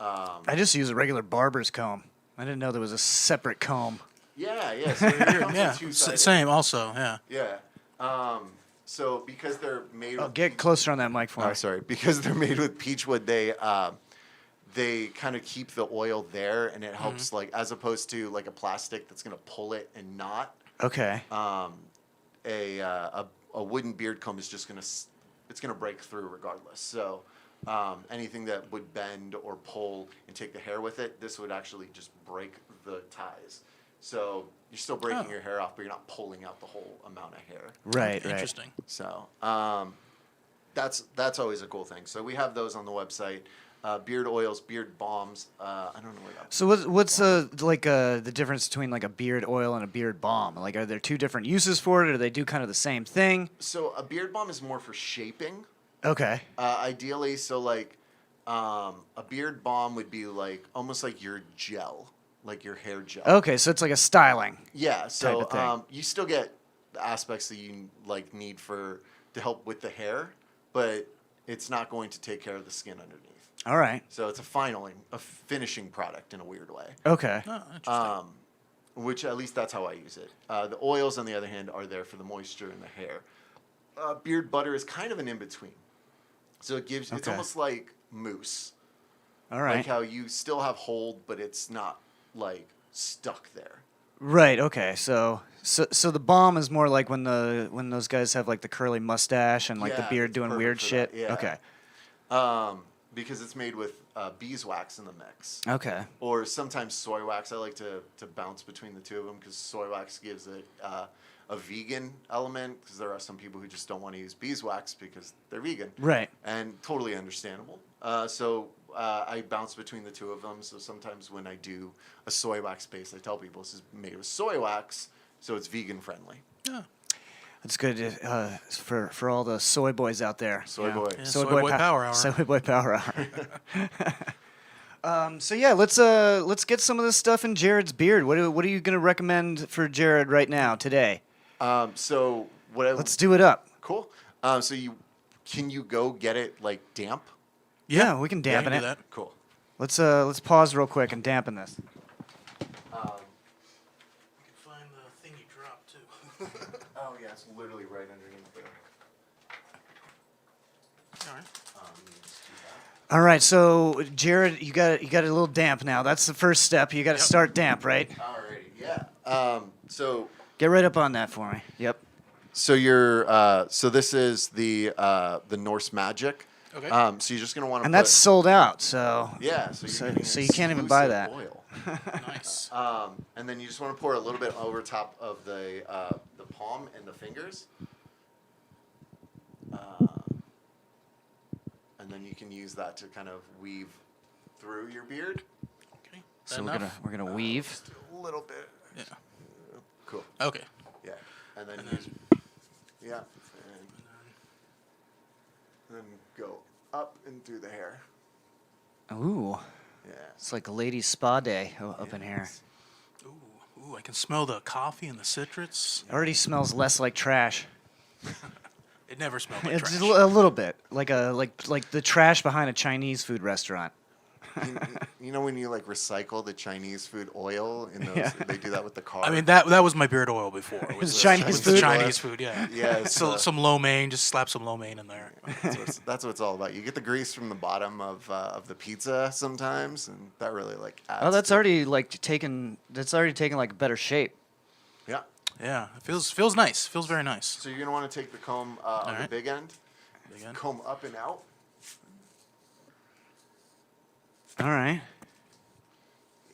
Speaker 5: I just use a regular barber's comb. I didn't know there was a separate comb.
Speaker 9: Yeah. So it comes in two-sided.
Speaker 3: Same. Also, yeah.
Speaker 9: Yeah. So because they're made.
Speaker 5: Oh,
Speaker 9: with
Speaker 5: get closer on that mic for me.
Speaker 9: Oh, sorry. Because they're made with peach wood, they kind of keep the oil there, and it helps like as opposed to like a plastic that's gonna pull it and not.
Speaker 5: Okay.
Speaker 9: A wooden beard comb is just gonna break through regardless. So. Anything that would bend or pull and take the hair with it, this would actually just break the ties. So you're still breaking your hair off, but you're not pulling out the whole amount of hair.
Speaker 5: Right.
Speaker 3: Interesting.
Speaker 9: So that's always a cool thing. So we have those on the website. Beard oils, beard balms. I don't know what that.
Speaker 5: So what's the difference between like a beard oil and a beard balm? Like, are there two different uses for it, or do they do kind of the same thing?
Speaker 9: So a beard balm is more for shaping.
Speaker 5: Okay.
Speaker 9: Ideally, so like a beard balm would be like almost like your gel, like your hair gel.
Speaker 5: Okay, so it's like a styling.
Speaker 9: Yeah. So
Speaker 5: type of thing.
Speaker 9: you still get the aspects that you like need to help with the hair, but it's not going to take care of the skin underneath.
Speaker 5: All right.
Speaker 9: So it's a finishing product in a weird way.
Speaker 5: Okay.
Speaker 3: Oh, interesting.
Speaker 9: Which at least that's how I use it. The oils, on the other hand, are there for the moisture in the hair. Beard butter is kind of an in between. So it's almost like mousse.
Speaker 5: All right.
Speaker 9: Like how you still have hold, but it's not like stuck there.
Speaker 5: Right. Okay. So the balm is more like when those guys have like the curly mustache and like the beard doing weird shit.
Speaker 9: Yeah.
Speaker 5: Okay.
Speaker 9: Because it's made with beeswax in the mix.
Speaker 5: Okay.
Speaker 9: Or sometimes soy wax. I like to bounce between the two of them because soy wax gives it a vegan element, because there are some people who just don't want to use beeswax because they're vegan.
Speaker 5: Right.
Speaker 9: And totally understandable. So I bounce between the two of them. So sometimes when I do a soy wax base, I tell people this is made with soy wax, so it's vegan friendly.
Speaker 3: Yeah.
Speaker 5: That's good for all the soy boys out there.
Speaker 9: Soy boy.
Speaker 3: Yeah, soy boy power hour.
Speaker 5: Soy boy power hour. So yeah, let's get some of this stuff in Jerod's beard. What are you gonna recommend for Jerod right now today?
Speaker 9: Let's
Speaker 5: do it up.
Speaker 9: Cool. Can you go get it like damp?
Speaker 5: Yeah, we can dampen
Speaker 3: do
Speaker 5: it.
Speaker 3: that.
Speaker 9: Cool.
Speaker 5: Let's pause real quick and dampen this.
Speaker 3: You can find the thing you dropped too.
Speaker 9: Oh yeah, it's literally right underneath there.
Speaker 3: All right.
Speaker 5: All right, so Jerod, you got a little damp now. That's the first step. You got to start damp, right?
Speaker 9: Alrighty, yeah.
Speaker 5: Get right up on that for me. Yep.
Speaker 9: So this is the Norse Magic.
Speaker 3: Okay.
Speaker 9: So you're just gonna want to.
Speaker 5: And that's sold out. So
Speaker 9: yeah.
Speaker 5: So you can't even buy that.
Speaker 9: Oil.
Speaker 3: Nice.
Speaker 9: And then you just want to pour a little bit over top of the palm and the fingers. And then you can use that to kind of weave through your beard.
Speaker 3: Okay.
Speaker 5: So we're gonna weave.
Speaker 9: Just a little bit.
Speaker 3: Yeah.
Speaker 9: Cool.
Speaker 3: Okay.
Speaker 9: Yeah. And then yeah. And then go up and through the hair.
Speaker 5: Ooh,
Speaker 9: Yeah.
Speaker 5: it's like a ladies' spa day up in here.
Speaker 3: Ooh, I can smell the coffee and the citrus.
Speaker 5: Already smells less like trash.
Speaker 3: It never smelled like
Speaker 5: It's
Speaker 3: trash.
Speaker 5: just a little bit like the trash behind a Chinese food restaurant.
Speaker 9: You know when you like recycle the Chinese food oil in those?
Speaker 5: Yeah.
Speaker 9: They do that with the car.
Speaker 3: I mean, that was my beard oil before. It was
Speaker 5: It's Chinese
Speaker 3: was the
Speaker 5: food?
Speaker 3: Chinese food, yeah.
Speaker 9: Yeah, it's,
Speaker 3: So some lo mein, just slap some lo mein in there.
Speaker 9: that's what it's all about. You get the grease from the bottom of the pizza sometimes, and that really like adds.
Speaker 5: Oh, that's
Speaker 9: to it.
Speaker 5: already like taken. That's already taken like a better shape.
Speaker 9: Yeah.
Speaker 3: Yeah, it feels nice. Feels very nice.
Speaker 9: So you're gonna want to take the comb on the
Speaker 3: right.
Speaker 9: big end,
Speaker 3: Big end.
Speaker 9: comb up and out.
Speaker 5: All right.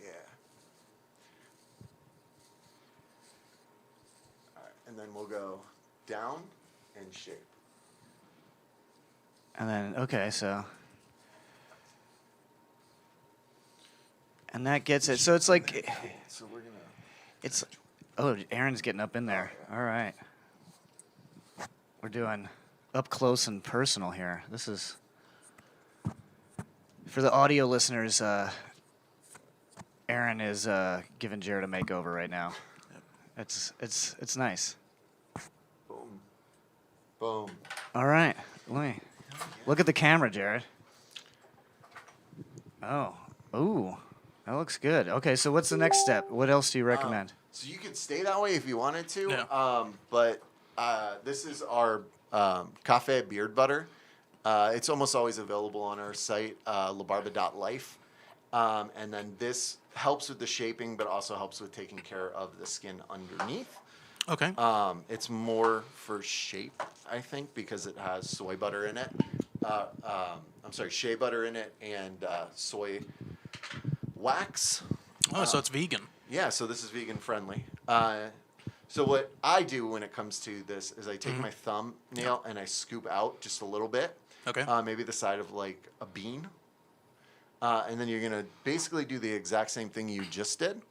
Speaker 9: Yeah. All right, and then we'll go down and shape.
Speaker 5: And then okay, so. And that gets it. So it's like,
Speaker 9: So we're gonna.
Speaker 5: it's. Oh, Aaron's getting up in there. All right. We're doing up close and personal here. This is for the audio listeners. Aaron is giving Jerod a makeover right now. It's nice.
Speaker 9: Boom. Boom.
Speaker 5: All right. Let me look at the camera, Jerod. Oh. Ooh. That looks good. Okay, so what's the next step? What else do you recommend?
Speaker 9: So you could stay that way if you wanted to.
Speaker 3: Yeah.
Speaker 9: But this is our cafe beard butter. It's almost always available on our site, LaBarba.life. And then this helps with the shaping, but also helps with taking care of the skin underneath.
Speaker 3: Okay.
Speaker 9: It's more for shape, I think, because it has soy butter in it. Shea butter in it and soy wax.
Speaker 3: Oh, so it's vegan.
Speaker 9: Yeah, so this is vegan friendly. So what I do when it comes to this is I take my thumbnail and I scoop out just a little bit.
Speaker 3: Okay.
Speaker 9: Maybe the side of like a bean. And then you're going to basically do the exact same thing you just did.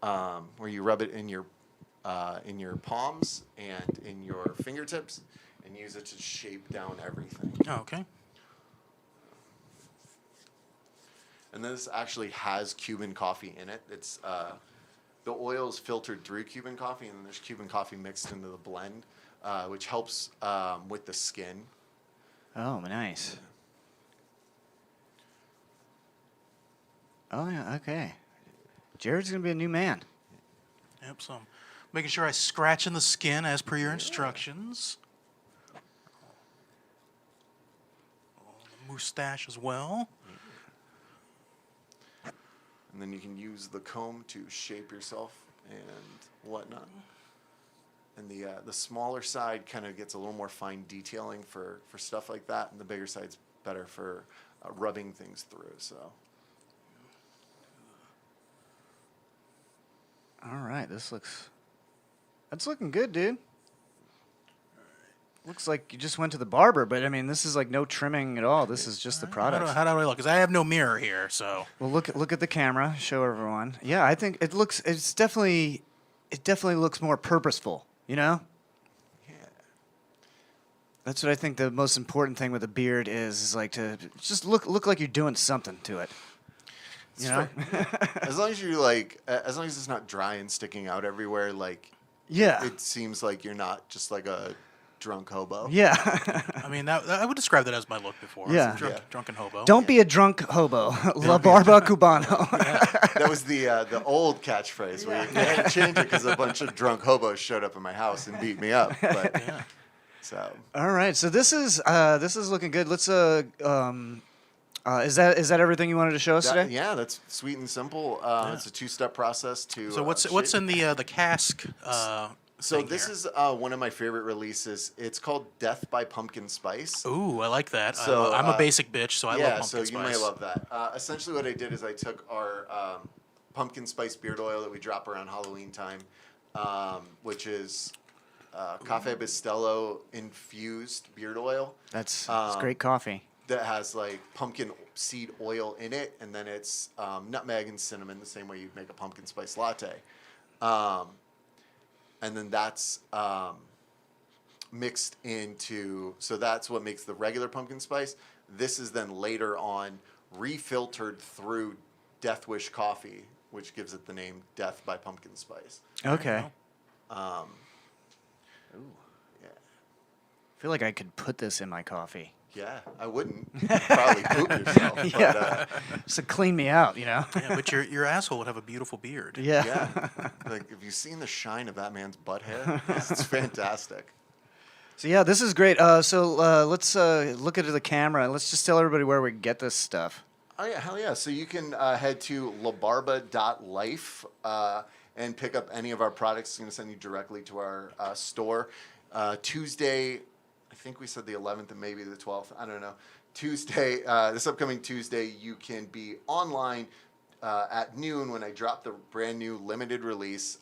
Speaker 9: Where you rub it in your palms and in your fingertips and use it to shape down everything.
Speaker 3: Oh, okay.
Speaker 9: And this actually has Cuban coffee in it. It's the oil is filtered through Cuban coffee, and then there's Cuban coffee mixed into the blend, which helps with the skin.
Speaker 5: Oh, nice. Oh yeah. Okay. Jared's gonna be a new man.
Speaker 3: Yep. So I'm making sure I scratch in the skin as per your instructions. The mustache as well.
Speaker 9: And then you can use the comb to shape yourself and whatnot. And the smaller side kind of gets a little more fine detailing for stuff like that, and the bigger side's better for rubbing things through. So.
Speaker 5: All right. That's looking good, dude. Looks like you just went to the barber, but I mean, this is like no trimming at all. This is just the product.
Speaker 3: How do I look? Because I have no mirror here, so.
Speaker 5: Well, look at the camera. Show everyone. Yeah, I think it definitely looks more purposeful. You know.
Speaker 9: Yeah.
Speaker 5: That's what I think the most important thing with a beard is like to just look like you're doing something to it. You know.
Speaker 9: As long as you like, as long as it's not dry and sticking out everywhere, like.
Speaker 5: Yeah.
Speaker 9: It seems like you're not just like a drunk hobo.
Speaker 5: Yeah.
Speaker 3: I mean, I would describe that as my look before.
Speaker 5: Yeah.
Speaker 3: Drunken hobo.
Speaker 5: Don't be a drunk hobo. La Barba Cubano.
Speaker 9: That was the old catchphrase. We had to change it because a bunch of drunk hobos showed up at my house and beat me up. But,
Speaker 3: Yeah.
Speaker 9: so
Speaker 5: All right. So this is looking good. Let's is that everything you wanted to show us today?
Speaker 9: yeah, that's sweet and simple. It's a two-step process to.
Speaker 3: So what's
Speaker 9: shape.
Speaker 3: in the cask?
Speaker 9: So
Speaker 3: thing
Speaker 9: this
Speaker 3: here?
Speaker 9: is one of my favorite releases. It's called Death by Pumpkin Spice.
Speaker 3: Ooh, I like that.
Speaker 9: So,
Speaker 3: I'm a basic bitch, so I love pumpkin
Speaker 9: so
Speaker 3: spice.
Speaker 9: you may love that. Essentially, what I did is I took our pumpkin spice beard oil that we drop around Halloween time, which is Cafe Bustelo infused beard oil
Speaker 5: It's great coffee.
Speaker 9: that has like pumpkin seed oil in it, and then it's nutmeg and cinnamon, the same way you'd make a pumpkin spice latte. And then that's mixed into, so that's what makes the regular pumpkin spice. This is then later on refiltered through Death Wish coffee, which gives it the name Death by Pumpkin Spice.
Speaker 5: Okay.
Speaker 9: Yeah.
Speaker 5: I feel like I could put this in my coffee.
Speaker 9: Yeah, I wouldn't. You'd probably poop yourself.
Speaker 5: Yeah.
Speaker 9: But,
Speaker 5: So clean me out, you know?
Speaker 3: Yeah, but your asshole would have a beautiful beard.
Speaker 5: Yeah.
Speaker 9: yeah. Like, have you seen the shine of that man's butt hair? It's fantastic.
Speaker 5: So yeah, this is great. So let's look into the camera and let's just tell everybody where we can get this stuff.
Speaker 9: Oh, yeah, hell yeah. So you can head to LaBarba.life and pick up any of our products. It's going to send you directly to our store. Tuesday, I think we said the 11th and maybe the 12th. I don't know. Tuesday, this upcoming Tuesday, you can be online at noon when I drop the brand new limited release.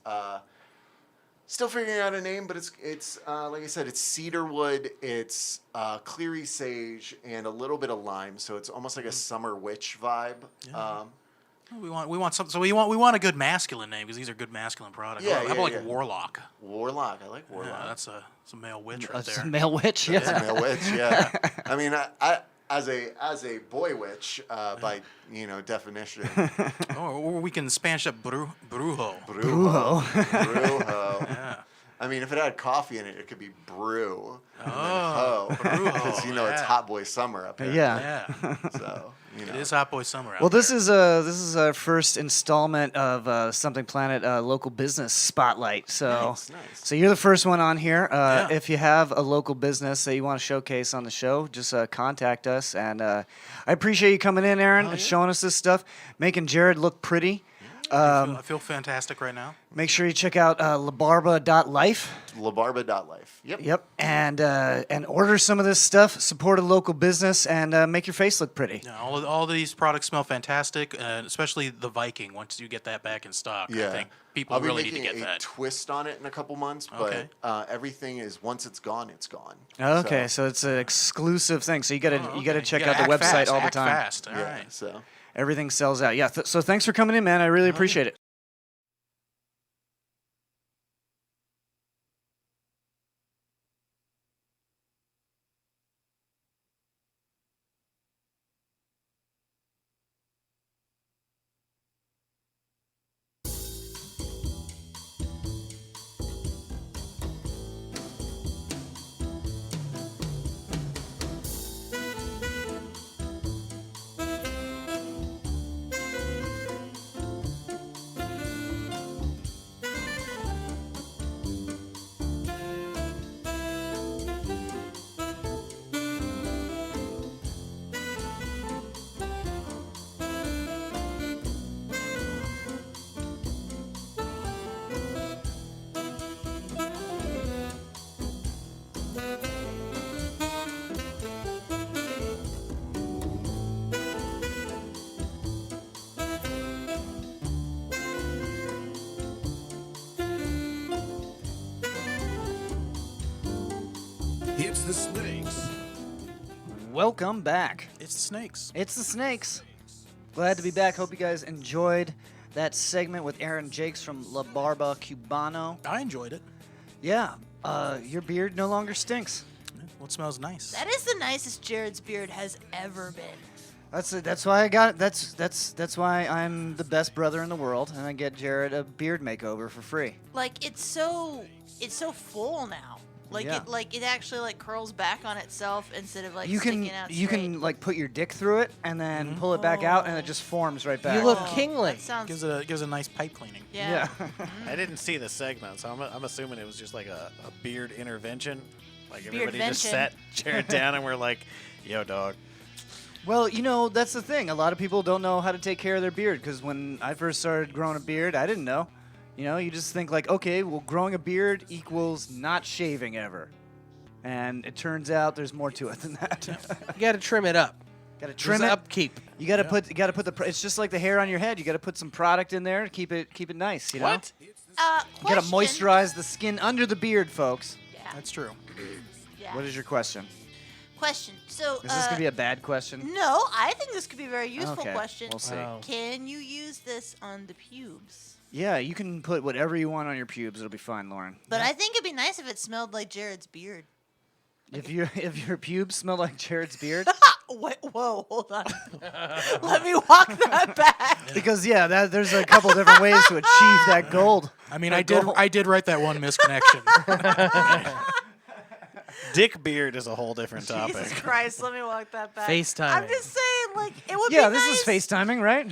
Speaker 9: Still figuring out a name, but it's like I said, it's cedarwood, it's Cleary sage, and a little bit of lime. So it's almost like a summer witch vibe.
Speaker 3: Yeah. We want something. So we want a good masculine name because these are good masculine products.
Speaker 9: Yeah,
Speaker 3: How about
Speaker 9: yeah,
Speaker 3: like
Speaker 9: yeah.
Speaker 3: Warlock?
Speaker 9: Warlock, I like Warlock.
Speaker 3: Yeah, that's a male witch right
Speaker 5: That's
Speaker 3: there.
Speaker 5: a male witch, yeah.
Speaker 9: It's a male witch, yeah. I mean, I as a boy witch, by definition.
Speaker 3: Or we can Spanish up brujo.
Speaker 9: Brujo. Brujo.
Speaker 3: Yeah.
Speaker 9: I mean, if it had coffee in it, it could be brew.
Speaker 3: Oh, brujo.
Speaker 9: Because it's
Speaker 3: yeah.
Speaker 9: hot boy summer up here.
Speaker 5: Yeah.
Speaker 3: Yeah.
Speaker 9: So
Speaker 3: It is hot boy summer out
Speaker 5: Well, this
Speaker 3: there.
Speaker 5: is our first installment of Something Planet local business spotlight. So,
Speaker 9: Nice.
Speaker 5: so you're the first one on here.
Speaker 3: Yeah.
Speaker 5: If you have a local business that you want to showcase on the show, just contact us. And I appreciate you coming in, Aaron, and showing us this stuff, making Jerod look pretty.
Speaker 3: I feel fantastic right now.
Speaker 5: Make sure you check out LaBarba.life.
Speaker 9: LaBarba.life. Yep.
Speaker 5: Yep, and order some of this stuff. Support a local business and make your face look pretty.
Speaker 3: Yeah, all of these products smell fantastic, especially the Viking. Once you get that back in stock,
Speaker 9: Yeah.
Speaker 3: I think people
Speaker 9: I'll be
Speaker 3: really need to
Speaker 9: making
Speaker 3: get
Speaker 9: a
Speaker 3: that.
Speaker 9: twist on it in a couple months,
Speaker 3: Okay.
Speaker 9: but everything is once it's gone, it's gone.
Speaker 5: Okay, so it's an exclusive thing. So you gotta
Speaker 3: Oh,
Speaker 5: you gotta
Speaker 3: okay.
Speaker 5: check
Speaker 3: You
Speaker 5: out
Speaker 3: gotta
Speaker 5: the
Speaker 3: act
Speaker 5: website
Speaker 3: fast,
Speaker 5: all the
Speaker 3: act
Speaker 5: time.
Speaker 3: Fast. All
Speaker 9: Yeah.
Speaker 3: right.
Speaker 9: So
Speaker 5: Everything sells out. Yeah. So thanks for coming in, man. I really appreciate it.
Speaker 1: It's the Snakes.
Speaker 5: Welcome back.
Speaker 3: It's the snakes.
Speaker 5: It's the Snakes. Glad to be back. Hope you guys enjoyed that segment with Aron Jaques from Barba Cubano.
Speaker 3: I enjoyed it.
Speaker 5: Yeah. Your beard no longer stinks.
Speaker 3: Well, it smells nice.
Speaker 7: That is the nicest Jared's beard has ever been.
Speaker 5: That's why I got it. That's why I'm the best brother in the world, and I get Jerod a beard makeover for free.
Speaker 7: Like it's so full now. Like
Speaker 5: Yeah.
Speaker 7: it actually like curls back on itself instead of like
Speaker 5: You
Speaker 7: sticking
Speaker 5: can
Speaker 7: out
Speaker 5: you
Speaker 7: straight.
Speaker 5: can like put your dick through it and then pull it back out, and it just forms right back.
Speaker 6: You look
Speaker 7: Oh,
Speaker 6: kingly.
Speaker 7: That sounds
Speaker 3: gives a nice pipe cleaning.
Speaker 7: yeah.
Speaker 8: I didn't see the segment, so I'm assuming it was just like a beard intervention. Like
Speaker 7: Beard
Speaker 8: everybody just
Speaker 7: vention.
Speaker 8: sat Jared down and we're like, "Yo, dog."
Speaker 5: Well, that's the thing. A lot of people don't know how to take care of their beard because when I first started growing a beard, I didn't know. You just think like, okay, well, growing a beard equals not shaving ever. And it turns out there's more to it than that.
Speaker 6: You got to trim it up.
Speaker 5: Got to
Speaker 6: There's
Speaker 5: trim it.
Speaker 6: upkeep.
Speaker 5: You got to put it's just like the hair on your head. You got to put some product in there to keep it nice, you know?
Speaker 8: What?
Speaker 5: You got to
Speaker 7: Question.
Speaker 5: moisturize the skin under the beard, folks.
Speaker 7: Yeah.
Speaker 3: That's true.
Speaker 7: Yeah.
Speaker 5: What is your question?
Speaker 7: Question. So
Speaker 5: Is this going to be a bad question?
Speaker 7: No, I think this could be a very useful
Speaker 5: Okay,
Speaker 7: question.
Speaker 5: we'll see.
Speaker 6: Oh.
Speaker 7: Can you use this on the pubes?
Speaker 5: Yeah, you can put whatever you want on your pubes. It'll be fine, Lauren.
Speaker 7: But I think it'd be nice if it smelled like Jared's beard.
Speaker 5: If your pubes smell like Jared's beard,
Speaker 7: Wait, whoa, hold on. Let me walk that back.
Speaker 5: Because there's a couple different ways to achieve that gold.
Speaker 3: I mean, I did write that one misconnection.
Speaker 8: Dick beard is a whole different topic.
Speaker 7: Jesus Christ, let me walk that back.
Speaker 6: FaceTiming.
Speaker 7: I'm just saying, like, it would be
Speaker 5: Yeah,
Speaker 7: nice.
Speaker 5: this is FaceTiming, right?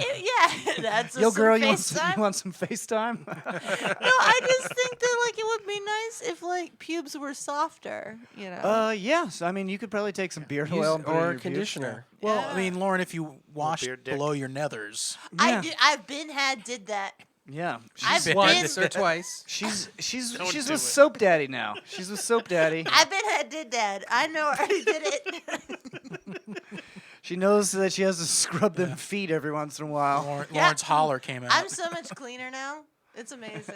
Speaker 7: That's
Speaker 5: Yo,
Speaker 7: some
Speaker 5: girl, you
Speaker 7: FaceTime.
Speaker 5: want some FaceTime?
Speaker 7: No, I just think that, like, it would be nice if, like, pubes were softer, you know?
Speaker 5: Yeah. So, I mean, you could probably take some beard oil and put it in
Speaker 6: or
Speaker 5: your pubes.
Speaker 6: conditioner.
Speaker 3: Well,
Speaker 7: Yeah.
Speaker 3: I mean, Lauren, if you wash
Speaker 8: beard dick.
Speaker 3: below your nethers,
Speaker 5: Yeah.
Speaker 7: I've did that.
Speaker 5: Yeah.
Speaker 7: I've been,
Speaker 6: Once or twice.
Speaker 5: She's
Speaker 8: Don't
Speaker 5: with
Speaker 8: do it.
Speaker 5: Soap Daddy now. She's with Soap Daddy.
Speaker 7: did that. I know I already did it.
Speaker 5: She knows that she has to scrub them feet every once in a while.
Speaker 3: Lawrence Holler came out.
Speaker 7: I'm so much cleaner now. It's amazing.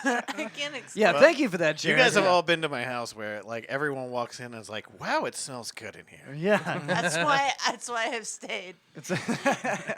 Speaker 7: I can't explain.
Speaker 5: Yeah, thank you for that, Jerod.
Speaker 8: You guys have all been to my house where like everyone walks in and is like, "Wow, it smells good in here."
Speaker 5: Yeah.
Speaker 7: That's why I've stayed.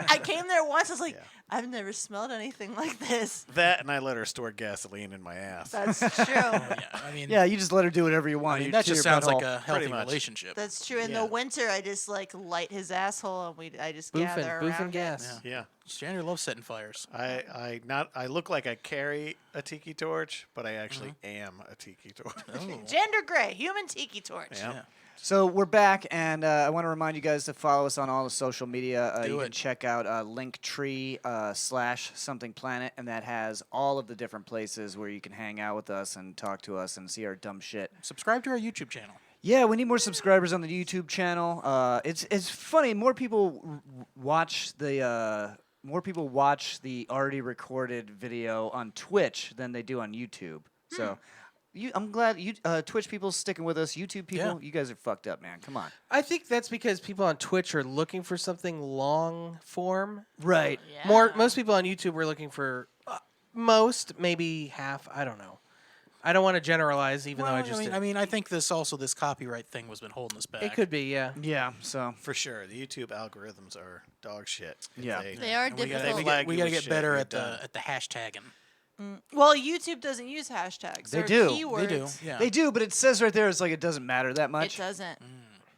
Speaker 7: I came there once. I was like, I've never smelled anything like this.
Speaker 8: That and I let her store gasoline in my ass.
Speaker 7: That's true.
Speaker 3: I mean,
Speaker 5: Yeah, you just let her do whatever you want.
Speaker 3: I mean,
Speaker 5: You
Speaker 3: that
Speaker 5: to
Speaker 3: just
Speaker 5: your
Speaker 3: sounds like
Speaker 5: butthole.
Speaker 3: a healthy
Speaker 8: much.
Speaker 3: relationship.
Speaker 7: That's true. In
Speaker 8: Yeah.
Speaker 7: the winter, I just like light his asshole, and I just
Speaker 6: Boofing,
Speaker 7: gather
Speaker 6: boofing
Speaker 7: around it.
Speaker 6: gas.
Speaker 8: Yeah.
Speaker 3: Jander loves setting fires.
Speaker 8: I look like I carry a tiki torch, but I actually am a tiki torch.
Speaker 7: Gender gray, human tiki torch.
Speaker 8: Yeah.
Speaker 5: So we're back, and I want to remind you guys to follow us on all the social media.
Speaker 3: Do
Speaker 5: You
Speaker 3: it.
Speaker 5: can check out Linktree /something planet, and that has all of the different places where you can hang out with us and talk to us and see our dumb shit.
Speaker 3: Subscribe to our YouTube channel.
Speaker 5: Yeah, we need more subscribers on the YouTube channel. It's funny. More people watch the already recorded video on Twitch than they do on YouTube. So. I'm glad Twitch people sticking with us. YouTube people, you guys are fucked up, man. Come on.
Speaker 6: I think that's because people on Twitch are looking for something long form.
Speaker 5: Right.
Speaker 7: Yeah.
Speaker 6: Most people on YouTube are looking for maybe half. I don't know. I don't want to generalize, even though I just did.
Speaker 3: I mean, I think this copyright thing was been holding us back.
Speaker 6: It could be, yeah.
Speaker 5: Yeah. So.
Speaker 8: For sure, the YouTube algorithms are dog shit. If
Speaker 5: Yeah.
Speaker 7: They are
Speaker 3: And we
Speaker 7: difficult.
Speaker 3: gotta
Speaker 8: you
Speaker 3: get
Speaker 8: with shit,
Speaker 3: better
Speaker 8: you're
Speaker 3: at
Speaker 8: done.
Speaker 3: the hashtagging.
Speaker 7: Well, YouTube doesn't use hashtags.
Speaker 5: They
Speaker 7: They're
Speaker 5: do.
Speaker 7: Keywords.
Speaker 3: They do. Yeah.
Speaker 5: They do, but it says right there it's like it doesn't matter that much.
Speaker 7: It doesn't.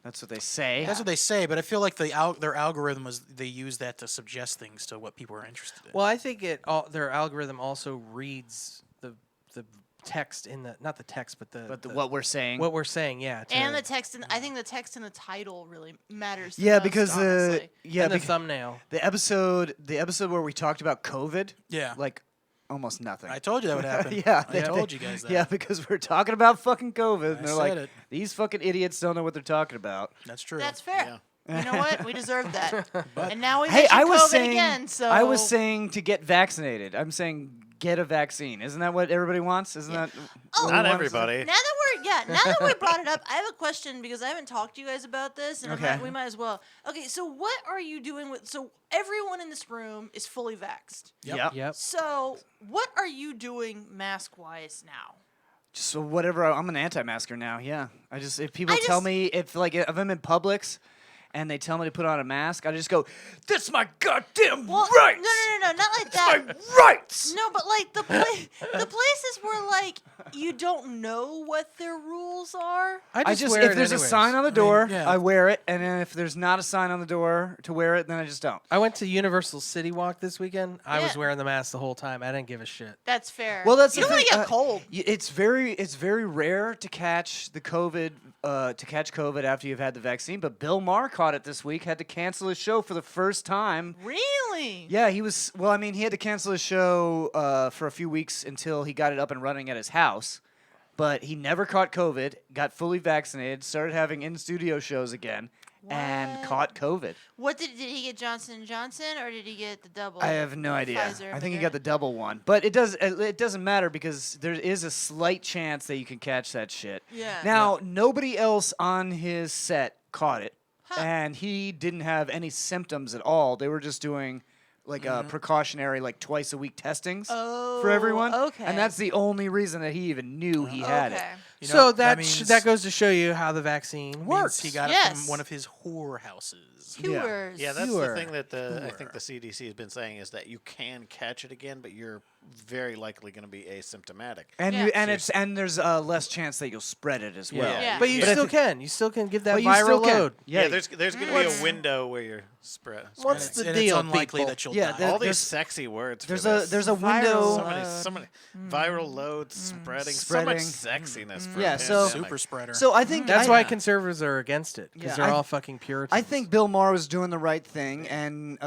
Speaker 5: That's what they say.
Speaker 3: That's what they say, but I feel like their algorithm they use that to suggest things to what people are interested in.
Speaker 6: Well, I think their algorithm also reads the text in the not the text, but
Speaker 5: what we're saying.
Speaker 6: what we're saying, yeah.
Speaker 7: And the text, I think the text in the title really matters. The
Speaker 5: Yeah,
Speaker 7: most,
Speaker 5: because
Speaker 7: honestly.
Speaker 6: and the thumbnail.
Speaker 5: the episode where we talked about COVID.
Speaker 3: Yeah.
Speaker 5: Like almost nothing.
Speaker 3: I told you that would happen.
Speaker 5: Yeah,
Speaker 3: I told you guys that.
Speaker 5: Yeah, because we're talking about fucking COVID, and
Speaker 3: I
Speaker 5: they're
Speaker 3: said
Speaker 5: like,
Speaker 3: it.
Speaker 5: these fucking idiots don't know what they're talking about.
Speaker 3: That's true.
Speaker 7: That's fair. You know what? We deserve that. And now we
Speaker 5: Hey,
Speaker 7: mentioned
Speaker 5: I was
Speaker 7: COVID
Speaker 5: saying,
Speaker 7: again. So
Speaker 5: I was saying to get vaccinated. I'm saying get a vaccine. Isn't that what everybody wants? Isn't that?
Speaker 7: Oh,
Speaker 5: what
Speaker 8: Not
Speaker 5: we want?
Speaker 8: everybody.
Speaker 7: Now that we brought it up, I have a question because I haven't talked to you guys about this, and
Speaker 5: Okay.
Speaker 7: we might as well. Okay, so what are you doing with? So everyone in this room is fully vaxxed.
Speaker 6: Yep.
Speaker 7: So what are you doing mask-wise now?
Speaker 5: So whatever. I'm an anti-masker now. Yeah. If people
Speaker 7: I
Speaker 5: tell
Speaker 7: just-
Speaker 5: me if I'm in Publix and they tell me to put on a mask, I just go, "That's my goddamn
Speaker 7: Well,
Speaker 5: rights.
Speaker 7: no, not like
Speaker 5: My
Speaker 7: that.
Speaker 5: rights."
Speaker 7: No, but like the places where like you don't know what their rules are.
Speaker 6: I just wear
Speaker 5: if
Speaker 6: it
Speaker 5: there's
Speaker 6: anyways.
Speaker 5: a sign on the door,
Speaker 3: yeah.
Speaker 5: I wear it, and then if there's not a sign on the door to wear it, then I just don't.
Speaker 6: I went to Universal City Walk this weekend. I was
Speaker 7: Yeah.
Speaker 6: wearing the mask the whole time. I didn't give a shit.
Speaker 7: That's fair.
Speaker 5: Well, that's
Speaker 7: you
Speaker 5: the
Speaker 7: don't want
Speaker 5: thing,
Speaker 7: to get cold.
Speaker 5: It's very rare to catch the COVID after you've had the vaccine. But Bill Maher caught it this week. Had to cancel his show for the first time.
Speaker 7: Really?
Speaker 5: Yeah, he was. Well, I mean, he had to cancel his show for a few weeks until he got it up and running at his house. But he never caught COVID. Got fully vaccinated. Started having in-studio shows again. And
Speaker 7: What?
Speaker 5: caught COVID.
Speaker 7: What did he get? Johnson & Johnson, or did he get the double?
Speaker 5: I have no idea.
Speaker 7: Pfizer,
Speaker 5: I think he
Speaker 7: Moderna?
Speaker 5: got the double one, but it doesn't matter because there is a slight chance that you can catch that shit.
Speaker 7: Yeah.
Speaker 5: Now nobody else on his set caught it,
Speaker 7: Huh.
Speaker 5: and he didn't have any symptoms at all. They were just doing like precautionary, like twice a week testings for everyone.
Speaker 7: okay.
Speaker 5: And that's the only reason that he even knew he had it.
Speaker 7: Okay.
Speaker 3: You
Speaker 6: So
Speaker 3: know,
Speaker 6: that
Speaker 3: means-
Speaker 6: that goes to show you how the vaccine
Speaker 3: means
Speaker 6: works.
Speaker 3: he got it
Speaker 7: Yes.
Speaker 3: from one of his whore houses.
Speaker 7: Cures.
Speaker 8: Yeah, that's
Speaker 6: Pure.
Speaker 8: the thing that I think the CDC has been saying is that you can catch it again, but your very likely going to be asymptomatic.
Speaker 5: And
Speaker 7: Yeah.
Speaker 5: there's less chance that you'll spread it as well.
Speaker 7: Yeah.
Speaker 6: But you
Speaker 5: But I
Speaker 6: still
Speaker 5: think-
Speaker 6: can. You still can give that
Speaker 5: But you
Speaker 6: viral
Speaker 5: still can.
Speaker 6: load.
Speaker 8: Yeah, there's going to be a window where you're spread.
Speaker 6: What's
Speaker 3: And
Speaker 6: the
Speaker 3: it's
Speaker 6: deal,
Speaker 3: unlikely
Speaker 6: people?
Speaker 3: that you'll
Speaker 5: Yeah,
Speaker 3: die.
Speaker 5: there-
Speaker 8: All these
Speaker 5: there's-
Speaker 8: sexy words. For
Speaker 5: There's
Speaker 8: this.
Speaker 5: a window.
Speaker 8: so many viral loads spreading.
Speaker 5: Spreading.
Speaker 8: So much sexiness. For
Speaker 5: Yeah,
Speaker 8: a
Speaker 5: so-
Speaker 8: pandemic.
Speaker 3: Super spreader.
Speaker 5: So I think
Speaker 6: That's
Speaker 5: I-
Speaker 6: why conservatives are against it, because
Speaker 5: Yeah,
Speaker 6: they're
Speaker 5: I-
Speaker 6: all fucking Puritans.
Speaker 5: I think Bill Maher was doing the right thing, and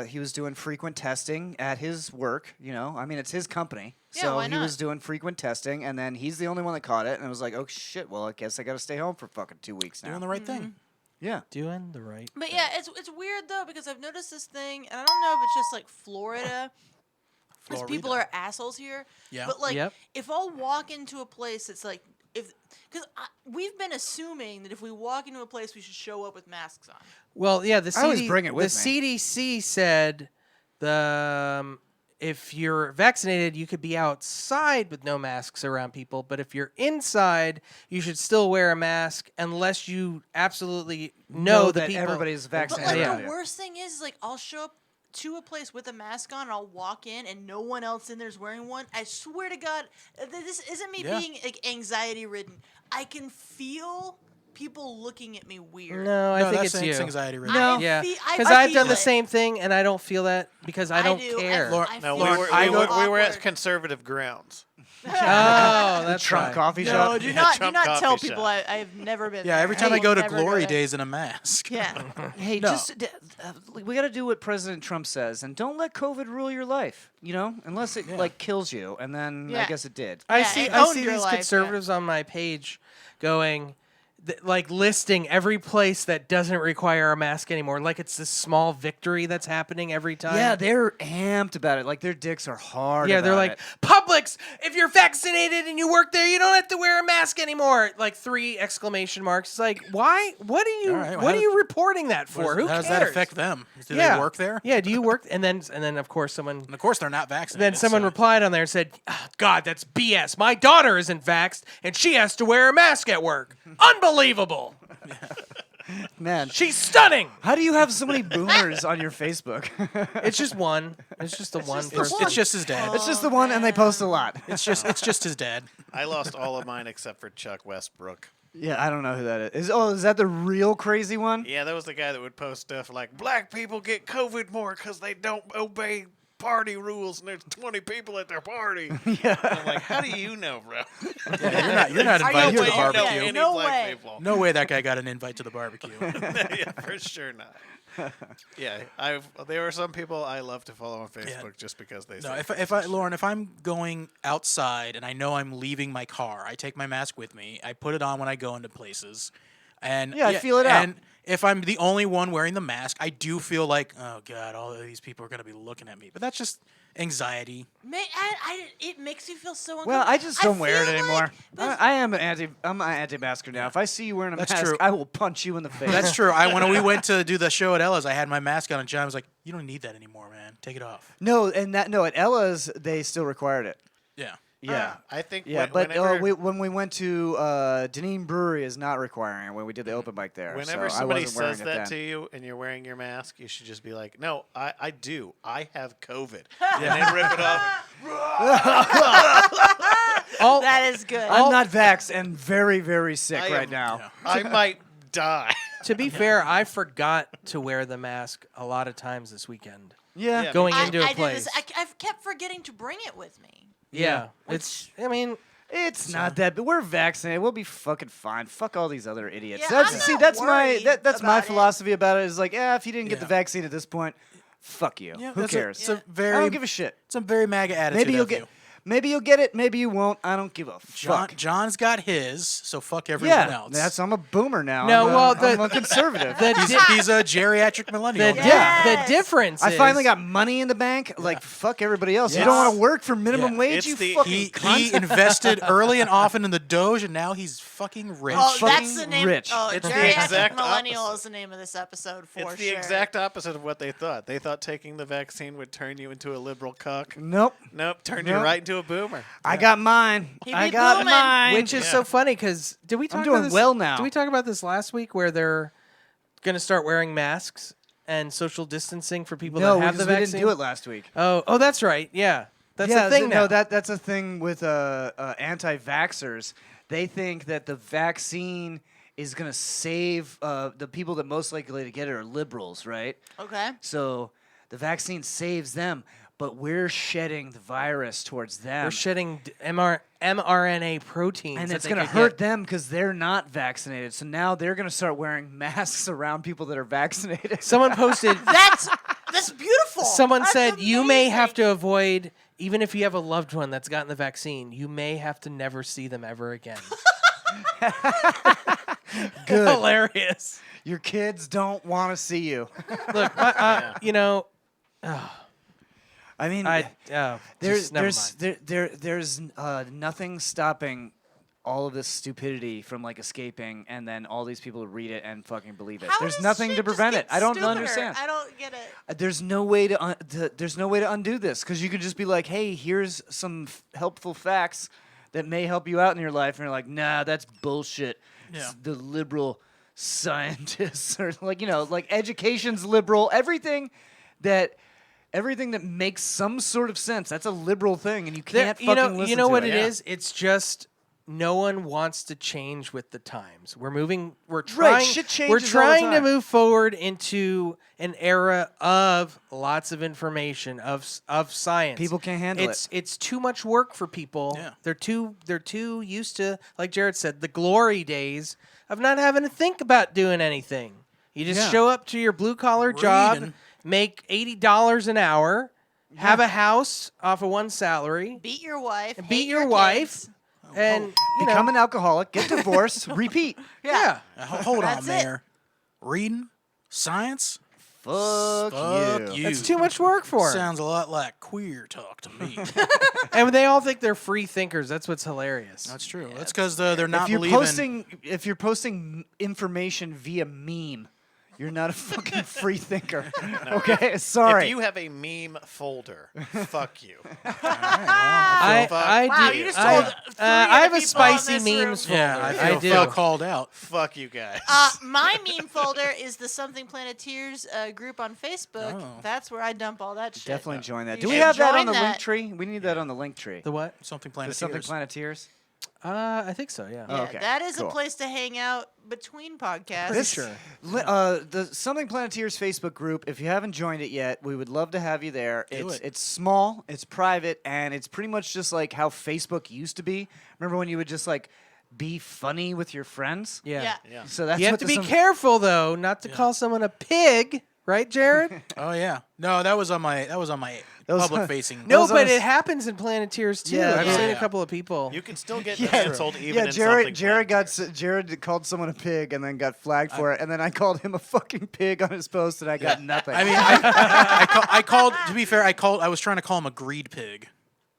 Speaker 5: he was doing frequent testing at his work. You know, I mean, it's his company,
Speaker 7: Yeah,
Speaker 5: so
Speaker 7: why
Speaker 5: he
Speaker 7: not?
Speaker 5: was doing frequent testing, and then he's the only one that caught it, and it was like, oh shit, well, I guess I got to stay home for fucking 2 weeks now.
Speaker 3: Doing the right thing.
Speaker 5: Yeah.
Speaker 6: doing the right.
Speaker 7: But yeah, it's weird though because I've noticed this thing, and I don't know if it's just like Florida, because people
Speaker 3: Florida.
Speaker 7: are assholes here.
Speaker 3: Yeah.
Speaker 7: But like,
Speaker 6: Yep.
Speaker 7: if I'll walk into a place, it's like because we've been assuming that if we walk into a place, we should show up with masks on.
Speaker 6: Well, yeah, the
Speaker 5: I always
Speaker 6: CD
Speaker 5: bring it with
Speaker 6: the
Speaker 5: me.
Speaker 6: CDC said if you're vaccinated, you could be outside with no masks around people, but if you're inside, you should still wear a mask unless you absolutely know the
Speaker 5: that
Speaker 6: people.
Speaker 5: everybody's
Speaker 7: But
Speaker 5: vaccinated.
Speaker 7: like
Speaker 6: Yeah.
Speaker 7: the worst thing is like I'll show up to a place with a mask on, and I'll walk in, and no one else in there's wearing one. I swear to God, this isn't me
Speaker 3: Yeah.
Speaker 7: being like anxiety ridden. I can feel people looking at me weird.
Speaker 6: No, I
Speaker 3: No,
Speaker 6: think
Speaker 3: that's
Speaker 6: it's you.
Speaker 3: anxiety ridden.
Speaker 5: No.
Speaker 6: Yeah,
Speaker 7: I
Speaker 6: because I've
Speaker 7: feel
Speaker 6: done the
Speaker 7: it.
Speaker 6: same thing, and I don't feel that because I don't
Speaker 7: do.
Speaker 6: care.
Speaker 3: Laura-
Speaker 7: I
Speaker 8: No,
Speaker 7: feel
Speaker 8: we were,
Speaker 3: I
Speaker 8: we,
Speaker 3: go-
Speaker 8: were, we were at
Speaker 7: awkward.
Speaker 8: conservative grounds.
Speaker 6: Oh, that's
Speaker 5: Trump
Speaker 6: right.
Speaker 5: coffee
Speaker 7: No,
Speaker 5: shop.
Speaker 7: do
Speaker 8: Yeah,
Speaker 7: not
Speaker 8: Trump
Speaker 7: tell
Speaker 8: coffee
Speaker 7: people
Speaker 8: shop.
Speaker 7: I've never been.
Speaker 3: Yeah,
Speaker 7: there.
Speaker 3: every time I
Speaker 7: will
Speaker 3: go to
Speaker 7: never
Speaker 3: Glory
Speaker 7: there.
Speaker 3: Days in a mask.
Speaker 7: Yeah.
Speaker 5: Hey,
Speaker 3: No.
Speaker 5: we got to do what President Trump says, and don't let COVID rule your life. You know, unless it like kills you, and then I
Speaker 7: Yeah.
Speaker 5: guess it did.
Speaker 6: I
Speaker 7: Yeah,
Speaker 6: see.
Speaker 7: and
Speaker 6: I
Speaker 7: own
Speaker 6: see
Speaker 7: your
Speaker 6: these
Speaker 7: life, yeah.
Speaker 6: conservatives on my page going, like listing every place that doesn't require a mask anymore. Like it's this small victory that's happening every time.
Speaker 5: Yeah, they're amped about it. Like their dicks are hard.
Speaker 6: Yeah, they're
Speaker 5: about
Speaker 6: like,
Speaker 5: it.
Speaker 6: Publix, if you're vaccinated and you work there, you don't have to wear a mask anymore. Like 3 exclamation marks. It's like, why? What are you?
Speaker 3: All right, well,
Speaker 6: what
Speaker 3: how
Speaker 6: are you reporting that for?
Speaker 3: How
Speaker 6: Who
Speaker 3: does
Speaker 6: cares?
Speaker 3: that affect them? Do
Speaker 6: yeah.
Speaker 3: they work there?
Speaker 6: Yeah. Do you work? And then of course someone.
Speaker 3: And of course they're not vaccinated.
Speaker 6: Then someone
Speaker 3: so-
Speaker 6: replied on there and said, "Oh, God, that's BS. My daughter isn't vaxxed, and she has to wear a mask at work. Unbelievable.
Speaker 5: Man,
Speaker 6: She's stunning."
Speaker 5: how do you have so many boomers on your Facebook?
Speaker 6: It's just one. It's just the one
Speaker 7: just the
Speaker 6: person.
Speaker 3: It's just his dad.
Speaker 5: It's just the one, and they post a lot.
Speaker 3: It's just his dad.
Speaker 8: I lost all of mine except for Chuck Westbrook.
Speaker 5: Yeah, I don't know who that is. Is that the real crazy one?
Speaker 8: Yeah, that was the guy that would post stuff like, black people get COVID more because they don't obey party rules and there's 20 people at their party. Yeah. I'm like, how do you know, bro?
Speaker 3: Yeah, you're not
Speaker 7: Are
Speaker 3: invited
Speaker 7: you
Speaker 3: to the
Speaker 7: way-
Speaker 3: barbecue.
Speaker 7: yeah,
Speaker 8: any
Speaker 7: no
Speaker 8: black
Speaker 7: way.
Speaker 8: people.
Speaker 3: No way that guy got an invite to the barbecue.
Speaker 8: Yeah, for sure not. Yeah, there are some people I love to follow on Facebook just because they
Speaker 3: No,
Speaker 8: say
Speaker 3: Lauren, if I'm going outside and I know I'm leaving my car, I take my mask with me. I put it on when I go into places, and
Speaker 5: Yeah, I feel it out.
Speaker 3: And if I'm the only one wearing the mask, I do feel like, oh God, all of these people are going to be looking at me. But that's just anxiety.
Speaker 7: It makes you feel so uncomfortable.
Speaker 5: Well, I just don't wear it
Speaker 7: feel
Speaker 5: anymore.
Speaker 7: like
Speaker 5: I'm an anti-masker now. If I see you wearing a
Speaker 3: That's
Speaker 5: mask,
Speaker 3: true.
Speaker 5: I will punch you in the face.
Speaker 3: That's true. When we went to do the show at Ella's, I had my mask on, and John was like, "You don't need that anymore, man. Take it off."
Speaker 5: No, at Ella's they still required it.
Speaker 3: Yeah.
Speaker 5: Yeah.
Speaker 8: I think
Speaker 5: Yeah, but
Speaker 8: whenever,
Speaker 5: when we went to Deneen Brewery is not requiring it when we did the open mic there.
Speaker 8: whenever
Speaker 5: so
Speaker 8: somebody
Speaker 5: I wasn't wearing
Speaker 8: says
Speaker 5: it
Speaker 8: that
Speaker 5: then.
Speaker 8: to you and you're wearing your mask, you should just be like, no, I do. I have COVID. And then rip it off.
Speaker 7: that is good.
Speaker 5: I'm not vaxxed and very, very sick
Speaker 8: I
Speaker 5: right
Speaker 8: am-
Speaker 5: now.
Speaker 8: I might die.
Speaker 6: To be fair, I forgot to wear the mask a lot of times this weekend.
Speaker 5: Yeah.
Speaker 8: Yeah.
Speaker 6: Going
Speaker 7: I
Speaker 6: into a
Speaker 7: did
Speaker 6: place.
Speaker 7: this. I've kept forgetting to bring it with me.
Speaker 6: Yeah.
Speaker 7: Which-
Speaker 6: It's, I mean,
Speaker 5: It's not that, but we're vaccinated. We'll be fucking fine. Fuck all these other idiots.
Speaker 7: Yeah, I'm not
Speaker 5: that's my
Speaker 7: worried
Speaker 5: that's my
Speaker 7: about it.
Speaker 5: philosophy about it. Is like, if you didn't get the
Speaker 3: Yeah.
Speaker 5: vaccine at this point, fuck you.
Speaker 3: Yeah,
Speaker 5: Who
Speaker 3: that's
Speaker 5: cares?
Speaker 3: It's a
Speaker 5: I
Speaker 3: very,
Speaker 5: don't give a shit.
Speaker 3: it's a very MAGA attitude.
Speaker 5: Maybe you'll
Speaker 3: of
Speaker 5: get,
Speaker 3: you.
Speaker 5: maybe you'll get it. Maybe you won't. I don't give a fuck.
Speaker 3: John's got his, so fuck everyone
Speaker 5: Yeah,
Speaker 3: else.
Speaker 5: I'm a boomer now.
Speaker 6: No,
Speaker 5: I'm
Speaker 6: well,
Speaker 5: a conservative.
Speaker 3: He's a geriatric millennial.
Speaker 6: the,
Speaker 3: now.
Speaker 7: Yes.
Speaker 6: the difference
Speaker 5: I
Speaker 6: is,
Speaker 5: finally got money in the bank. Like fuck everybody else. You
Speaker 3: Yes.
Speaker 5: don't want to work for minimum
Speaker 3: Yeah.
Speaker 5: wage.
Speaker 8: It's
Speaker 5: You
Speaker 8: the-
Speaker 5: fucking
Speaker 3: He
Speaker 5: cunt.
Speaker 3: invested early and often in the Doge, and now he's fucking rich.
Speaker 7: Oh,
Speaker 5: fucking
Speaker 7: that's the name.
Speaker 5: rich.
Speaker 7: Oh,
Speaker 8: It's the
Speaker 7: Geriatric
Speaker 8: exact
Speaker 7: Millennial
Speaker 8: opposite.
Speaker 7: is the name of this episode for
Speaker 8: It's the
Speaker 7: sure.
Speaker 8: exact opposite of what they thought. They thought taking the vaccine would turn you into a liberal cuck.
Speaker 5: Nope.
Speaker 8: Nope, turned you
Speaker 5: Nope.
Speaker 8: right into a boomer.
Speaker 5: I got mine.
Speaker 7: He
Speaker 5: I
Speaker 7: be
Speaker 5: got
Speaker 7: booming.
Speaker 5: mine.
Speaker 6: which is so funny because did we talk
Speaker 5: doing
Speaker 6: about this?
Speaker 5: well now.
Speaker 6: Did we talk about this last week where they're going to start wearing masks and social distancing for people
Speaker 5: no,
Speaker 6: that have the
Speaker 5: because we
Speaker 6: vaccine?
Speaker 5: didn't do it last week.
Speaker 6: Oh, that's right. Yeah. That's the thing now.
Speaker 5: No, that's a thing with anti-vaxxers. They think that the vaccine is going to save the people that most likely to get it are liberals, right?
Speaker 7: Okay.
Speaker 5: So the vaccine saves them, but we're shedding the virus towards them.
Speaker 6: We're shedding mRNA proteins.
Speaker 5: and
Speaker 6: that
Speaker 5: it's
Speaker 6: they
Speaker 5: going to
Speaker 6: could
Speaker 5: hurt
Speaker 6: get.
Speaker 5: them because they're not vaccinated. So now they're going to start wearing masks around people that are vaccinated.
Speaker 6: Someone posted.
Speaker 7: That's beautiful.
Speaker 6: Someone
Speaker 7: That's
Speaker 6: said you may have
Speaker 7: amazing.
Speaker 6: to avoid, even if you have a loved one that's gotten the vaccine, you may have to never see them ever again.
Speaker 5: Good.
Speaker 6: Hilarious.
Speaker 5: Your kids don't want to see you.
Speaker 6: Look, you know,
Speaker 5: I mean,
Speaker 6: there's
Speaker 5: there's nothing stopping all of this stupidity from like escaping, and then all these people read it and fucking believe it.
Speaker 7: How
Speaker 5: There's
Speaker 7: does
Speaker 5: nothing
Speaker 7: shit
Speaker 5: to
Speaker 7: just
Speaker 5: prevent
Speaker 7: get
Speaker 5: it. I don't
Speaker 7: stupider?
Speaker 5: understand.
Speaker 7: I don't get it.
Speaker 5: There's no way to undo this because you could just be like, hey, here's some helpful facts that may help you out in your life, and you're like, nah, that's bullshit.
Speaker 3: Yeah.
Speaker 5: The liberal scientists or like education's liberal. Everything that makes some sort of sense, that's a liberal thing, and you can't fucking listen
Speaker 6: you know
Speaker 5: to
Speaker 6: what
Speaker 5: it.
Speaker 6: it is? It's just no one wants to change with the times. We're moving. We're
Speaker 5: Right,
Speaker 6: trying.
Speaker 5: shit
Speaker 6: We're
Speaker 5: changes all the
Speaker 6: trying to
Speaker 5: time.
Speaker 6: move forward into an era of lots of information of science.
Speaker 5: People can't handle it.
Speaker 6: It's too much work for people.
Speaker 3: Yeah.
Speaker 6: They're too used to, like Jerod said, the glory days of not having to think about doing anything. You just
Speaker 5: Yeah.
Speaker 6: show up to your blue collar job,
Speaker 3: Reading.
Speaker 6: make $80 an hour, have a house off of one salary,
Speaker 7: Beat your wife.
Speaker 6: beat
Speaker 7: hate
Speaker 6: your wife,
Speaker 7: kids.
Speaker 6: and you
Speaker 5: Become
Speaker 6: know,
Speaker 5: an alcoholic, get divorced, repeat.
Speaker 6: yeah.
Speaker 3: Hold on,
Speaker 7: That's it.
Speaker 3: Mayor. Reading, science,
Speaker 5: Fuck
Speaker 3: fuck you.
Speaker 6: That's too much work for 'em.
Speaker 3: Sounds a lot like queer talk to me.
Speaker 6: And they all think they're free thinkers. That's what's hilarious.
Speaker 3: That's true. That's because they're not
Speaker 5: If you're posting information via meme, you're not a fucking free thinker. Okay, sorry.
Speaker 8: If you have a meme folder, fuck you.
Speaker 6: I
Speaker 7: Wow,
Speaker 6: do.
Speaker 7: you just
Speaker 6: I,
Speaker 7: told three
Speaker 6: I have
Speaker 7: other
Speaker 6: a
Speaker 7: people in
Speaker 6: spicy
Speaker 7: this room.
Speaker 6: memes folder.
Speaker 3: Yeah,
Speaker 6: I
Speaker 3: I
Speaker 6: do.
Speaker 3: feel called out.
Speaker 8: Fuck you guys.
Speaker 7: My meme folder is the Something Planeteers group on Facebook.
Speaker 3: Oh.
Speaker 7: That's where I dump all that shit.
Speaker 5: Definitely join that.
Speaker 7: You
Speaker 5: Do we
Speaker 7: should
Speaker 5: have that on
Speaker 7: join
Speaker 5: the
Speaker 7: that.
Speaker 5: link tree? We need that on the link tree.
Speaker 6: The what?
Speaker 3: Something
Speaker 5: The
Speaker 3: Planeteers.
Speaker 5: Something Planeteers.
Speaker 6: I think so. Yeah.
Speaker 7: Yeah,
Speaker 5: Okay,
Speaker 7: that is
Speaker 5: cool.
Speaker 7: a place to hang out between podcasts.
Speaker 6: Pretty sure.
Speaker 5: The Something Planeteers Facebook group, if you haven't joined it yet, we would love to have you there.
Speaker 3: Do it.
Speaker 5: It's small, it's private, and it's pretty much just like how Facebook used to be. Remember when you would just like be funny with your friends?
Speaker 6: Yeah.
Speaker 7: Yeah.
Speaker 5: So that's
Speaker 6: You have
Speaker 5: what
Speaker 6: to
Speaker 5: the
Speaker 6: be
Speaker 5: Some-
Speaker 6: careful though, not to call someone a pig, right, Jerod?
Speaker 3: Oh yeah. No, that was on my
Speaker 5: was-
Speaker 3: public facing.
Speaker 6: No,
Speaker 5: Those
Speaker 6: but
Speaker 5: are-
Speaker 6: it happens in Planeteers too.
Speaker 5: Yeah,
Speaker 6: I've
Speaker 5: yeah.
Speaker 6: seen a
Speaker 3: Yeah.
Speaker 6: couple of people.
Speaker 8: You can still get
Speaker 5: Yeah,
Speaker 8: canceled even in something.
Speaker 5: Jared called someone a pig and then got flagged for it, and then I called him a fucking pig on his post, and I got nothing.
Speaker 3: I mean, I called. To be fair, I was trying to call him a greed pig.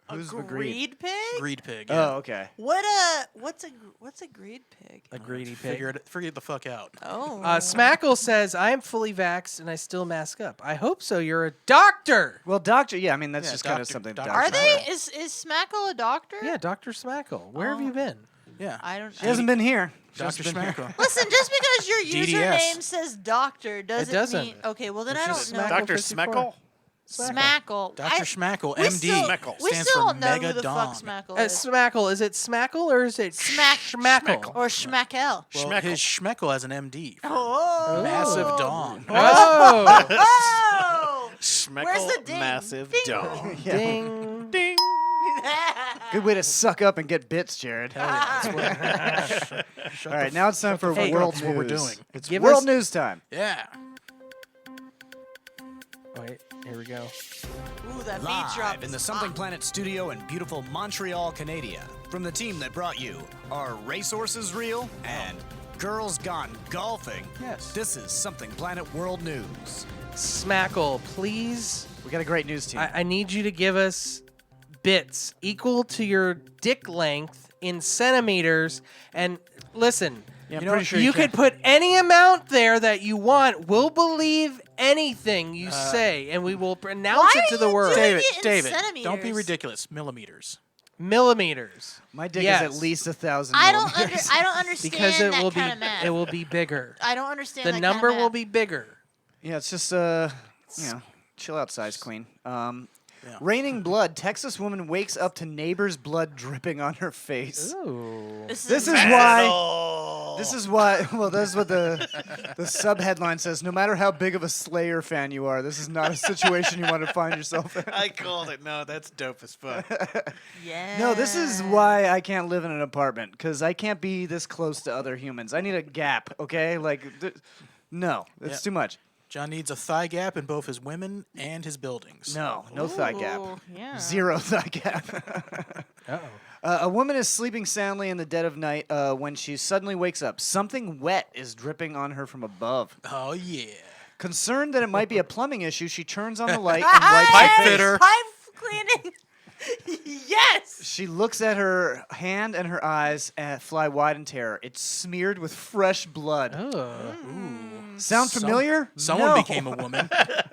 Speaker 5: Who's
Speaker 7: a
Speaker 5: the greed?
Speaker 7: greed pig?
Speaker 3: Greed pig. Yeah.
Speaker 5: Oh, okay.
Speaker 7: What's a greed pig?
Speaker 6: A greedy pig.
Speaker 3: Figure it the fuck out.
Speaker 7: Oh.
Speaker 6: Smackle says, I am fully vaxxed and I still mask up. I hope so. You're a doctor.
Speaker 5: Well, doctor, yeah, I mean that's
Speaker 3: Yeah,
Speaker 5: just kind of
Speaker 3: doctor-
Speaker 5: something.
Speaker 3: doctor-
Speaker 7: Are
Speaker 5: doctors
Speaker 7: they?
Speaker 5: do.
Speaker 7: Is Smackle a doctor?
Speaker 6: Yeah, Dr. Smackle. Where have you been?
Speaker 3: Yeah.
Speaker 7: I don't.
Speaker 5: She hasn't been here.
Speaker 3: Dr. Schmacko.
Speaker 7: Listen, just because your
Speaker 3: DDS.
Speaker 7: username says doctor doesn't,
Speaker 6: doesn't.
Speaker 7: mean okay. Well, then
Speaker 6: It's
Speaker 7: I
Speaker 6: just
Speaker 7: don't know.
Speaker 6: Smackle.
Speaker 8: Dr.
Speaker 6: 54.
Speaker 8: Smeckle?
Speaker 7: Smackle.
Speaker 3: Dr. Schmackel,
Speaker 7: we
Speaker 3: MD.
Speaker 7: Still,
Speaker 8: Smackle.
Speaker 7: we
Speaker 3: stands
Speaker 7: still
Speaker 3: for
Speaker 7: don't know
Speaker 3: Mega
Speaker 7: who the
Speaker 3: Dom.
Speaker 7: fuck Smackle is.
Speaker 6: Smackle. Is it Smackle or is it Schmackle?
Speaker 7: Or Schmackel.
Speaker 3: Well,
Speaker 8: Schmeckle.
Speaker 3: his Schmeckel has an MD.
Speaker 7: Oh.
Speaker 3: Massive dong.
Speaker 6: Oh,
Speaker 7: Oh.
Speaker 8: Schmeckle
Speaker 7: Where's the ding?
Speaker 8: massive
Speaker 7: Ding.
Speaker 8: dog.
Speaker 6: ding.
Speaker 8: Ding.
Speaker 5: Good way to suck up and get bits, Jared. All right, now it's time for
Speaker 6: Hey,
Speaker 5: world
Speaker 3: that's
Speaker 5: news.
Speaker 3: what we're doing.
Speaker 5: It's
Speaker 6: Give
Speaker 5: world
Speaker 6: us-
Speaker 5: news time.
Speaker 3: Yeah.
Speaker 6: Wait, here we go.
Speaker 7: Ooh, that beat drop.
Speaker 10: Live in the
Speaker 7: is
Speaker 10: Something
Speaker 7: hot.
Speaker 10: Planet studio in beautiful Montreal, Canada. From the team that brought you Are Racehorses Real? And Girls Gone Golfing.
Speaker 6: Yes.
Speaker 10: This is Something Planet World News.
Speaker 6: Smackle, please.
Speaker 5: We got a great news team.
Speaker 6: I need you to give us bits equal to your dick length in centimeters. And listen,
Speaker 5: Yeah, I'm
Speaker 3: You know,
Speaker 5: pretty sure
Speaker 6: you
Speaker 5: can.
Speaker 6: could put any amount there that you want. We'll believe anything you say, and we will pronounce
Speaker 7: Why
Speaker 6: it to
Speaker 7: are
Speaker 6: the
Speaker 7: you
Speaker 6: world.
Speaker 7: doing
Speaker 3: David,
Speaker 7: it in
Speaker 3: David, don't be
Speaker 7: centimeters?
Speaker 3: ridiculous. Millimeters.
Speaker 6: Millimeters.
Speaker 5: My dick
Speaker 6: Yes.
Speaker 5: is at least 1,000
Speaker 7: I don't.
Speaker 5: millimeters.
Speaker 7: I don't understand
Speaker 6: Because it
Speaker 7: that
Speaker 6: will
Speaker 7: kind
Speaker 6: be
Speaker 7: of math.
Speaker 6: it will be bigger.
Speaker 7: I don't understand
Speaker 6: The
Speaker 7: that
Speaker 6: number
Speaker 7: kind of
Speaker 6: will
Speaker 7: math.
Speaker 6: be bigger.
Speaker 5: Yeah, it's just chill out, size queen. Raining blood. Texas woman wakes up to neighbor's blood dripping on her face.
Speaker 6: Ooh.
Speaker 5: This is why. This is why. Well, this is what the subheadline says. No matter how big of a Slayer fan you are, this is not a situation you want to find yourself in.
Speaker 8: I called it. No, that's dope as fuck.
Speaker 7: Yeah.
Speaker 5: No, this is why I can't live in an apartment, because I can't be this close to other humans. I need a gap, okay? Like, no, it's too much.
Speaker 3: John needs a thigh gap in both his women and his buildings.
Speaker 5: No thigh gap.
Speaker 7: Ooh, yeah.
Speaker 5: Zero thigh gap. A woman is sleeping soundly in the dead of night when she suddenly wakes up. Something wet is dripping on her from above.
Speaker 3: Oh, yeah.
Speaker 5: Concerned that it might be a plumbing issue, she turns on the light and wipes
Speaker 3: Pipe
Speaker 5: her face.
Speaker 3: fitter.
Speaker 7: Pipe cleaning. Yes.
Speaker 5: She looks at her hand and her eyes fly wide in terror. It's smeared with fresh blood. Sound familiar?
Speaker 3: Someone
Speaker 5: No.
Speaker 3: became a woman.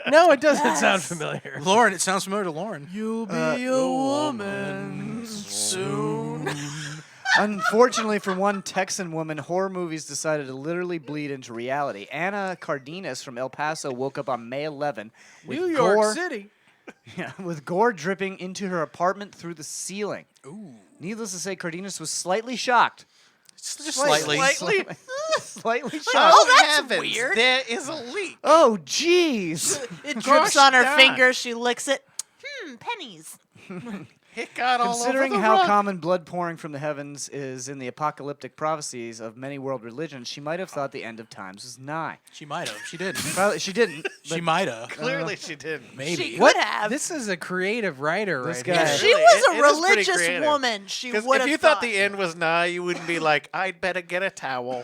Speaker 6: No, it doesn't sound familiar.
Speaker 3: Lauren, it sounds familiar to Lauren.
Speaker 5: You'll be a woman soon. Unfortunately for one Texan woman, horror movies decided to literally bleed into reality. Anna Cardenas from El Paso woke up on May 11 with
Speaker 6: New York
Speaker 5: gore,
Speaker 6: City.
Speaker 5: with gore dripping into her apartment through the ceiling. Needless to say, Cardenas was slightly shocked.
Speaker 3: Just slightly.
Speaker 5: Slightly shocked.
Speaker 7: Oh, that's
Speaker 8: Heavens,
Speaker 7: weird.
Speaker 8: there is a leak.
Speaker 5: Oh, jeez.
Speaker 7: It drips on her
Speaker 8: darn.
Speaker 7: finger. She licks it. Pennies.
Speaker 8: It got all over
Speaker 5: Considering
Speaker 8: the
Speaker 5: how
Speaker 8: rug.
Speaker 5: common blood pouring from the heavens is in the apocalyptic prophecies of many world religions, she might have thought the end of times was nigh.
Speaker 3: She might have. She didn't.
Speaker 5: Probably, she didn't.
Speaker 3: She might have.
Speaker 8: Clearly, she didn't.
Speaker 3: Maybe.
Speaker 7: She could have.
Speaker 6: This is a creative writer
Speaker 5: This
Speaker 6: right
Speaker 5: guy-
Speaker 6: here.
Speaker 7: If she
Speaker 8: Really,
Speaker 7: was
Speaker 8: it
Speaker 7: a
Speaker 8: is pretty
Speaker 7: religious
Speaker 8: creative.
Speaker 7: woman, she
Speaker 8: Because
Speaker 7: would
Speaker 8: if
Speaker 7: have
Speaker 8: you thought the end was nigh, you wouldn't be like, I'd better get a towel.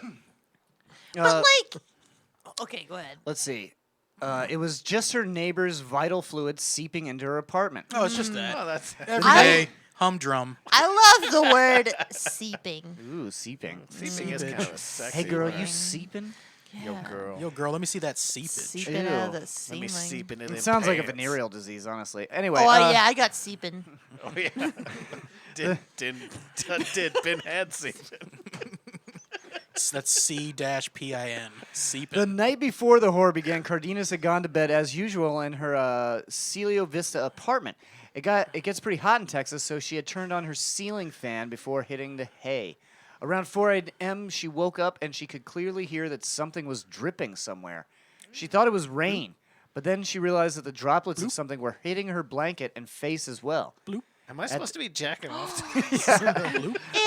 Speaker 7: But like, okay, go ahead.
Speaker 5: Let's see. It was just her neighbor's vital fluids seeping into her apartment.
Speaker 3: Oh, it's just that.
Speaker 8: Oh, that's
Speaker 3: Every
Speaker 7: I-
Speaker 3: day, humdrum.
Speaker 7: I love the word seeping.
Speaker 5: Ooh, seeping.
Speaker 8: seeping is kind of sexy.
Speaker 5: Hey, girl,
Speaker 8: word.
Speaker 5: you seeping?
Speaker 8: Yo, girl.
Speaker 3: Yo, girl, let me see that seepage.
Speaker 7: Seeping out of
Speaker 5: Ew.
Speaker 7: the
Speaker 8: Let
Speaker 7: ceiling.
Speaker 8: me seep into them
Speaker 5: It sounds like a
Speaker 8: pants.
Speaker 5: venereal disease, honestly. Anyway.
Speaker 7: Oh, yeah, I got seeping.
Speaker 8: Oh, yeah. did been had seeping.
Speaker 3: That's C-P-I-N. Seeping.
Speaker 5: The night before the horror began, Cardenas had gone to bed as usual in her Celio Vista apartment. It gets pretty hot in Texas, so she had turned on her ceiling fan before hitting the hay. Around 4 a.m., she woke up and she could clearly hear that something was dripping somewhere. She thought it was rain, but then she realized that the droplets of something were hitting her blanket and face as well.
Speaker 8: Am I supposed to be jacking off?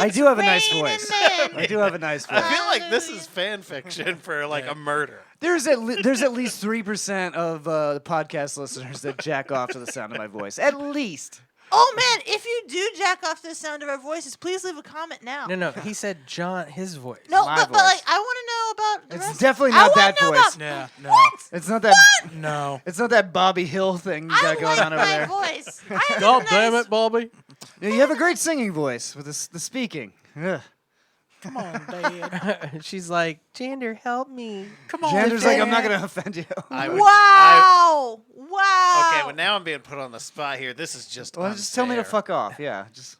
Speaker 5: I do have a nice
Speaker 7: raining
Speaker 5: voice.
Speaker 7: men.
Speaker 5: I do have a nice
Speaker 8: I
Speaker 5: voice.
Speaker 8: feel like this is fan fiction for like a murder.
Speaker 5: There's at least 3% of the podcast listeners that jack off to the sound of my voice. At least.
Speaker 7: Oh man, if you do jack off to the sound of our voices, please leave a comment now.
Speaker 6: No, he said John, his voice.
Speaker 7: No,
Speaker 5: my
Speaker 7: but
Speaker 5: voice.
Speaker 7: like I want to know about the
Speaker 5: It's
Speaker 7: rest.
Speaker 5: definitely
Speaker 7: I
Speaker 5: not
Speaker 7: wanna
Speaker 5: that
Speaker 7: know
Speaker 5: voice.
Speaker 7: about-
Speaker 3: Yeah, no.
Speaker 7: What?
Speaker 5: It's not that.
Speaker 3: No.
Speaker 5: It's not that Bobby Hill thing you
Speaker 7: I
Speaker 5: got going
Speaker 7: like
Speaker 5: on over
Speaker 7: my
Speaker 5: there.
Speaker 7: voice. I have
Speaker 6: God
Speaker 7: a
Speaker 6: damn
Speaker 7: nice-
Speaker 6: it, Bobby.
Speaker 5: Yeah, you have a great singing voice with the speaking. Ugh.
Speaker 3: Come on, Dad.
Speaker 6: She's like, Jander, help me.
Speaker 3: Come on.
Speaker 5: Jander's like, I'm not
Speaker 3: Dad.
Speaker 5: going to offend you.
Speaker 8: I would,
Speaker 7: Wow! Wow!
Speaker 8: okay, well now I'm being put on the spot here. This is just.
Speaker 5: Well, just tell me to
Speaker 8: unfair.
Speaker 5: fuck off. Yeah, just.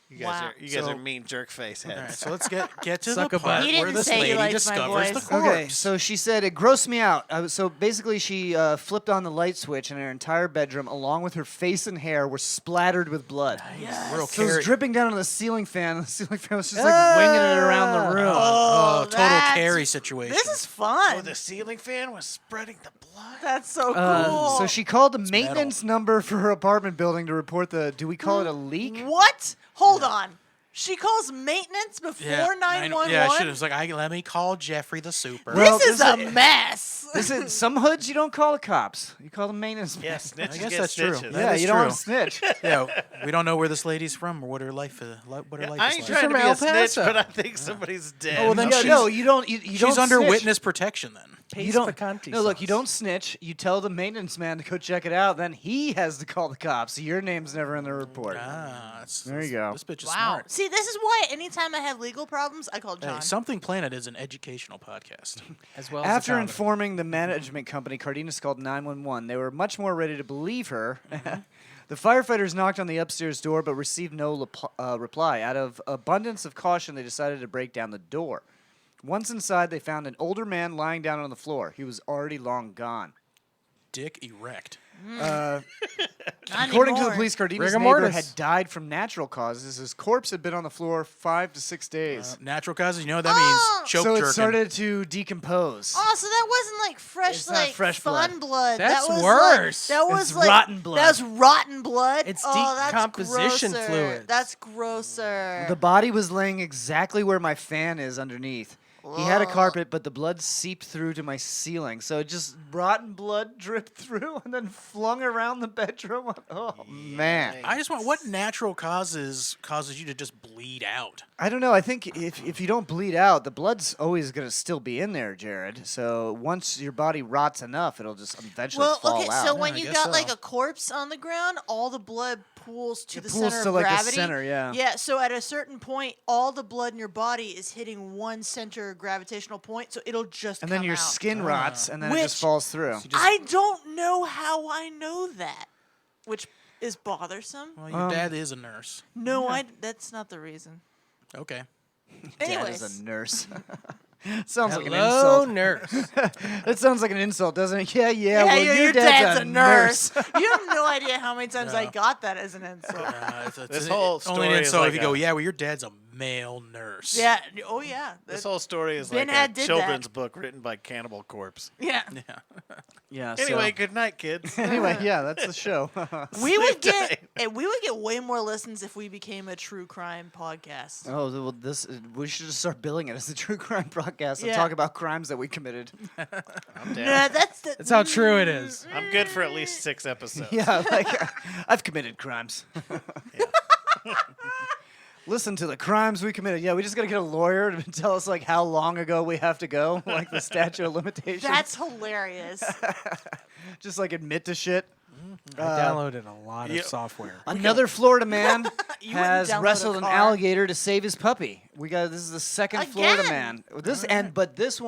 Speaker 8: You guys
Speaker 7: Wow.
Speaker 8: are you guys
Speaker 3: So-
Speaker 8: are mean jerk face
Speaker 3: All right,
Speaker 8: heads.
Speaker 3: so let's get to
Speaker 6: Suck
Speaker 3: the
Speaker 6: a
Speaker 3: part
Speaker 6: butt.
Speaker 7: He
Speaker 3: where
Speaker 7: didn't
Speaker 3: this
Speaker 7: say he
Speaker 3: lady
Speaker 7: likes my
Speaker 3: discovers the
Speaker 7: voice.
Speaker 3: corpse.
Speaker 5: Okay, so she said it grossed me out. So basically, she flipped on the light switch, and her entire bedroom, along with her face and hair, were splattered with blood.
Speaker 3: Real
Speaker 5: So it was
Speaker 3: Carrie.
Speaker 5: dripping down on the ceiling fan. And the ceiling fan was just like winging it around the room.
Speaker 3: Oh, total
Speaker 7: that's-
Speaker 3: Carrie situation.
Speaker 7: This is fun.
Speaker 8: Oh, the ceiling fan was spreading the blood.
Speaker 7: That's so cool.
Speaker 5: So she called the maintenance number for her apartment building to report the. Do we call it a leak?
Speaker 7: What? Hold on. She calls maintenance before
Speaker 3: yeah,
Speaker 7: 911.
Speaker 3: Yeah, she was like, let me call Jeffrey the super.
Speaker 5: Well,
Speaker 7: This is a mess.
Speaker 5: This is some hoods you don't call the cops. You call the maintenance.
Speaker 8: Yeah,
Speaker 5: man.
Speaker 8: snitches
Speaker 3: guess
Speaker 8: get
Speaker 3: that's true.
Speaker 8: stitches.
Speaker 5: Yeah,
Speaker 3: is
Speaker 5: you don't want
Speaker 3: true.
Speaker 5: to snitch.
Speaker 3: Yeah, we don't know where this lady's from or what her life is. What her life
Speaker 8: I
Speaker 3: is
Speaker 8: ain't
Speaker 3: like.
Speaker 8: trying to
Speaker 6: from
Speaker 8: be
Speaker 6: El
Speaker 8: a snitch,
Speaker 6: Paso.
Speaker 8: but I think somebody's dead.
Speaker 3: Oh, well, then
Speaker 5: Yeah,
Speaker 3: she's-
Speaker 5: no, you don't. You
Speaker 3: She's
Speaker 5: don't
Speaker 3: under
Speaker 5: snitch.
Speaker 3: witness protection then.
Speaker 5: You
Speaker 6: Paste
Speaker 5: don't.
Speaker 6: picante
Speaker 5: No, look, you
Speaker 6: sauce.
Speaker 5: don't snitch. You tell the maintenance man to go check it out. Then he has to call the cops. Your name's never in the report. There you go.
Speaker 3: This bitch is
Speaker 7: Wow.
Speaker 3: smart.
Speaker 7: See, this is why anytime I have legal problems, I call
Speaker 3: Hey,
Speaker 7: John.
Speaker 3: Something Planet is an educational podcast.
Speaker 6: As well as
Speaker 5: After
Speaker 6: the comedy.
Speaker 5: informing the management company, Cardenas called 911. They were much more ready to believe her. The firefighters knocked on the upstairs door but received no reply. Out of abundance of caution, they decided to break down the door. Once inside, they found an older man lying down on the floor. He was already long gone.
Speaker 3: Dick erect.
Speaker 7: Not
Speaker 5: According to the
Speaker 7: anymore.
Speaker 5: police, Cardino's
Speaker 6: Rigor
Speaker 5: neighbor
Speaker 6: mortis.
Speaker 5: had died from natural causes. His corpse had been on the floor 5 to 6 days.
Speaker 3: Natural causes, you know what that means? Choke
Speaker 5: So
Speaker 3: jerking.
Speaker 5: it started to decompose.
Speaker 7: Oh, so that wasn't like fresh,
Speaker 5: It's not
Speaker 7: like
Speaker 5: fresh
Speaker 7: fun blood.
Speaker 6: That's
Speaker 7: that was
Speaker 6: worse.
Speaker 7: Like, that was
Speaker 5: It's
Speaker 7: like
Speaker 5: rotten blood.
Speaker 7: That was rotten blood.
Speaker 6: It's
Speaker 7: that's
Speaker 6: decomposition
Speaker 7: grosser.
Speaker 6: fluids.
Speaker 7: That's grosser.
Speaker 5: The body was laying exactly where my fan is underneath. He had a carpet, but the blood seeped through to my ceiling. So it just rotten blood dripped through and then flung around the bedroom. Oh, man.
Speaker 3: I just want, what natural causes you to just bleed out?
Speaker 5: I don't know. I think if you don't bleed out, the blood's always going to still be in there, Jerod. So once your body rots enough, it'll just eventually fall
Speaker 7: okay,
Speaker 5: out.
Speaker 7: so when
Speaker 3: I
Speaker 7: you
Speaker 3: guess
Speaker 7: got
Speaker 3: so.
Speaker 7: like a corpse on the ground, all the blood pools to
Speaker 5: It
Speaker 7: the
Speaker 5: pools
Speaker 7: center
Speaker 5: to,
Speaker 7: of
Speaker 5: like, the
Speaker 7: gravity.
Speaker 5: center, yeah.
Speaker 7: Yeah, so at a certain point, all the blood in your body is hitting one center gravitational point, so it'll just
Speaker 5: And then
Speaker 7: come
Speaker 5: your
Speaker 7: out.
Speaker 5: skin rots, and then it
Speaker 7: Which-
Speaker 5: just falls through.
Speaker 7: I don't know how I know that, which is bothersome.
Speaker 3: Well, your dad is a nurse.
Speaker 7: No, that's not the reason.
Speaker 3: Okay.
Speaker 5: Dad
Speaker 7: Anyways,
Speaker 5: is a nurse. Sounds like an
Speaker 6: Hello,
Speaker 5: insult.
Speaker 6: nurse.
Speaker 5: That sounds like an insult, doesn't it? Yeah,
Speaker 7: yeah,
Speaker 5: well,
Speaker 7: your dad's a nurse.
Speaker 5: nurse.
Speaker 7: You have no idea how many times I got that as an insult.
Speaker 8: This whole
Speaker 3: only
Speaker 8: story
Speaker 3: an
Speaker 8: is
Speaker 3: insult
Speaker 8: like
Speaker 3: if you go,
Speaker 8: a-
Speaker 3: yeah, well, your dad's a male nurse.
Speaker 7: Yeah. Oh yeah.
Speaker 8: This whole story is
Speaker 7: Ben
Speaker 8: like
Speaker 7: Had
Speaker 8: a
Speaker 7: did
Speaker 8: children's
Speaker 7: that.
Speaker 8: book written by Cannibal Corpse.
Speaker 7: Yeah.
Speaker 5: Yeah.
Speaker 8: Anyway, good night, kids.
Speaker 5: Anyway, yeah, that's the show.
Speaker 7: We would get way more listens if we became a true crime podcast.
Speaker 5: Oh, well, we should just start billing it as a true crime broadcast and
Speaker 7: Yeah.
Speaker 5: talk about crimes that we committed.
Speaker 8: I'm down.
Speaker 7: Nah, that's
Speaker 6: That's how true it is.
Speaker 8: I'm good for at least 6 episodes.
Speaker 5: Yeah, like I've committed crimes. Listen to the crimes we committed. Yeah, we just gotta get a lawyer to tell us like how long ago we have to go, like the statute of limitations.
Speaker 7: That's hilarious.
Speaker 5: Just like admit to shit.
Speaker 6: I downloaded a lot of software.
Speaker 5: Another Florida man
Speaker 7: You wouldn't
Speaker 5: has
Speaker 7: download a
Speaker 5: wrestled an
Speaker 7: car.
Speaker 5: alligator to save his puppy. This is the second Florida
Speaker 7: Again?
Speaker 5: man. But this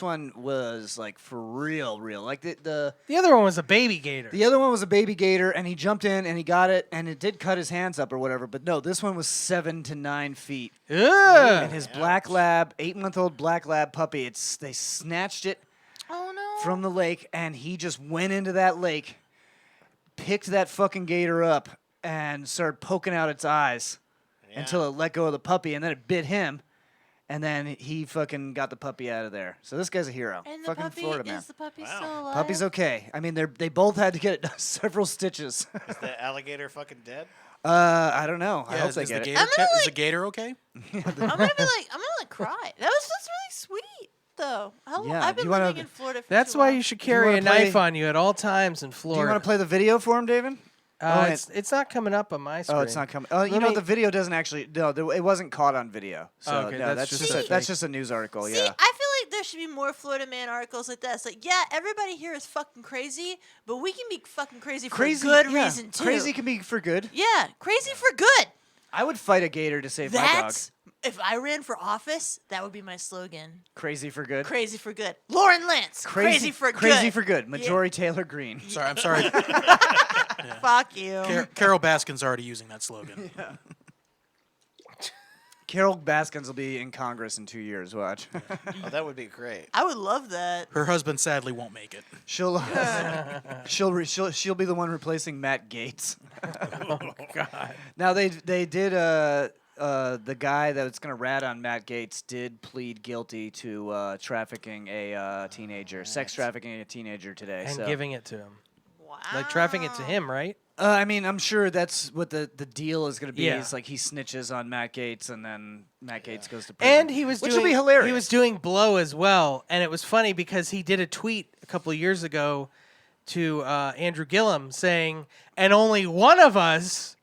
Speaker 5: one was like for real. Like the
Speaker 6: The other one was a baby gator.
Speaker 5: the other one was a baby gator, and he jumped in and he got it, and it did cut his hands up or whatever. But no, this one was 7 to 9 feet.
Speaker 6: Ugh.
Speaker 5: And his black lab, 8-month-old black lab puppy, they snatched it
Speaker 7: Oh no.
Speaker 5: from the lake, and he just went into that lake, picked that fucking gator up, and started poking out its eyes until it let go of the puppy, and then it bit him, and then he fucking got the puppy out of there. So this guy's a hero.
Speaker 7: And the
Speaker 5: fucking
Speaker 7: puppy
Speaker 5: Florida man.
Speaker 7: is the puppy still alive?
Speaker 5: Puppy's okay. I mean, they both had to get several stitches.
Speaker 8: Is the alligator fucking dead?
Speaker 5: I don't know. I
Speaker 3: Yeah,
Speaker 5: hope
Speaker 3: is,
Speaker 5: they
Speaker 3: is
Speaker 5: get
Speaker 3: the
Speaker 5: it.
Speaker 3: gator
Speaker 7: I'm gonna,
Speaker 3: is the gator okay?
Speaker 7: I'm gonna cry. That's really sweet though.
Speaker 5: Yeah,
Speaker 7: I've been
Speaker 5: you wanna-
Speaker 7: living in Florida for
Speaker 6: That's
Speaker 7: too
Speaker 6: why
Speaker 7: long.
Speaker 6: you should carry
Speaker 5: wanna
Speaker 6: a knife
Speaker 5: play-
Speaker 6: on you at all times in
Speaker 5: Do you
Speaker 6: Florida.
Speaker 5: want to play the video for him, David?
Speaker 6: It's not coming up on my screen.
Speaker 5: Oh, it's not coming. Oh, you know, the video doesn't actually. No, it wasn't caught on video. So
Speaker 6: Okay,
Speaker 5: no,
Speaker 6: that's just a
Speaker 5: that's
Speaker 6: fake.
Speaker 5: just a news article.
Speaker 7: See,
Speaker 5: Yeah.
Speaker 7: I feel like there should be more Florida man articles like that. It's like, yeah, everybody here is fucking crazy, but we can be fucking crazy for a good
Speaker 5: yeah.
Speaker 7: reason too.
Speaker 5: Crazy can be for good.
Speaker 7: Yeah, crazy for good.
Speaker 5: I would fight a gator to save my dog.
Speaker 7: That's if I ran for office, that would be my slogan.
Speaker 5: Crazy for good.
Speaker 7: Crazy for good. Lauren Lance. Crazy for
Speaker 5: Crazy
Speaker 7: good.
Speaker 5: for good. Majority Taylor Greene.
Speaker 3: Sorry, I'm sorry.
Speaker 7: Fuck you.
Speaker 3: Carol Baskin's already using that slogan.
Speaker 5: Carol Baskins will be in Congress in 2 years. Watch.
Speaker 8: Oh, that would be great.
Speaker 7: I would love that.
Speaker 3: Her husband sadly won't make it.
Speaker 5: she'll be the one replacing Matt Gaetz.
Speaker 6: Oh God.
Speaker 5: Now they did the guy that was gonna rat on Matt Gaetz did plead guilty to trafficking a teenager, sex trafficking a teenager today.
Speaker 6: And
Speaker 5: so.
Speaker 6: giving it to him.
Speaker 7: Wow.
Speaker 6: Like trafficking it to him, right?
Speaker 5: I mean, I'm sure that's what the deal is going to be.
Speaker 6: Yeah.
Speaker 5: Is like he snitches on Matt Gaetz, and then Matt Gaetz goes to prison.
Speaker 6: And he was
Speaker 5: which
Speaker 6: doing
Speaker 5: would be hilarious.
Speaker 6: He was doing blow as well, and it was funny because he did a tweet a couple of years ago to Andrew Gillum saying, "And only one of us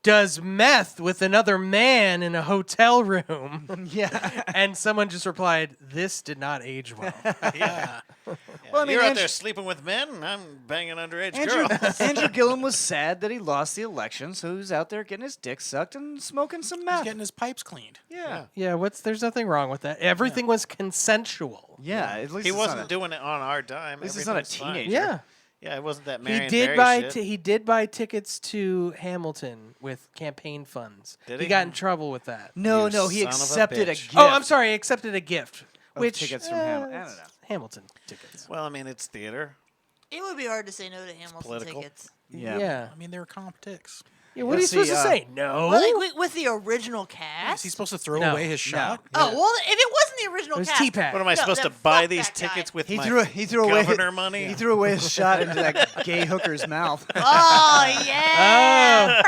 Speaker 6: does meth with another man in a hotel room."
Speaker 5: Yeah.
Speaker 6: And someone just replied, "This did not age well."
Speaker 8: Yeah.
Speaker 5: Well, I mean,
Speaker 8: You're out
Speaker 5: Andrew-
Speaker 8: there sleeping with men, and I'm banging underage
Speaker 5: Andrew,
Speaker 8: girls.
Speaker 5: Andrew Gillum was sad that he lost the election, so he was out there getting his dick sucked and smoking some
Speaker 3: He's
Speaker 5: meth.
Speaker 3: getting his pipes cleaned.
Speaker 5: Yeah.
Speaker 6: Yeah, there's nothing wrong with that. Everything was consensual.
Speaker 5: Yeah. At least
Speaker 8: He
Speaker 5: it's
Speaker 8: wasn't
Speaker 5: not a,
Speaker 8: doing it on our dime.
Speaker 5: At least it's not a
Speaker 8: Everything's fine.
Speaker 5: teenager.
Speaker 6: Yeah.
Speaker 8: Yeah, it wasn't that
Speaker 6: He
Speaker 8: Marion
Speaker 6: did
Speaker 8: Barry
Speaker 6: buy
Speaker 8: shit.
Speaker 6: he did buy tickets to Hamilton with campaign funds.
Speaker 8: Did
Speaker 6: he
Speaker 8: he?
Speaker 6: got in trouble with that.
Speaker 5: No,
Speaker 8: You
Speaker 5: no, he
Speaker 8: son of a
Speaker 5: accepted a
Speaker 8: bitch.
Speaker 5: gift.
Speaker 6: Oh, I'm sorry, he accepted a gift.
Speaker 5: Of
Speaker 6: Which
Speaker 5: tickets from Hamilton. I don't know.
Speaker 6: Hamilton tickets.
Speaker 8: Well, I mean, it's theater.
Speaker 7: It would be hard to say no to Hamilton
Speaker 8: political.
Speaker 7: tickets.
Speaker 6: Yeah.
Speaker 3: I mean, they were comp dicks.
Speaker 6: Yeah, what are you
Speaker 5: Let's
Speaker 6: supposed
Speaker 5: see,
Speaker 6: to say? No.
Speaker 7: Well, like, with the original
Speaker 3: Is
Speaker 7: cast.
Speaker 3: he supposed to throw
Speaker 6: No,
Speaker 3: away his shot?
Speaker 7: Oh well, if it wasn't the original
Speaker 6: It was
Speaker 7: cast,
Speaker 6: T-Pack.
Speaker 8: What am I
Speaker 7: No,
Speaker 8: supposed to
Speaker 7: then
Speaker 8: buy
Speaker 7: fuck
Speaker 8: these
Speaker 7: that guy.
Speaker 8: tickets with
Speaker 5: He
Speaker 8: my
Speaker 5: threw away
Speaker 8: governor money?
Speaker 5: He threw away his shot into that gay hooker's mouth.
Speaker 7: Oh yeah.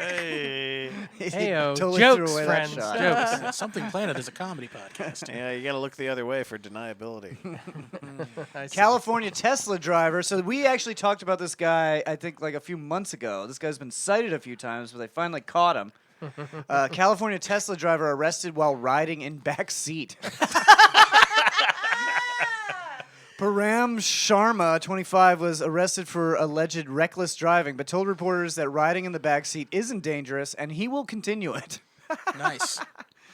Speaker 8: Hey.
Speaker 5: He
Speaker 6: Heyo,
Speaker 5: totally
Speaker 6: jokes,
Speaker 5: threw away
Speaker 6: friends,
Speaker 5: that shot.
Speaker 6: jokes.
Speaker 3: Yeah, Something Planet is a comedy podcast.
Speaker 8: Yeah, you got to look the other way for deniability.
Speaker 6: I see.
Speaker 5: California Tesla driver. So we actually talked about this guy, I think, like a few months ago. This guy's been cited a few times, but they finally caught him. California Tesla driver arrested while riding in back seat. Param Sharma, 25, was arrested for alleged reckless driving, but told reporters that riding in the back seat isn't dangerous, and he will continue it.
Speaker 3: Nice.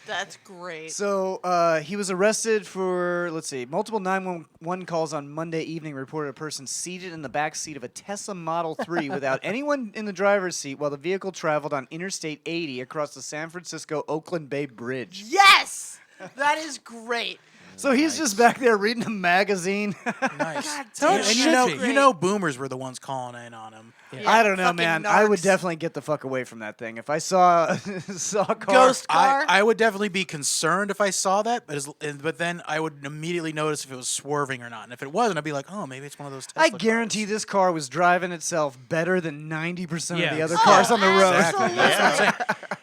Speaker 7: That's great.
Speaker 5: So he was arrested for, let's see, multiple 911 calls on Monday evening reported a person seated in the back seat of a Tesla Model 3 without anyone in the driver's seat while the vehicle traveled on Interstate 80 across the San Francisco-Oakland Bay Bridge.
Speaker 7: Yes, that is great.
Speaker 5: So he's just back there reading a magazine.
Speaker 3: Nice.
Speaker 7: God
Speaker 6: So
Speaker 7: damn,
Speaker 6: it
Speaker 3: And
Speaker 6: should be.
Speaker 3: you know, boomers were the ones calling in on him.
Speaker 7: Yeah,
Speaker 5: I don't know,
Speaker 7: fucking
Speaker 5: man. I would
Speaker 7: narcs.
Speaker 5: definitely get the fuck away from that thing. If I saw saw a car.
Speaker 7: Ghost car.
Speaker 3: I would definitely be concerned if I saw that, but then I would immediately notice if it was swerving or not. And if it wasn't, I'd be like, oh, maybe it's one of those Tesla
Speaker 5: I guarantee
Speaker 3: cars.
Speaker 5: this car was driving itself better than 90% of
Speaker 6: Yeah.
Speaker 5: the other
Speaker 7: Oh,
Speaker 5: cars on the road.
Speaker 7: absolutely.
Speaker 3: That's what I'm saying.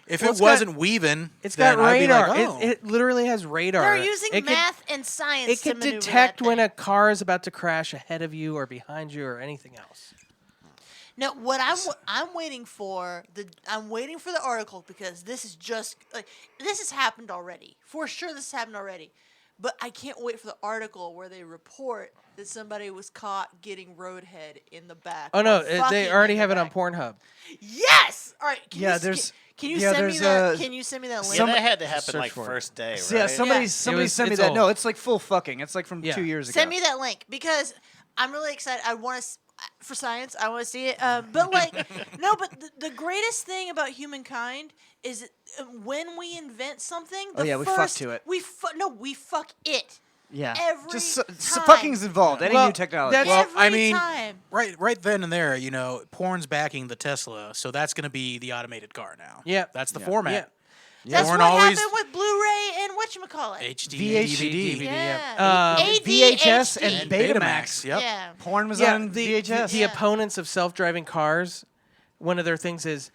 Speaker 3: If
Speaker 6: Well,
Speaker 3: it
Speaker 6: it's got-
Speaker 3: wasn't weaving,
Speaker 6: It's
Speaker 3: then
Speaker 6: got
Speaker 3: I'd be
Speaker 6: radar.
Speaker 3: like, oh.
Speaker 6: It literally has radar.
Speaker 7: They're using
Speaker 6: It could-
Speaker 7: math and science
Speaker 6: It
Speaker 7: to
Speaker 6: could
Speaker 7: maneuver
Speaker 6: detect
Speaker 7: that
Speaker 6: when
Speaker 7: thing.
Speaker 6: a car is about to crash ahead of you or behind you or anything else.
Speaker 7: No, what I'm waiting for the article because this is just like this has happened already. For sure this has happened already. But I can't wait for the article where they report that somebody was caught getting roadhead in the back.
Speaker 6: Oh no,
Speaker 7: or fucking
Speaker 6: they already
Speaker 7: in
Speaker 6: have
Speaker 7: the
Speaker 6: it on
Speaker 7: back.
Speaker 6: Pornhub.
Speaker 7: Yes. All right. Can
Speaker 5: Yeah,
Speaker 7: you,
Speaker 5: there's-
Speaker 7: Can you
Speaker 5: yeah,
Speaker 7: send me
Speaker 5: there's
Speaker 7: that?
Speaker 5: a-
Speaker 7: Can you send me that link?
Speaker 8: Yeah, that had to happen
Speaker 6: Search
Speaker 8: like
Speaker 6: for it.
Speaker 8: first day, right?
Speaker 5: So, yeah, somebody
Speaker 7: Yeah.
Speaker 5: sent me
Speaker 6: It's
Speaker 5: that.
Speaker 6: old.
Speaker 5: No, it's like full fucking. It's like from
Speaker 6: Yeah.
Speaker 5: 2 years ago.
Speaker 7: Send me that link because I'm really excited. I want to for science. I want to see it. But like, no. But the greatest thing about humankind is when we invent something.
Speaker 5: Oh, yeah, we fuck to it.
Speaker 7: We fuck it.
Speaker 5: Yeah.
Speaker 7: Every
Speaker 5: Just
Speaker 7: time.
Speaker 5: fucking's involved. Any
Speaker 6: Well,
Speaker 5: new technology.
Speaker 6: that's-
Speaker 3: Well,
Speaker 7: Every
Speaker 3: I mean,
Speaker 7: time.
Speaker 3: right then and there, you know, porn's backing the Tesla, so that's going to be the automated car now.
Speaker 6: Yeah.
Speaker 3: That's the
Speaker 5: Yeah.
Speaker 3: format.
Speaker 7: That's
Speaker 3: Porn
Speaker 7: what
Speaker 3: always
Speaker 7: happened with Blu-ray and whatchamacallit.
Speaker 3: HD,
Speaker 5: VHD.
Speaker 3: DVD.
Speaker 7: Yeah.
Speaker 5: VHS
Speaker 7: ADHD.
Speaker 5: and Betamax.
Speaker 3: Yep.
Speaker 7: Yeah.
Speaker 5: Porn was
Speaker 6: Yeah,
Speaker 5: on
Speaker 6: the
Speaker 5: VHS.
Speaker 7: Yeah.
Speaker 6: opponents of self-driving cars, one of their things is,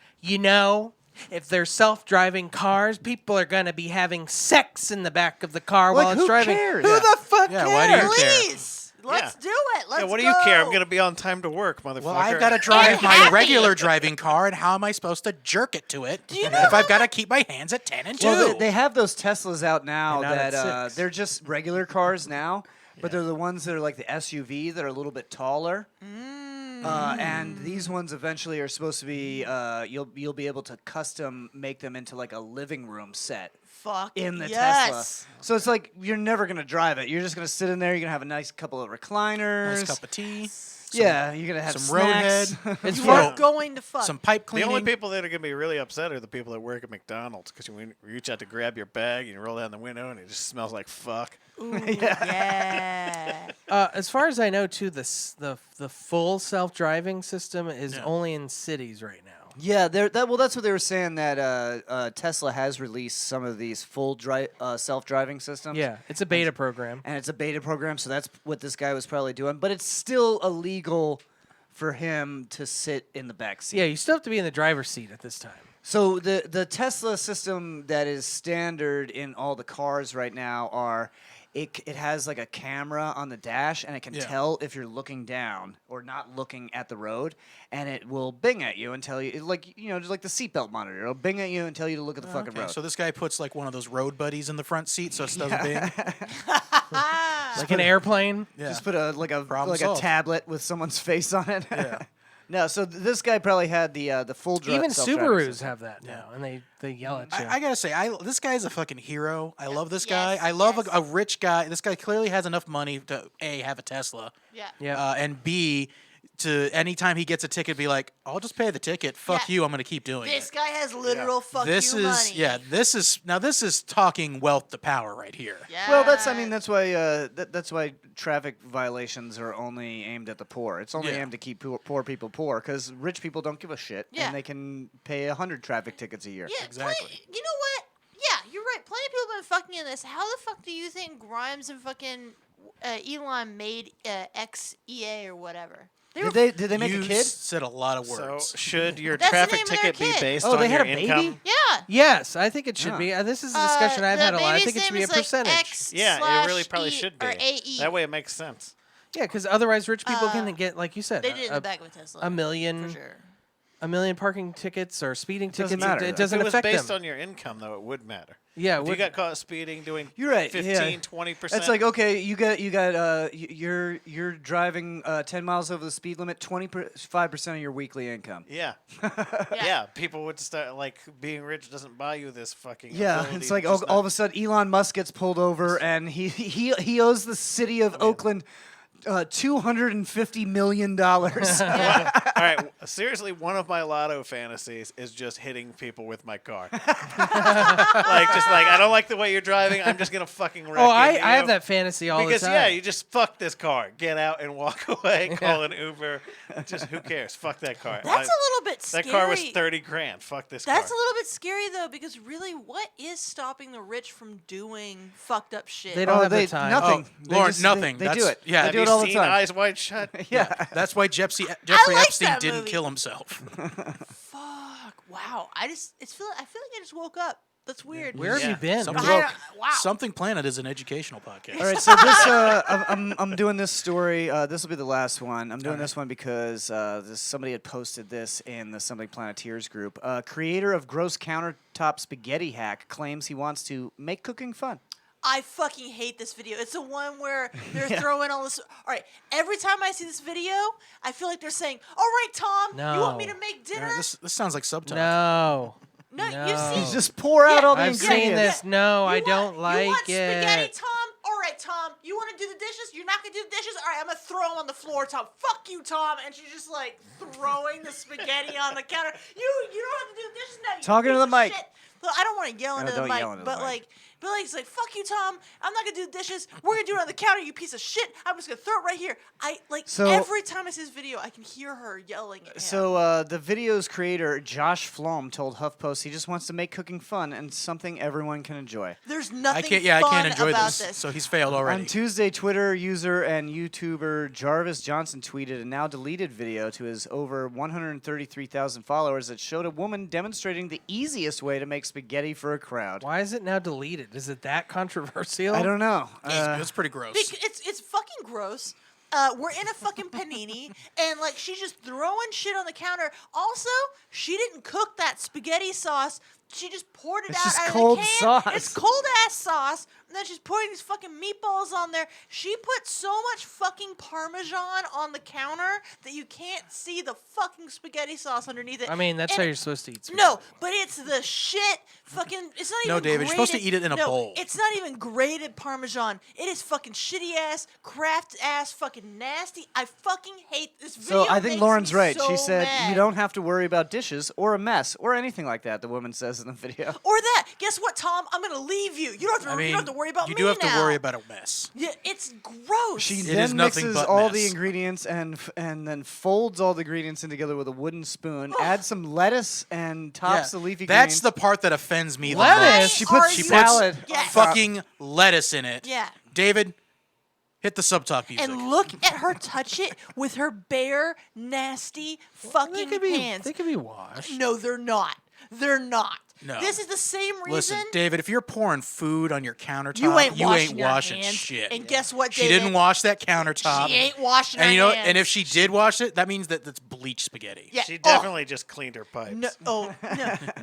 Speaker 6: if they're self-driving cars, people are gonna be having sex in the back of the car
Speaker 5: Like,
Speaker 6: while it's
Speaker 5: who
Speaker 6: driving.
Speaker 5: cares?
Speaker 6: Who
Speaker 5: Yeah.
Speaker 6: the fuck
Speaker 3: Yeah,
Speaker 6: cares?
Speaker 3: why do you care?
Speaker 7: Please. Let's
Speaker 8: Yeah.
Speaker 7: do it. Let's
Speaker 8: Yeah, what do
Speaker 7: go.
Speaker 8: you care? I'm going to be on time to work, motherfucker.
Speaker 3: Well, I've got to drive
Speaker 7: And
Speaker 3: my
Speaker 7: happy.
Speaker 3: regular driving car, and how am I supposed to jerk it to it
Speaker 7: you know
Speaker 3: if I've got to keep my hands at 10 and 2?
Speaker 5: Well, they have those Teslas out now
Speaker 6: And not at
Speaker 5: that
Speaker 6: 6.
Speaker 5: they're just regular cars now, but they're the ones that are like the SUV that are a little bit taller. And these ones eventually are supposed to be you'll be able to custom make them into like a living room set
Speaker 7: Fuck
Speaker 5: in the
Speaker 7: yes.
Speaker 5: Tesla. So it's like you're never gonna drive it. You're just gonna sit in there. You're gonna have a nice couple of recliners.
Speaker 3: nice cup of tea,
Speaker 5: Yeah, you're gonna have
Speaker 3: some
Speaker 5: snacks.
Speaker 3: roadhead,
Speaker 6: It's
Speaker 7: You
Speaker 6: fun.
Speaker 7: are going to fuck.
Speaker 3: some pipe
Speaker 8: The
Speaker 3: cleaning.
Speaker 8: only people that are going to be really upset are the people that work at McDonald's because you reach out to grab your bag, you roll down the window, and it just smells like fuck.
Speaker 7: Ooh, yeah.
Speaker 6: As far as I know, too, the full self-driving system is
Speaker 3: Yeah.
Speaker 6: only in cities right now.
Speaker 5: Yeah, that's what they were saying that Tesla has released some of these full self-driving systems.
Speaker 6: Yeah, it's a beta program.
Speaker 5: And it's a beta program, so that's what this guy was probably doing. But it's still illegal for him to sit in the back seat.
Speaker 6: Yeah, you still have to be in the driver's seat at this time.
Speaker 5: So the Tesla system that is standard in all the cars right now are it has like a camera on the dash and it can
Speaker 3: Yeah.
Speaker 5: tell if you're looking down or not looking at the road, and it will bing at you and tell you just like the seatbelt monitor. It'll bing at you and tell you to look at the fucking
Speaker 3: Okay,
Speaker 5: road.
Speaker 3: so this guy puts like one of those road buddies in the front seat, so it doesn't bing.
Speaker 6: Like an airplane.
Speaker 3: Yeah.
Speaker 5: Just put a
Speaker 3: Problem
Speaker 5: a
Speaker 3: solved.
Speaker 5: tablet with someone's face on it.
Speaker 3: Yeah.
Speaker 5: No, so this guy probably had the full
Speaker 6: Even
Speaker 5: self-driving
Speaker 6: Subarus
Speaker 5: system.
Speaker 6: have that now, and they yell at you.
Speaker 3: I gotta say, this guy's a fucking hero. I love this
Speaker 7: Yes,
Speaker 3: guy. I love
Speaker 7: yes.
Speaker 3: a rich guy. This guy clearly has enough money to A, have a Tesla,
Speaker 7: Yeah.
Speaker 6: yeah.
Speaker 3: and B, to anytime he gets a ticket, be like, I'll just pay the ticket. Fuck
Speaker 7: Yeah.
Speaker 3: you. I'm going to keep doing
Speaker 7: This
Speaker 3: it.
Speaker 7: guy has literal fuck
Speaker 3: This
Speaker 7: you
Speaker 3: is
Speaker 7: money.
Speaker 3: this is talking wealth to power right here.
Speaker 7: Yeah.
Speaker 5: Well, that's why that's why traffic violations are only aimed at the poor. It's only
Speaker 3: Yeah.
Speaker 5: aimed to keep poor people poor because rich people don't give a shit
Speaker 7: Yeah.
Speaker 5: and they can pay 100 traffic tickets a year.
Speaker 7: Yeah,
Speaker 3: Exactly.
Speaker 7: You know what? Yeah, you're right. Plenty of people have been fucking in this. How the fuck do you think Grimes and fucking Elon made XEA or whatever?
Speaker 5: Did they make
Speaker 3: You
Speaker 5: a kid?
Speaker 3: said a lot of
Speaker 8: So
Speaker 3: words.
Speaker 8: should your
Speaker 7: That's the
Speaker 8: traffic
Speaker 7: name of their
Speaker 8: ticket be
Speaker 7: kid.
Speaker 8: based
Speaker 5: Oh,
Speaker 8: on
Speaker 5: they
Speaker 8: your
Speaker 5: had a baby?
Speaker 8: income?
Speaker 7: Yeah.
Speaker 6: Yes, I think it should
Speaker 5: Yeah.
Speaker 6: be. This is a discussion I've
Speaker 7: the
Speaker 6: had a lot. I
Speaker 7: baby's
Speaker 6: think it should
Speaker 7: name
Speaker 6: be a
Speaker 7: is, like,
Speaker 6: percentage.
Speaker 7: X
Speaker 8: Yeah, it really
Speaker 7: slash
Speaker 8: probably
Speaker 7: E
Speaker 8: should be.
Speaker 7: or AE.
Speaker 8: That way it makes sense.
Speaker 6: Yeah, because otherwise rich people can get, like you said,
Speaker 7: They did it in the back of a Tesla.
Speaker 6: a million,
Speaker 7: for sure.
Speaker 6: a million parking tickets or speeding tickets.
Speaker 5: Doesn't matter.
Speaker 6: It
Speaker 5: If it
Speaker 6: doesn't
Speaker 8: If it was
Speaker 6: affect
Speaker 8: based
Speaker 6: them.
Speaker 8: on your income, though, it would matter.
Speaker 6: Yeah,
Speaker 8: If you got caught speeding doing
Speaker 5: You're right.
Speaker 8: 15, 20%.
Speaker 5: It's like, okay, you're driving 10 miles over the speed limit, 25% of your weekly income.
Speaker 8: Yeah. Yeah, people would start, like, being rich doesn't buy you this fucking
Speaker 5: Yeah,
Speaker 8: ability
Speaker 5: it's
Speaker 8: to
Speaker 5: like
Speaker 8: just
Speaker 5: all of a sudden Elon Musk gets pulled over and he owes the city of Oakland $250 million.
Speaker 8: All right, seriously, one of my lotto fantasies is just hitting people with my car. I don't like the way you're driving. I'm just gonna fucking wreck
Speaker 6: Oh,
Speaker 8: it,
Speaker 6: I
Speaker 8: you
Speaker 6: have
Speaker 8: know?
Speaker 6: that fantasy all
Speaker 8: Because
Speaker 6: the time.
Speaker 8: yeah, you just fuck this car, get out and walk away, call an Uber. Just who cares? Fuck that car.
Speaker 7: That's a little bit
Speaker 8: That
Speaker 7: scary.
Speaker 8: car was $30,000. Fuck this
Speaker 7: That's a
Speaker 8: car.
Speaker 7: little bit scary though, because really, what is stopping the rich from doing fucked up shit?
Speaker 6: They don't have the time.
Speaker 5: Nothing.
Speaker 3: Oh, Lauren, nothing.
Speaker 5: They do
Speaker 3: That's-
Speaker 5: it.
Speaker 3: yeah.
Speaker 5: They
Speaker 8: Have
Speaker 5: do
Speaker 8: you
Speaker 5: it all the
Speaker 8: seen
Speaker 5: time.
Speaker 8: Eyes Wide Shut?
Speaker 5: Yeah.
Speaker 3: That's why Jeffrey
Speaker 7: like
Speaker 3: Epstein
Speaker 7: that
Speaker 3: didn't
Speaker 7: movie.
Speaker 3: kill himself.
Speaker 7: Fuck. Wow. I feel like I just woke up. That's weird.
Speaker 6: Where have
Speaker 8: Yeah.
Speaker 6: you been?
Speaker 3: Something,
Speaker 7: Wow.
Speaker 3: Something Planet is an educational podcast.
Speaker 5: All right, so this I'm doing this story. This will be the last one. I'm doing this one because somebody had posted this in the Something Planeteers group. Creator of gross countertop spaghetti hack claims he wants to make cooking fun.
Speaker 7: I fucking hate this video. It's the one where they're throwing all this. All right, every time I see this video, I feel like they're saying, "All right, Tom, you want me to make
Speaker 3: All
Speaker 7: dinner?"
Speaker 3: right, this sounds like subtitle.
Speaker 6: No.
Speaker 7: no,
Speaker 6: no.
Speaker 7: you've seen.
Speaker 5: Just pour out all the
Speaker 6: I've
Speaker 5: ingredients.
Speaker 6: seen this. No, I
Speaker 7: You
Speaker 6: don't
Speaker 7: want,
Speaker 6: like
Speaker 7: you want spaghetti,
Speaker 6: it.
Speaker 7: Tom? All right, Tom. You want to do the dishes? You're not gonna do the dishes. All right, I'm gonna throw them on the floor, Tom. Fuck you, Tom. And she's just like throwing the spaghetti on the counter. You don't have to do the dishes now. You
Speaker 5: Talking to
Speaker 7: piece
Speaker 5: the
Speaker 7: of
Speaker 5: mic.
Speaker 7: shit. Look, I don't want to yell into the
Speaker 5: don't
Speaker 7: mic,
Speaker 5: yell into the
Speaker 7: but
Speaker 5: mic.
Speaker 7: it's like, fuck you, Tom. I'm not gonna do the dishes. We're gonna do it on the counter. You piece of shit. I'm just gonna throw it right here.
Speaker 5: So-
Speaker 7: Every time I see this video, I can hear her yelling at him.
Speaker 5: So the video's creator, Josh Flom, told HuffPost he just wants to make cooking fun and something everyone can enjoy.
Speaker 7: There's nothing
Speaker 3: I can't
Speaker 7: fun
Speaker 3: enjoy
Speaker 7: about
Speaker 3: this.
Speaker 7: this.
Speaker 3: So he's failed already.
Speaker 5: On Tuesday, Twitter user and YouTuber Jarvis Johnson tweeted a now deleted video to his over 133,000 followers that showed a woman demonstrating the easiest way to make spaghetti for a crowd.
Speaker 6: Why is it now deleted? Is it that controversial?
Speaker 5: I don't know.
Speaker 3: It's pretty gross.
Speaker 7: It's fucking gross. We're in a fucking panini, and like she's just throwing shit on the counter. Also, she didn't cook that spaghetti sauce. She just poured it
Speaker 5: It's
Speaker 7: out
Speaker 5: just
Speaker 7: of
Speaker 5: cold
Speaker 7: the can.
Speaker 5: sauce.
Speaker 7: It's cold ass sauce. And then she's putting these fucking meatballs on there. She put so much fucking Parmesan on the counter that you can't see the fucking spaghetti sauce underneath it.
Speaker 6: I mean, that's
Speaker 7: And
Speaker 6: how
Speaker 7: it-
Speaker 6: you're supposed to eat spaghetti.
Speaker 7: No, but it's the shit fucking. It's not
Speaker 3: No,
Speaker 7: even.
Speaker 3: David, you're supposed to
Speaker 7: grated-
Speaker 3: eat it in a
Speaker 7: no,
Speaker 3: bowl.
Speaker 7: It's not even grated Parmesan. It is fucking shitty ass, Kraft ass, fucking nasty. I fucking hate this video.
Speaker 5: So I think
Speaker 7: makes
Speaker 5: Lauren's
Speaker 7: me
Speaker 5: right.
Speaker 7: so
Speaker 5: She said
Speaker 7: mad.
Speaker 5: you don't have to worry about dishes or a mess or anything like that. The woman says in the video.
Speaker 7: Or that. Guess what, Tom? I'm gonna leave you. You don't have to.
Speaker 3: I mean,
Speaker 7: you don't have to worry about
Speaker 3: you
Speaker 7: me
Speaker 3: do have
Speaker 7: now.
Speaker 3: to worry about a mess.
Speaker 7: Yeah, it's gross.
Speaker 5: She
Speaker 3: It
Speaker 5: then
Speaker 3: is nothing
Speaker 5: mixes
Speaker 3: but
Speaker 5: all the
Speaker 3: mess.
Speaker 5: ingredients and then folds all the ingredients in together with a wooden spoon. Adds some lettuce and tops the leafy
Speaker 3: That's
Speaker 5: greens.
Speaker 3: the part that offends me the
Speaker 6: Lettuce?
Speaker 3: most.
Speaker 5: She
Speaker 7: Are
Speaker 5: puts
Speaker 3: She
Speaker 7: you-
Speaker 3: puts
Speaker 5: salad.
Speaker 7: Yeah.
Speaker 3: fucking lettuce in it.
Speaker 7: Yeah.
Speaker 3: David, hit the subtalk music.
Speaker 7: And look at her touch it with her bare, nasty
Speaker 6: They
Speaker 7: fucking
Speaker 6: could be.
Speaker 7: hands.
Speaker 6: They could be washed.
Speaker 7: No, they're not. They're not.
Speaker 3: No.
Speaker 7: This is the same reason.
Speaker 3: Listen, David, if you're pouring food on your countertop,
Speaker 7: You ain't washing your
Speaker 3: washing
Speaker 7: hands.
Speaker 3: shit.
Speaker 7: And guess what,
Speaker 3: She
Speaker 7: David?
Speaker 3: didn't wash that countertop.
Speaker 7: She ain't washing
Speaker 3: And
Speaker 7: her
Speaker 3: you know,
Speaker 7: hands.
Speaker 3: and if she did wash it, that means that that's bleach spaghetti.
Speaker 7: Yeah.
Speaker 8: She
Speaker 7: Oh,
Speaker 8: definitely just cleaned her pipes.
Speaker 7: no,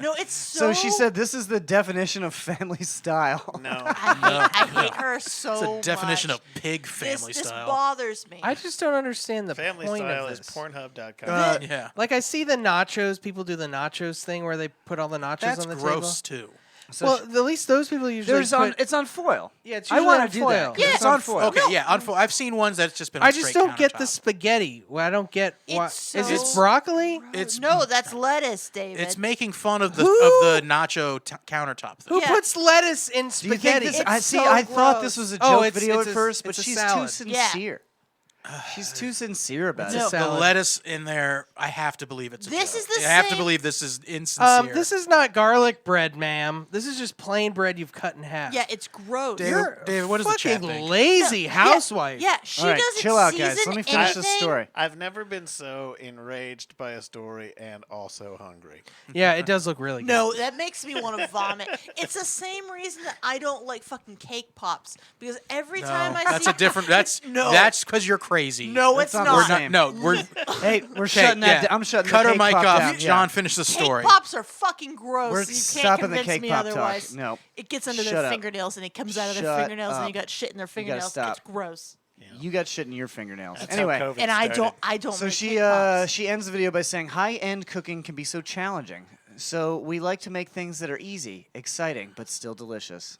Speaker 7: no, it's so.
Speaker 5: So she said this is the definition of family style.
Speaker 8: No.
Speaker 7: I hate her so
Speaker 3: It's a definition
Speaker 7: much.
Speaker 3: of pig family
Speaker 7: this
Speaker 3: style.
Speaker 7: bothers me.
Speaker 6: I just don't understand the
Speaker 8: Family
Speaker 6: point
Speaker 8: style
Speaker 6: of
Speaker 8: is
Speaker 6: this.
Speaker 8: Pornhub.com.
Speaker 3: Yeah.
Speaker 6: Like I see the nachos. People do the nachos thing where they put all the nachos
Speaker 3: That's
Speaker 6: on the
Speaker 3: gross
Speaker 6: table.
Speaker 3: too.
Speaker 5: So
Speaker 6: Well, at least those people usually
Speaker 5: it's on foil.
Speaker 6: Yeah, it's
Speaker 5: I
Speaker 6: usually
Speaker 5: want
Speaker 6: on
Speaker 5: to do
Speaker 6: foil.
Speaker 5: that. 'cause
Speaker 7: Yeah,
Speaker 5: it's on foil.
Speaker 3: Okay, yeah, on I've seen ones that's just been. On
Speaker 6: I just
Speaker 3: straight
Speaker 6: don't get the
Speaker 3: countertop.
Speaker 6: spaghetti. Well, I don't get why.
Speaker 7: It's
Speaker 6: Is it
Speaker 7: so
Speaker 6: broccoli?
Speaker 3: It's
Speaker 7: No, that's lettuce, David.
Speaker 3: It's making fun of the
Speaker 6: Who?
Speaker 3: nacho countertop thing.
Speaker 6: Who
Speaker 7: Yeah.
Speaker 6: puts lettuce in
Speaker 5: Do you think
Speaker 6: spaghetti?
Speaker 5: this?
Speaker 7: It's
Speaker 5: I see.
Speaker 7: so
Speaker 5: I thought
Speaker 7: gross.
Speaker 5: this was a
Speaker 6: Oh,
Speaker 5: joke
Speaker 6: it's-
Speaker 5: video
Speaker 6: it's
Speaker 5: at
Speaker 6: a-
Speaker 5: first, but
Speaker 6: it's a
Speaker 5: she's
Speaker 6: salad.
Speaker 5: too
Speaker 7: Yeah.
Speaker 5: sincere. She's too sincere about
Speaker 6: It's
Speaker 5: it.
Speaker 6: a
Speaker 7: No.
Speaker 3: The
Speaker 6: salad.
Speaker 3: lettuce in there, I have to believe it's a
Speaker 7: This
Speaker 3: joke.
Speaker 7: is the
Speaker 3: I have to
Speaker 7: same-
Speaker 3: believe this is insincere.
Speaker 6: This is not garlic bread, ma'am. This is just plain bread you've cut in half.
Speaker 7: Yeah, it's gross.
Speaker 3: David,
Speaker 6: You're
Speaker 3: David, what does the chat
Speaker 6: fucking
Speaker 3: think?
Speaker 6: lazy
Speaker 7: Yeah,
Speaker 6: housewife.
Speaker 7: Yeah, she
Speaker 5: All right,
Speaker 7: doesn't
Speaker 5: chill out,
Speaker 7: season
Speaker 5: guys. Let me finish this
Speaker 7: anything.
Speaker 5: story.
Speaker 8: I've never been so enraged by a story and also hungry.
Speaker 6: Yeah, it does look really good.
Speaker 7: No, that makes me want to vomit. It's the same reason that I don't like fucking cake pops because every time I
Speaker 3: that's
Speaker 7: see
Speaker 3: a different. That's
Speaker 7: No.
Speaker 3: That's because you're crazy.
Speaker 7: no,
Speaker 5: That's
Speaker 7: it's
Speaker 5: not
Speaker 7: not.
Speaker 5: the
Speaker 3: we're
Speaker 5: same.
Speaker 3: not. No, we're.
Speaker 5: Hey, we're
Speaker 3: Okay,
Speaker 5: shutting that.
Speaker 3: yeah.
Speaker 5: I'm shutting
Speaker 3: Cut
Speaker 5: the
Speaker 3: her
Speaker 5: cake
Speaker 3: mic
Speaker 5: pop
Speaker 3: off.
Speaker 5: down.
Speaker 3: John, finish the story.
Speaker 7: Cake pops are fucking gross.
Speaker 5: We're
Speaker 7: you can't
Speaker 5: stopping the
Speaker 7: convince
Speaker 5: cake
Speaker 7: me
Speaker 5: pop talk.
Speaker 7: otherwise.
Speaker 5: No.
Speaker 7: It gets under
Speaker 5: Shut
Speaker 7: their
Speaker 5: up.
Speaker 7: fingernails and it comes out of their
Speaker 5: Shut
Speaker 7: fingernails and
Speaker 5: up.
Speaker 7: you got shit in their
Speaker 5: You gotta
Speaker 7: fingernails.
Speaker 5: stop.
Speaker 7: It's gross.
Speaker 5: You got shit in your fingernails.
Speaker 8: That's how
Speaker 5: Anyway,
Speaker 8: COVID
Speaker 7: And I
Speaker 8: started.
Speaker 7: don't
Speaker 5: so
Speaker 7: make
Speaker 5: she
Speaker 7: cake pops.
Speaker 5: she ends the video by saying, "High-end cooking can be so challenging. So we like to make things that are easy, exciting, but still delicious."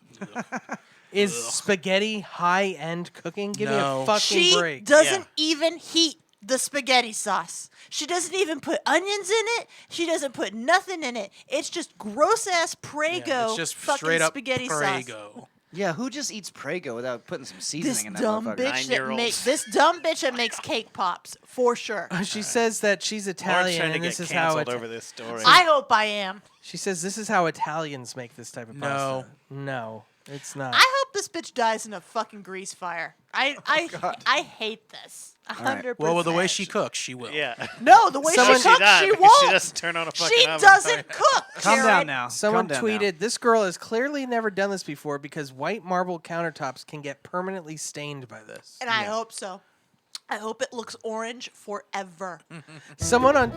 Speaker 6: Is spaghetti high-end cooking? Give me
Speaker 3: No.
Speaker 6: a fucking
Speaker 7: She
Speaker 6: break.
Speaker 7: doesn't even heat the spaghetti sauce. She doesn't even put onions in it. She doesn't put nothing in it. It's just gross ass Prego
Speaker 3: It's just
Speaker 7: fucking
Speaker 3: straight up
Speaker 7: spaghetti sauce.
Speaker 3: Prego.
Speaker 5: Yeah, who just eats Prego without putting some seasoning
Speaker 7: This
Speaker 5: in that
Speaker 7: dumb
Speaker 5: motherfucker?
Speaker 7: bitch that
Speaker 8: 9-year-olds.
Speaker 7: makes this dumb bitch that makes cake pops for sure.
Speaker 6: She says that she's
Speaker 8: Lauren's
Speaker 6: Italian,
Speaker 8: trying to
Speaker 6: and
Speaker 8: get
Speaker 6: this is how
Speaker 8: canceled
Speaker 6: it.
Speaker 8: over this story.
Speaker 7: I hope I am.
Speaker 6: She says this is how Italians make this type of
Speaker 3: No.
Speaker 6: pasta. No, it's not.
Speaker 7: I hope this bitch dies in a fucking grease fire. I hate this. 100%.
Speaker 3: Well, with the way she cooks, she will.
Speaker 8: yeah.
Speaker 7: No, the way
Speaker 6: Someone-
Speaker 7: she cooks,
Speaker 8: does,
Speaker 7: she
Speaker 8: because
Speaker 7: won't.
Speaker 8: She doesn't turn on a fucking
Speaker 7: She
Speaker 8: oven.
Speaker 7: doesn't cook.
Speaker 5: Calm
Speaker 7: Jared.
Speaker 5: down now.
Speaker 6: Someone
Speaker 5: Calm down now.
Speaker 6: tweeted, "This girl has clearly never done this before because white marble countertops can get permanently stained by this."
Speaker 7: And I hope so. I hope it looks orange forever.
Speaker 6: Someone on.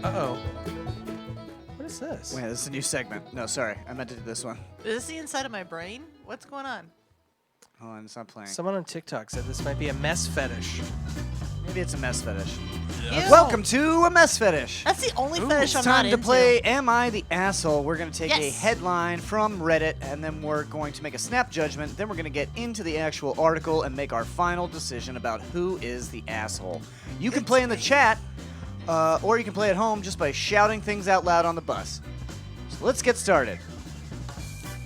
Speaker 6: Uh-oh. What is this?
Speaker 5: Wait, this is a new segment. No, sorry, I meant to do this one.
Speaker 7: Is this the inside of my brain? What's going on?
Speaker 5: Hold on, it's not playing.
Speaker 6: Someone on TikTok said this might be a mess fetish.
Speaker 5: Maybe it's a mess fetish.
Speaker 7: Ew.
Speaker 5: Welcome to a mess fetish.
Speaker 7: That's the only fetish I'm
Speaker 5: It's
Speaker 7: not
Speaker 5: time to
Speaker 7: into.
Speaker 5: play Am I the Asshole? We're going to take a
Speaker 7: Yes.
Speaker 5: headline from Reddit, and then we're going to make a snap judgment. Then we're going to get into the actual article and make our final decision about who is the asshole. You can play in the chat, or you can play at home just by shouting things out loud on the bus. So let's get started.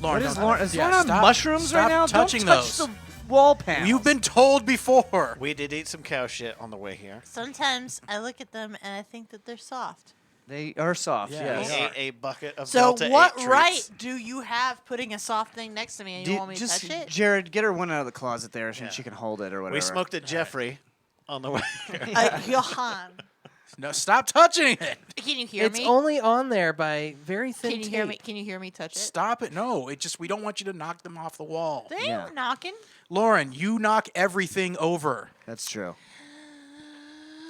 Speaker 3: Lauren,
Speaker 5: What is
Speaker 3: don't-
Speaker 5: Lauren? Is
Speaker 3: yeah,
Speaker 5: Lauren on
Speaker 3: stop-
Speaker 5: mushrooms
Speaker 3: stop
Speaker 5: right now?
Speaker 3: touching
Speaker 5: Don't touch
Speaker 3: those.
Speaker 5: the wall panel.
Speaker 3: You've been told before.
Speaker 8: We did eat some cow shit on the way here.
Speaker 7: Sometimes I look at them and I think that they're soft.
Speaker 5: They are soft.
Speaker 3: Yeah,
Speaker 8: We
Speaker 5: yes.
Speaker 3: they
Speaker 8: ate a bucket of
Speaker 7: So
Speaker 8: Delta
Speaker 7: what
Speaker 8: 8 treats.
Speaker 7: right do you have putting a soft thing next to me and you want me to
Speaker 5: just
Speaker 7: touch it?
Speaker 5: Jared, get her one out of the closet there, and
Speaker 8: Yeah.
Speaker 5: she can hold it or whatever.
Speaker 8: We smoked a Jeffrey on the way here.
Speaker 7: Johan,
Speaker 3: No, stop touching it.
Speaker 7: can you hear
Speaker 6: It's
Speaker 7: me?
Speaker 6: only on there by very thin
Speaker 7: Can you
Speaker 6: tape.
Speaker 7: hear me? Can you hear me touch it?
Speaker 3: Stop it. No, it just we don't want you to knock them off the wall.
Speaker 7: They ain't
Speaker 5: Yeah.
Speaker 7: knocking.
Speaker 3: Lauren, you knock everything over.
Speaker 5: That's true.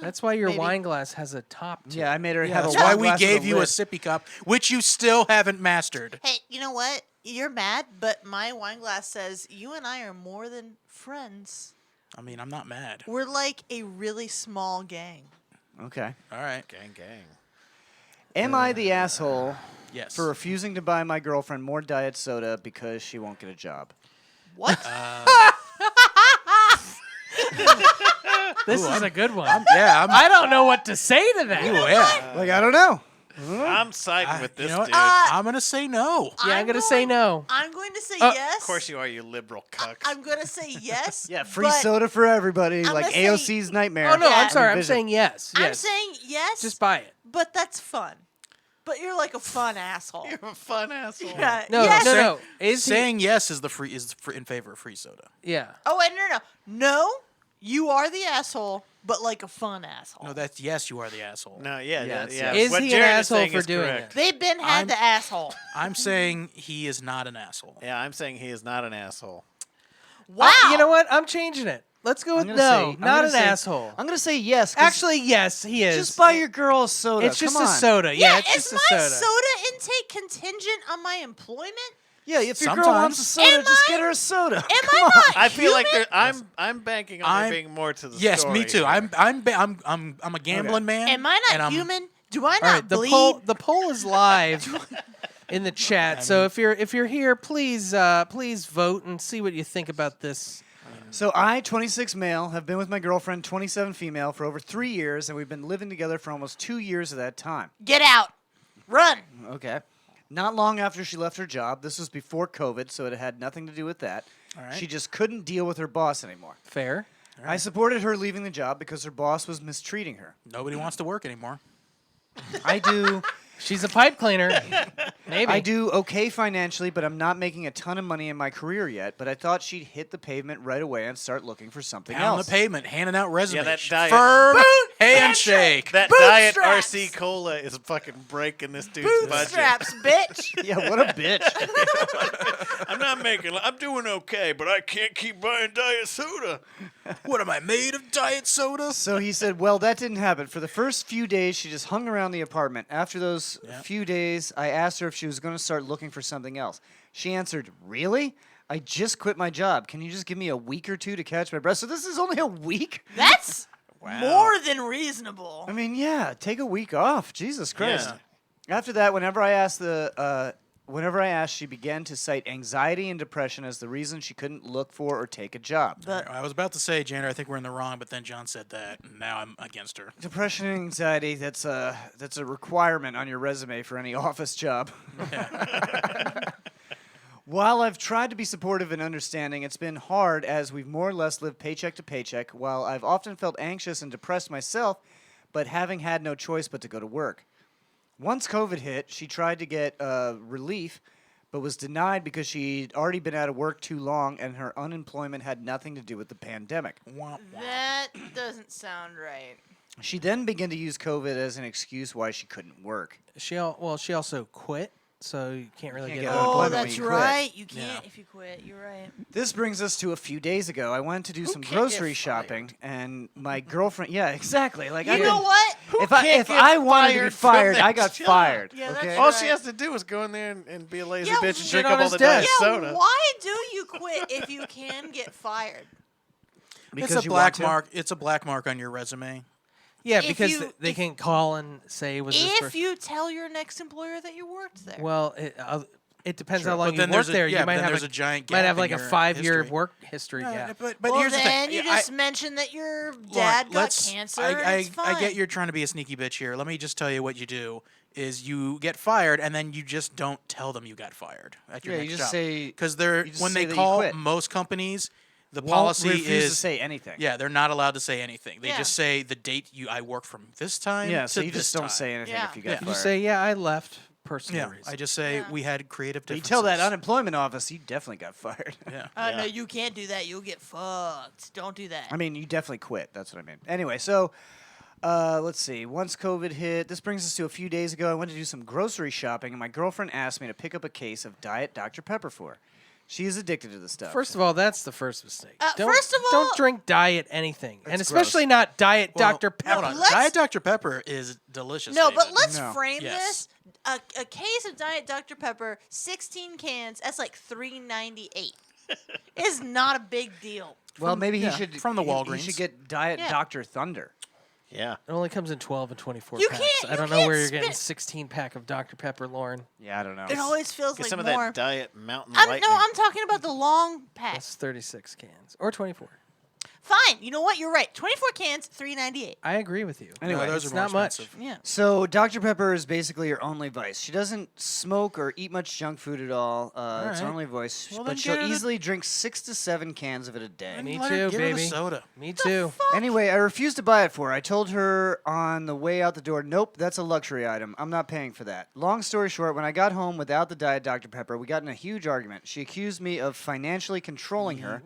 Speaker 6: That's why your
Speaker 7: Maybe.
Speaker 6: wine glass has a top to
Speaker 5: Yeah, I
Speaker 6: it.
Speaker 5: made her
Speaker 3: Yeah,
Speaker 5: have
Speaker 3: that's
Speaker 5: a
Speaker 3: why
Speaker 5: wine
Speaker 3: we
Speaker 5: glass with
Speaker 3: gave you a
Speaker 5: lid.
Speaker 3: sippy cup, which you still haven't mastered.
Speaker 7: Hey, you know what? You're mad, but my wine glass says you and I are more than friends.
Speaker 3: I mean, I'm not mad.
Speaker 7: We're like a really small gang.
Speaker 5: Okay.
Speaker 3: All right.
Speaker 8: Gang, gang.
Speaker 5: Am I the asshole
Speaker 3: Yes.
Speaker 5: for refusing to buy my girlfriend more diet soda because she won't get a job?
Speaker 7: What?
Speaker 6: This is a good one.
Speaker 3: yeah, I'm.
Speaker 6: I don't know what to say to that.
Speaker 3: Ooh, yeah.
Speaker 5: Like, I don't know.
Speaker 8: I'm siding with
Speaker 3: You
Speaker 8: this
Speaker 3: know what?
Speaker 8: dude.
Speaker 3: I'm gonna say no.
Speaker 6: Yeah, I'm gonna say no.
Speaker 7: I'm going to say
Speaker 6: Of
Speaker 7: yes.
Speaker 8: Of course you are, you liberal cuck.
Speaker 7: I'm going to say yes.
Speaker 5: Yeah, free
Speaker 7: but
Speaker 5: soda for everybody,
Speaker 7: I'm
Speaker 5: like
Speaker 7: gonna say-
Speaker 5: AOC's nightmare.
Speaker 6: Oh no,
Speaker 7: Yeah.
Speaker 6: I'm sorry. I'm
Speaker 5: Envision.
Speaker 6: saying yes.
Speaker 7: I'm
Speaker 6: Yes.
Speaker 7: saying yes.
Speaker 6: Just buy it.
Speaker 7: But that's fun. But you're like a fun asshole.
Speaker 8: You're a fun asshole.
Speaker 7: Yeah,
Speaker 6: No,
Speaker 7: yes.
Speaker 6: no, no. Is he?
Speaker 3: Saying yes is in favor of free soda.
Speaker 6: Yeah.
Speaker 7: Oh wait, no. No, you are the asshole, but like a fun asshole.
Speaker 3: No, that's yes. You are the asshole.
Speaker 8: No, yeah,
Speaker 5: Yes,
Speaker 8: yeah.
Speaker 6: yes. Is
Speaker 8: What
Speaker 6: he an
Speaker 8: Jared
Speaker 6: asshole
Speaker 8: saying
Speaker 6: for
Speaker 8: is
Speaker 6: doing
Speaker 8: correct.
Speaker 7: They've been had
Speaker 3: I'm-
Speaker 7: the asshole.
Speaker 3: I'm saying he is not an asshole.
Speaker 8: Yeah, I'm saying he is not an asshole.
Speaker 7: Wow.
Speaker 6: You know what? I'm changing it. Let's go with
Speaker 5: I'm
Speaker 6: no.
Speaker 5: gonna say- I'm
Speaker 6: Not
Speaker 5: gonna
Speaker 6: an
Speaker 5: say-
Speaker 6: asshole.
Speaker 5: I'm gonna say yes. 'cause
Speaker 6: Actually, yes, he is.
Speaker 5: just buy your girl a soda.
Speaker 6: It's just
Speaker 5: Come
Speaker 6: a
Speaker 5: on.
Speaker 6: soda. Yeah, it's
Speaker 7: is
Speaker 6: just a
Speaker 7: my
Speaker 6: soda.
Speaker 7: soda intake contingent on my employment?
Speaker 5: Yeah, if your girl
Speaker 3: Sometimes.
Speaker 5: wants a soda,
Speaker 7: Am
Speaker 5: just
Speaker 7: I-
Speaker 5: get her a soda.
Speaker 7: Am I not
Speaker 8: I feel like
Speaker 7: human?
Speaker 8: there, I'm banking on there
Speaker 3: I'm-
Speaker 8: being more to the
Speaker 3: Yes,
Speaker 8: story.
Speaker 3: me too.
Speaker 8: here.
Speaker 3: I'm a gambling man.
Speaker 7: Am I
Speaker 3: and
Speaker 7: not
Speaker 3: I'm-
Speaker 7: human? Do I
Speaker 6: All
Speaker 7: not
Speaker 6: right,
Speaker 7: bleed?
Speaker 6: the poll is live. in the chat. So if you're here, please vote and see what you think about this.
Speaker 5: So I, 26 male, have been with my girlfriend, 27 female, for over 3 years, and we've been living together for almost 2 years of that time.
Speaker 7: Get out. Run.
Speaker 5: Okay. Not long after she left her job, this was before COVID, so it had nothing to do with that.
Speaker 3: All right.
Speaker 5: She just couldn't deal with her boss anymore.
Speaker 6: Fair.
Speaker 5: I supported her leaving the job because her boss was mistreating her.
Speaker 3: Nobody wants to work anymore.
Speaker 5: I do.
Speaker 6: She's a pipe cleaner. Maybe.
Speaker 5: I do okay financially, but I'm not making a ton of money in my career yet. But I thought she'd hit the pavement right away and start looking for something
Speaker 3: Down
Speaker 5: else.
Speaker 3: the pavement, handing out resumes.
Speaker 8: that diet-
Speaker 3: Firm handshake.
Speaker 8: That diet RC Cola is fucking breaking this dude's budget.
Speaker 7: Bootstraps, bitch.
Speaker 5: Yeah, what a bitch.
Speaker 8: I'm doing okay, but I can't keep buying diet soda.
Speaker 3: What am I made of? Diet soda?
Speaker 5: So he said, well, that didn't happen. For the first few days, she just hung around the apartment. After those few days, I asked her if she was going to start looking for something else. She answered, really? I just quit my job. Can you just give me a week or two to catch my breath? So this is only a week?
Speaker 7: That's more than reasonable.
Speaker 5: I mean, yeah, take a week off. Jesus Christ.
Speaker 8: Yeah.
Speaker 5: After that, whenever I asked, she began to cite anxiety and depression as the reason she couldn't look for or take a job.
Speaker 7: But
Speaker 3: I was about to say, Jander, I think we're in the wrong, but then John said that, and now I'm against her.
Speaker 5: Depression and anxiety, that's a requirement on your resume for any office job. While I've tried to be supportive and understanding, it's been hard as we've more or less lived paycheck to paycheck. While I've often felt anxious and depressed myself, but having had no choice but to go to work. Once COVID hit, she tried to get relief, but was denied because she'd already been out of work too long and her unemployment had nothing to do with the pandemic.
Speaker 7: that doesn't sound right.
Speaker 5: She then began to use COVID as an excuse why she couldn't work.
Speaker 6: She also quit, so you can't really
Speaker 5: Can't
Speaker 6: get
Speaker 5: get
Speaker 7: Oh,
Speaker 5: unemployment when
Speaker 7: that's
Speaker 5: you quit.
Speaker 7: right. You can't if you quit. You're right.
Speaker 5: This brings us to a few days ago. I went to do some
Speaker 8: can't
Speaker 5: grocery
Speaker 8: get
Speaker 5: shopping, and my girlfriend. Yeah, exactly. Like
Speaker 7: You know what?
Speaker 5: If I wanted to be fired, I got fired.
Speaker 7: Yeah, that's
Speaker 5: okay.
Speaker 7: right.
Speaker 8: All she has to do is go in there and be a lazy
Speaker 7: Yeah,
Speaker 8: bitch and
Speaker 6: shit
Speaker 8: drink
Speaker 6: on
Speaker 8: up all
Speaker 6: his
Speaker 8: the diet
Speaker 6: desk.
Speaker 7: Yeah,
Speaker 8: soda.
Speaker 7: why do you quit if you can get fired?
Speaker 5: Because
Speaker 3: it's a
Speaker 5: you
Speaker 3: black
Speaker 5: want to.
Speaker 3: mark. It's a black mark on your resume.
Speaker 6: Yeah,
Speaker 7: If
Speaker 6: because
Speaker 7: you-
Speaker 6: they
Speaker 7: if-
Speaker 6: can call and say, was this
Speaker 7: If
Speaker 6: person?
Speaker 7: you tell your next employer that you worked there.
Speaker 6: Well, it depends
Speaker 3: Sure,
Speaker 6: how long
Speaker 3: but
Speaker 6: you
Speaker 3: then
Speaker 6: worked
Speaker 3: there's a-
Speaker 6: there.
Speaker 3: yeah,
Speaker 6: You
Speaker 3: but
Speaker 6: might
Speaker 3: then
Speaker 6: have
Speaker 3: there's a giant
Speaker 6: might
Speaker 3: gap
Speaker 6: have
Speaker 3: in
Speaker 6: like a
Speaker 3: your
Speaker 6: 5-year
Speaker 3: history.
Speaker 6: work history gap.
Speaker 3: But
Speaker 7: well,
Speaker 3: here's the
Speaker 7: then
Speaker 3: thing.
Speaker 7: you just mentioned that your dad got cancer. and it's fine.
Speaker 3: I get you're trying to be a sneaky bitch here. Let me just tell you what you do is you get fired and then you just don't tell them you got fired at your
Speaker 5: Yeah,
Speaker 3: next
Speaker 5: you just
Speaker 3: job.
Speaker 5: say-
Speaker 3: because they're
Speaker 5: you just
Speaker 3: when
Speaker 5: say
Speaker 3: they
Speaker 5: that you
Speaker 3: call
Speaker 5: quit.
Speaker 3: most companies, the
Speaker 5: Won't
Speaker 3: policy
Speaker 5: refuse
Speaker 3: is
Speaker 5: to say anything.
Speaker 3: yeah, they're not allowed to say anything. They
Speaker 7: Yeah.
Speaker 3: just say the date I work from this time.
Speaker 5: Yeah,
Speaker 3: to
Speaker 5: so you
Speaker 3: this
Speaker 5: just don't
Speaker 3: time.
Speaker 5: say anything
Speaker 7: Yeah.
Speaker 5: if you got
Speaker 3: Yeah.
Speaker 5: fired.
Speaker 6: You say, yeah, I left personal
Speaker 3: Yeah,
Speaker 6: reasons.
Speaker 3: I just say
Speaker 7: Yeah.
Speaker 3: we had creative
Speaker 5: But you
Speaker 3: differences.
Speaker 5: tell that unemployment office, you definitely got fired.
Speaker 3: Yeah.
Speaker 7: No, you can't do that. You'll get fucked. Don't do that.
Speaker 5: I mean, you definitely quit. That's what I mean. Anyway, so let's see. Once COVID hit, this brings us to a few days ago. I went to do some grocery shopping, and my girlfriend asked me to pick up a case of Diet Dr. Pepper for her. She is addicted to the stuff.
Speaker 6: First of all, that's the first mistake.
Speaker 7: first of all-
Speaker 6: don't drink diet anything, and
Speaker 5: That's
Speaker 6: especially
Speaker 5: gross.
Speaker 6: not diet
Speaker 3: Well,
Speaker 6: Dr.
Speaker 3: hold
Speaker 6: Pepper.
Speaker 3: on.
Speaker 7: Let's-
Speaker 3: Diet Dr. Pepper is delicious.
Speaker 7: no, but
Speaker 3: David.
Speaker 7: let's
Speaker 5: No.
Speaker 7: frame
Speaker 3: Yes.
Speaker 7: this. A case of Diet Dr. Pepper, 16 cans, that's like $3.98. Is not a big deal.
Speaker 5: well, maybe
Speaker 3: yeah,
Speaker 5: he should
Speaker 3: from the
Speaker 5: he
Speaker 3: Walgreens.
Speaker 5: should get Diet
Speaker 7: Yeah.
Speaker 5: Dr. Thunder.
Speaker 8: Yeah.
Speaker 6: It only comes in 12 and 24
Speaker 7: You
Speaker 6: packs.
Speaker 7: can't-
Speaker 6: I
Speaker 7: you
Speaker 6: don't know
Speaker 7: can't
Speaker 6: where you're getting
Speaker 7: spit-
Speaker 6: 16-pack of Dr. Pepper, Lauren.
Speaker 5: Yeah, I don't know.
Speaker 7: It always feels
Speaker 8: Get
Speaker 7: like
Speaker 8: some of
Speaker 7: more.
Speaker 8: that diet Mountain Lightning.
Speaker 7: I'm talking about the long pack.
Speaker 6: That's 36 cans. Or 24.
Speaker 7: Fine. You know what? You're right. 24 cans, $3.98.
Speaker 6: I agree with you.
Speaker 5: Anyway,
Speaker 3: No, those
Speaker 6: it's
Speaker 3: are more
Speaker 6: not much.
Speaker 3: expensive.
Speaker 7: Yeah.
Speaker 5: So Dr. Pepper is basically her only vice. She doesn't smoke or eat much junk food at all. It's her
Speaker 3: right.
Speaker 5: only vice.
Speaker 3: Well, then
Speaker 5: but she'll
Speaker 3: get her the-
Speaker 5: easily drink 6 to 7 cans of it a day.
Speaker 6: Me
Speaker 3: Let her-
Speaker 6: too,
Speaker 3: give her the
Speaker 6: baby.
Speaker 3: soda.
Speaker 6: Me too.
Speaker 5: Anyway, I refused to buy it for her. I told her on the way out the door, nope, that's a luxury item. I'm not paying for that. Long story short, when I got home without the Diet Dr. Pepper, we got in a huge argument. She accused me of financially controlling her.